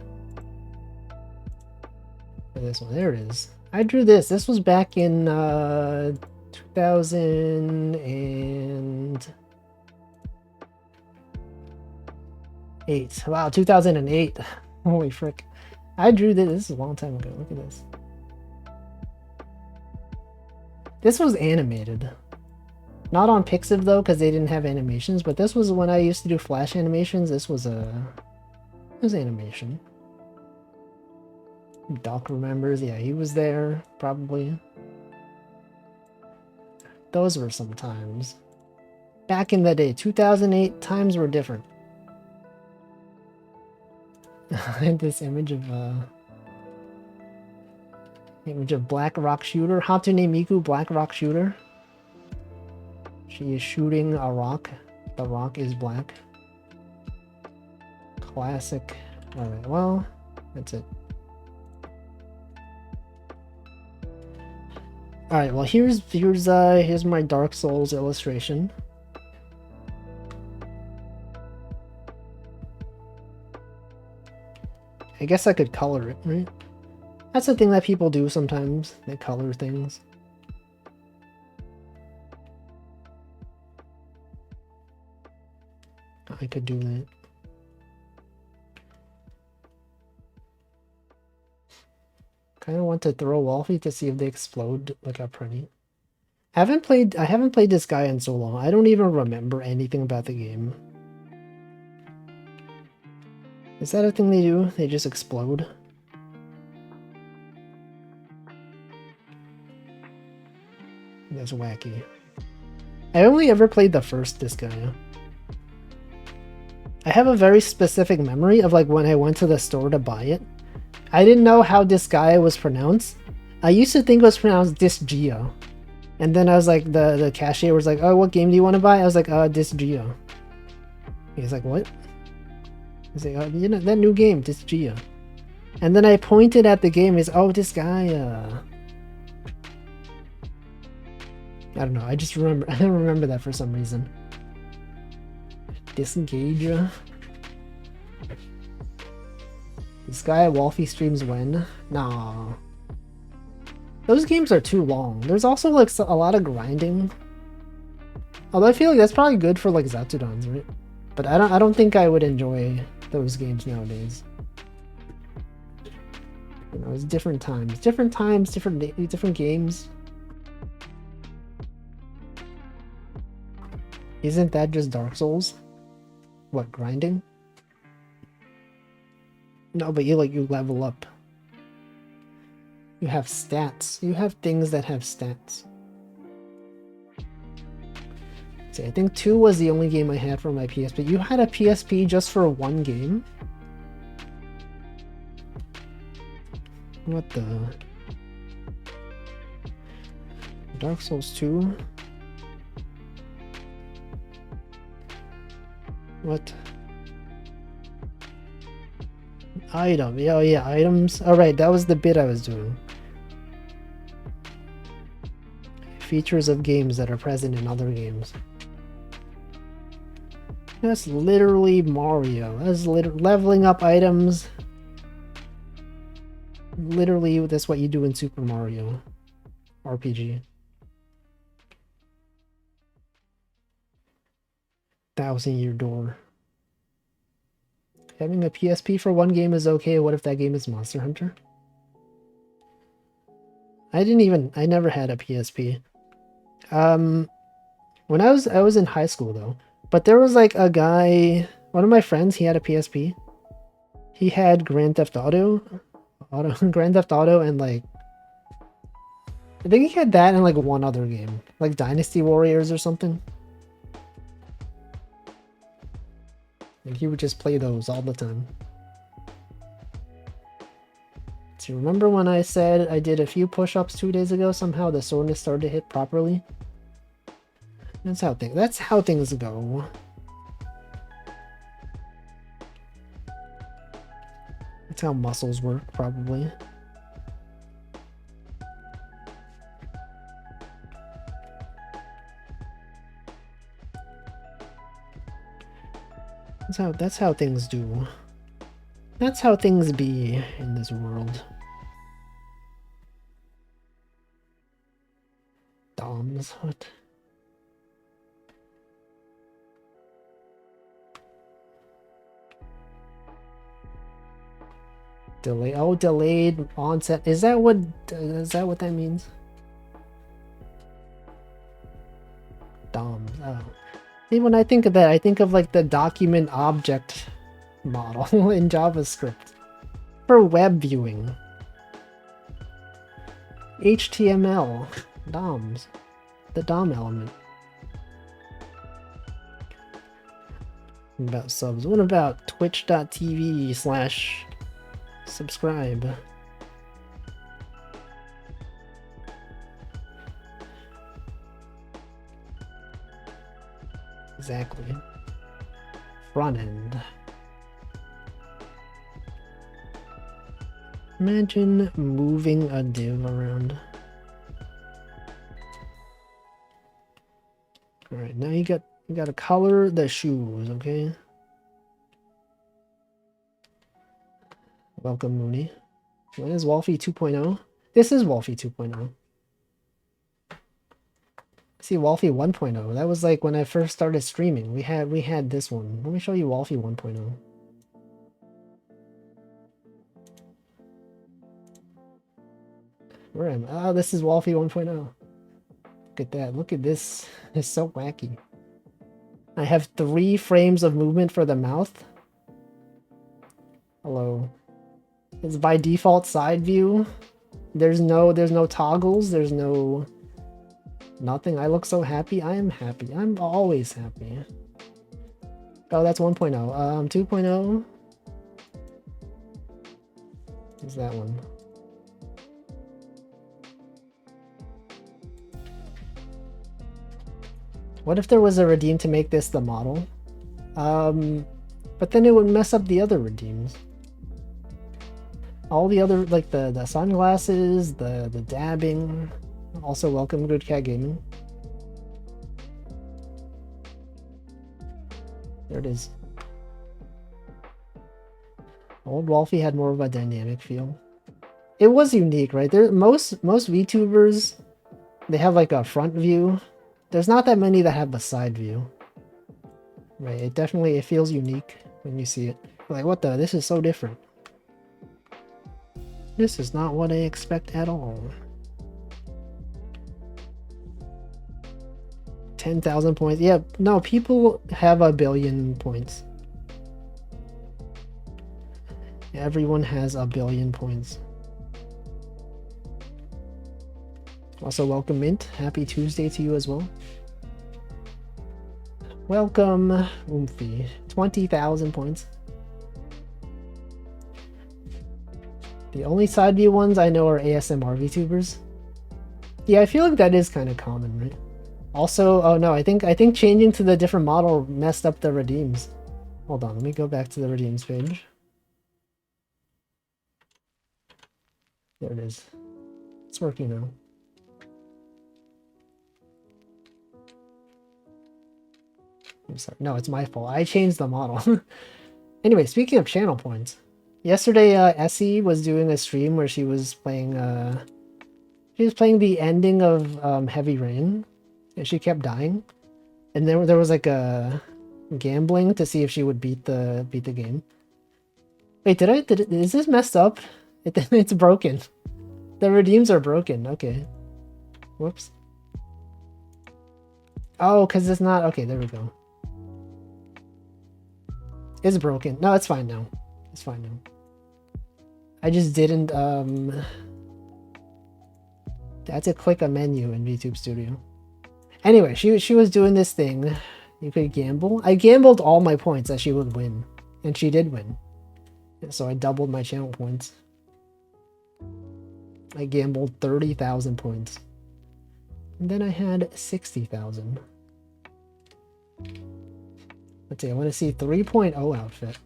For this one, there it is. I drew this. This was back in 2008. Wow, 2008. Holy frick. I drew this. This is a long time ago. Look at this. This was animated. Not on Pixiv though, because they didn't have animations, but this was when I used to do Flash animations. This was animation. Doc remembers, yeah, he was there, probably. Those were some times. Back in the day, 2008, times were different. I had this image of Black Rock Shooter. Hatsune Miku, Black Rock Shooter. She is shooting a rock. The rock is black. Classic. Alright, well, that's it. Alright, well here's my Dark Souls illustration. I guess I could color it, right? That's the thing that people do sometimes. They color things. I could do that. Kind of want to throw Wolfie to see if they explode like a pretty. I haven't played this guy in so long. I don't even remember anything about the game. Is that a thing they do? They just explode? That's wacky. I only ever played the first Disgaea. I have a very specific memory of like when I went to the store to buy it. I didn't know how Disgaea was pronounced. I used to think it was pronounced Disgaea. And then I was like, the cashier was like, oh, what game do you want to buy? I was like, Disgaea. He's like, what? He's like, oh, you know, that new game, Disgaea. And then I pointed at the game, he's, oh, Disgaea. I don't know, I just remember, I don't remember that for some reason. Disengage. This guy at Wolfie streams when? Nah. Those games are too long. There's also like a lot of grinding. Although I feel like that's probably good for like Zatsudans, right? But I don't think I would enjoy those games nowadays. You know, it's different times, different games. Isn't that just Dark Souls? What, grinding? No, but you level up. You have stats. You have things that have stats. See, I think 2 was the only game I had for my PSP. You had a PSP just for one game? What the? Dark Souls 2? What? Item. Oh yeah, items. Alright, that was the bit I was doing. Features of games that are present in other games. That's literally Mario. That's leveling up items. Literally, that's what you do in Super Mario RPG. 1,000-year door. Having a PSP for one game is okay. What if that game is Monster Hunter? I never had a PSP. When I was in high school though, but there was like a guy, one of my friends, he had a PSP. He had Grand Theft Auto, and like, I think he had that and like one other game, like Dynasty Warriors or something. And he would just play those all the time. Do you remember when I said I did a few push-ups 2 days ago? Somehow the soreness started to hit properly. That's how things go. That's how muscles work, probably. That's how things do. That's how things be in this world. Doms, what? Delay. Oh, delayed onset. Is that what that means? DOMs. Oh. See, when I think of that, I think of like the document object model in JavaScript for web viewing. HTML. DOMs. The DOM element. What about subs? What about twitch.tv/subscribe? Exactly. Front end. Imagine moving a div around. Alright, now you gotta color the shoes, okay? Welcome, Mooney. When is Wolfie 2.0? This is Wolfie 2.0. See, Wolfie 1.0. That was like when I first started streaming. We had this one. Let me show you Wolfie 1.0. Where am I? Oh, this is Wolfie 1.0. Look at that. Look at this. It's so wacky. I have 3 frames of movement for the mouth. Hello. It's by default side view. There's no toggles. There's no nothing. I look so happy. I am happy. I'm always happy. Oh, that's 1.0. 2.0 is that one. What if there was a redeem to make this the model? But then it would mess up the other redeems. All the other, like the sunglasses, the dabbing. Also, welcome, Good Cat Gaming. There it is. Old Wolfie had more of a dynamic feel. It was unique, right? Most VTubers, they have like a front view. There's not that many that have a side view. Right, it feels unique when you see it. Like, what the? This is so different. This is not what I expect at all. 10,000 points. Yeah, no, people have 1 billion points. Everyone has 1 billion points. Also, welcome, Mint. Happy Tuesday to you as well. Welcome, Oomphy. 20,000 points. The only side view ones I know are ASMR VTubers. Yeah, I feel like that is kind of common, right? Also, oh no, I think changing to the different model messed up the redeems. Hold on, let me go back to the redeems page. There it is. It's working now. I'm sorry. No, it's my fault. I changed the model. Anyway, speaking of channel points, yesterday Essie was doing a stream where she was playing the ending of Heavy Rain, and she kept dying. And there was like a gambling to see if she would beat the game. Wait, is this messed up? It's broken. The redeems are broken. Okay. Whoops. Oh, because it's not... Okay, there we go. It's broken. No, it's fine now. It's fine now. I just didn't... I had to click a menu in VTube Studio. Anyway, she was doing this thing. You could gamble. I gambled all my points that she would win. And she did win. So I doubled my channel points. I gambled 30,000 points. And then I had 60,000. Let's see, I want to see 3.0 outfit.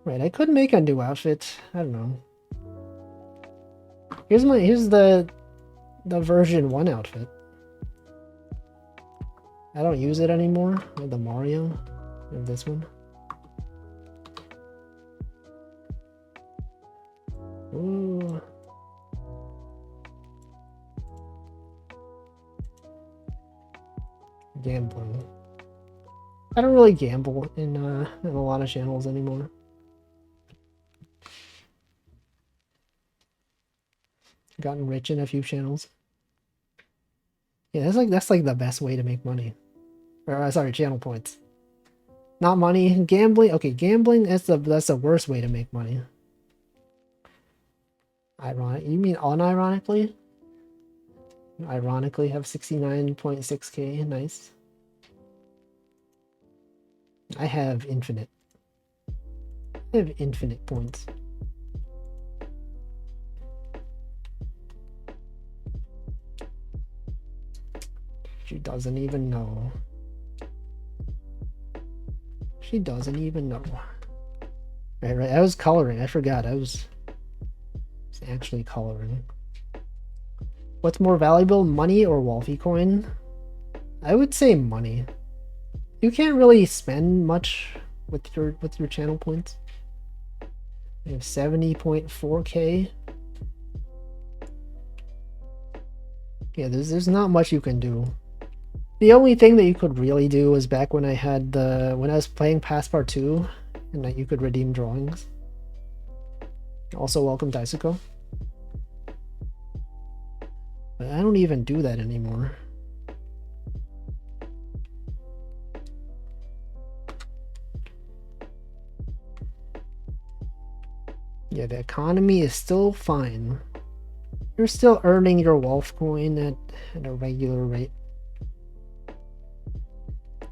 Right, I could make a new outfit. I don't know. Here's the version 1 outfit. I don't use it anymore. I have the Mario. I have this one. Ooh. Gambling. I don't really gamble in a lot of channels anymore. Gotten rich in a few channels. Yeah, that's like the best way to make money. Or sorry, channel points. Not money. Gambling. Okay, gambling. That's the worst way to make money. Ironic. You mean unironically? Ironically, have 69.6k. Nice. I have infinite. I have infinite points. She doesn't even know. She doesn't even know. Right. I was coloring. I forgot. I was actually coloring. What's more valuable, money or Wolfie coin? I would say money. You can't really spend much with your channel points. You have 70.4k. Yeah, there's not much you can do. The only thing that you could really do was back when I was playing Passport 2 and that you could redeem drawings. Also, welcome Daisuko. But I don't even do that anymore. Yeah, the economy is still fine. You're still earning your Wolf coin at a regular rate.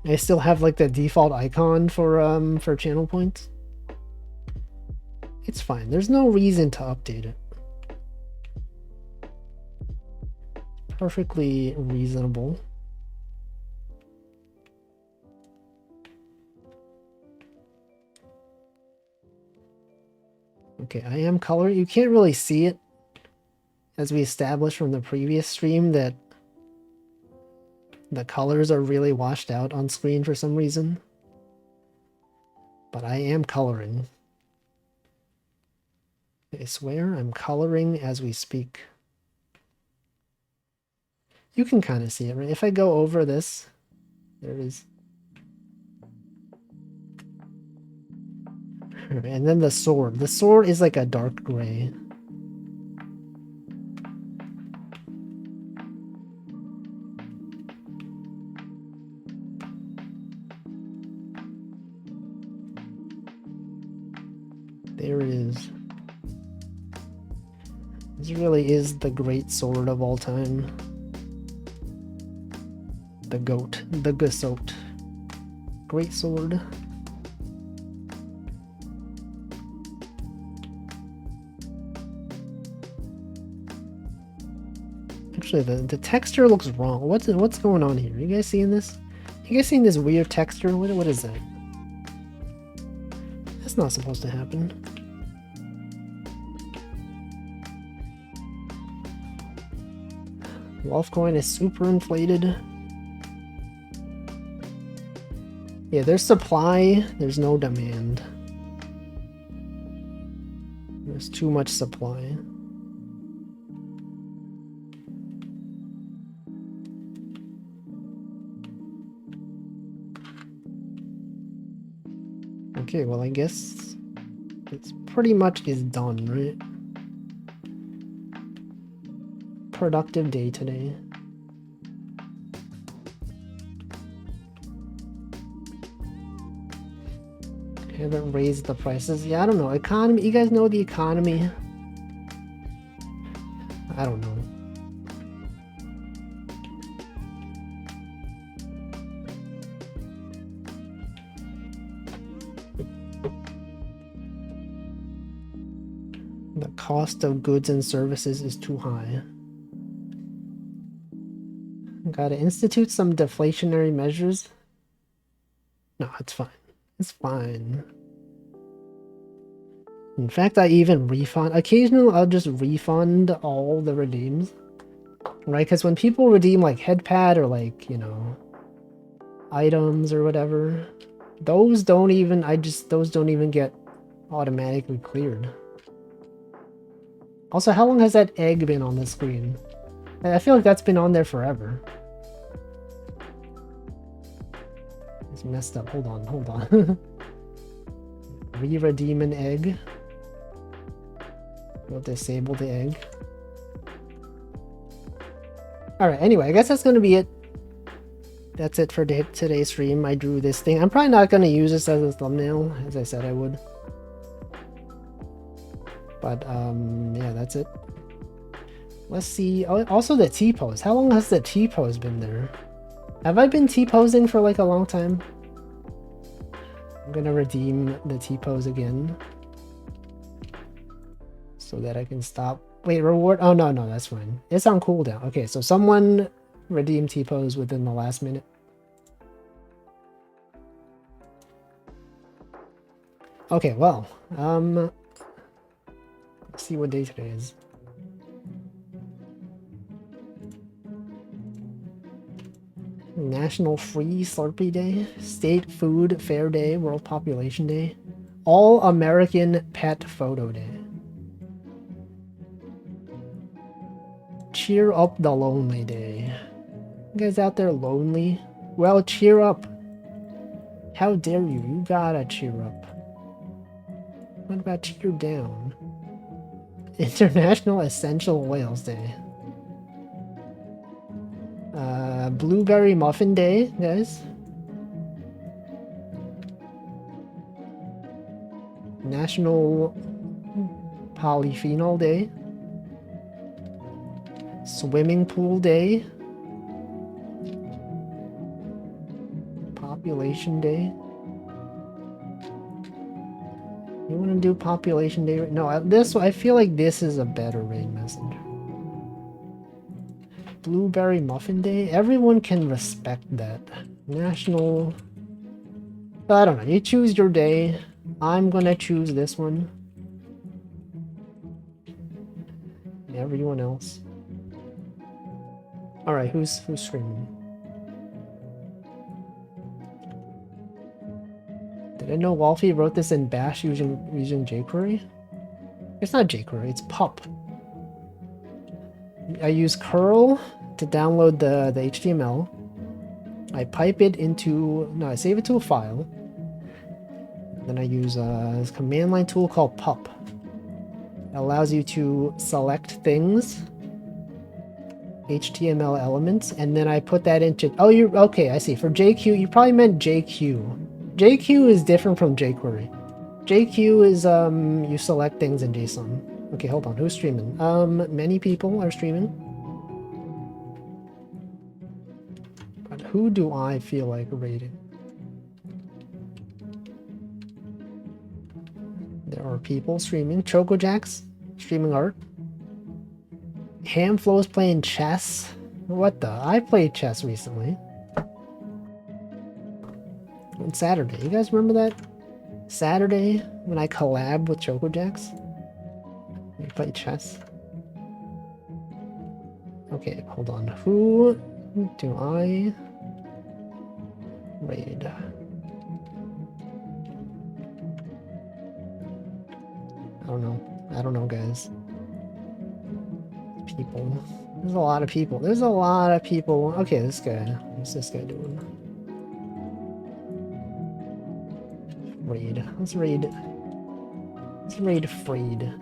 I still have like the default icon for channel points. It's fine. There's no reason to update it. Perfectly reasonable. Okay, I am coloring. You can't really see it, as we established from the previous stream, that the colors are really washed out on screen for some reason. But I am coloring. I swear I'm coloring as we speak. You can kind of see it, right? If I go over this, there it is. And then the sword. The sword is like a dark gray. There it is. This really is the great sword of all time. The goat. The Gesot. Great sword. Actually, the texture looks wrong. What's going on here? You guys seeing this? You guys seeing this weird texture? What is that? That's not supposed to happen. Wolfcoin is super inflated. Yeah, there's supply, there's no demand. There's too much supply. Okay, well I guess it's pretty much is done, right? Productive day today. Haven't raised the prices. Yeah, I don't know. Economy. You guys know the economy? I don't know. The cost of goods and services is too high. Gotta institute some deflationary measures. No, it's fine. It's fine. In fact, I even refund. Occasionally, I'll just refund all the redeems. Right? Because when people redeem like headpad or like, you know, items or whatever, those don't even, those don't even get automatically cleared. Also, how long has that egg been on the screen? I feel like that's been on there forever. It's messed up. Hold on, hold on. Re-redeem an egg. We'll disable the egg. Alright, anyway, I guess that's going to be it. That's it for today's stream. I drew this thing. I'm probably not going to use this as a thumbnail, as I said I would. But, yeah, that's it. Let's see. Oh, also the T-pose. How long has the T-pose been there? Have I been T-posing for like a long time? I'm gonna redeem the T-pose again. So that I can stop. Wait, reward? Oh, no, that's fine. It's on cooldown. Okay, so someone redeemed T-pose within the last minute. Okay, well, let's see what day today is. National Free Slurpee Day, State Food Fair Day, World Population Day, All American Pet Photo Day. Cheer Up the Lonely Day. You guys out there lonely? Well, cheer up. How dare you? You gotta cheer up. What about cheer down? International Essential Oils Day. Blueberry Muffin Day, guys. National Polyphenol Day. Swimming Pool Day. Population Day. You want to do Population Day? No, I feel like this is a better raid message. Blueberry Muffin Day? Everyone can respect that. National... I don't know. You choose your day. I'm gonna choose this one. Everyone else. Alright, who's streaming? Did I know Wolfie wrote this in Bash using jQuery? It's not jQuery, it's PUP. I use curl to download the HTML. I pipe it into... No, I save it to a file. Then I use a command line tool called pup. It allows you to select things, HTML elements, and then I put that into... Oh, you're... Okay, I see. For JQ, you probably meant JQ. JQ is different from jQuery. JQ is, you select things in JSON. Okay, hold on. Who's streaming? Many people are streaming. But who do I feel like raiding? There are people streaming. ChocoJack's streaming art. Hamflow's playing chess. What the? I played chess recently. On Saturday. You guys remember that? Saturday when I collab with Choco Jacks. We play chess. Okay, hold on. Who do I raid? I don't know, guys. People. There's a lot of people. There's a lot of people. Okay, this guy. What's this guy doing? Raid. Let's raid. Let's raid Freed.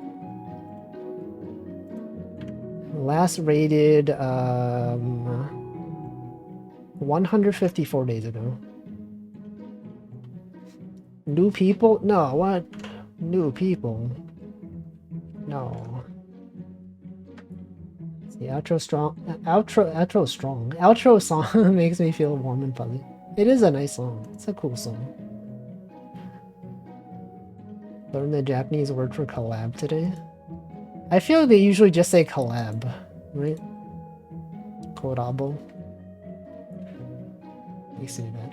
Last raided 154 days ago. New people? No, what? New people. No. The outro strong. Outro strong. Outro song makes me feel warm and fuzzy. It is a nice song. It's a cool song. Learn the Japanese word for collab today. I feel they usually just say collab, right? Korabo. You see that.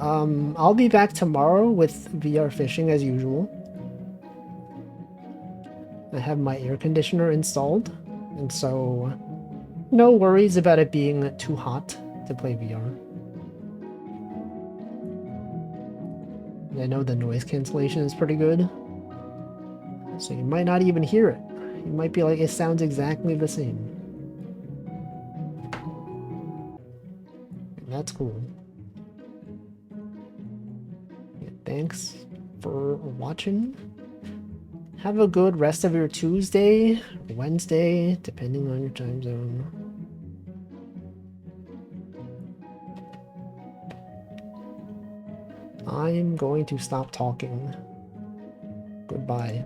I'll be back tomorrow with VR fishing as usual. I have my air conditioner installed, and so no worries about it being too hot to play VR. I know the noise cancellation is pretty good, so you might not even hear it. You might be like, it sounds exactly the same. And that's cool. Yeah, thanks for watching. Have a good rest of your Tuesday, Wednesday, depending on your time zone. I'm going to stop talking. Goodbye.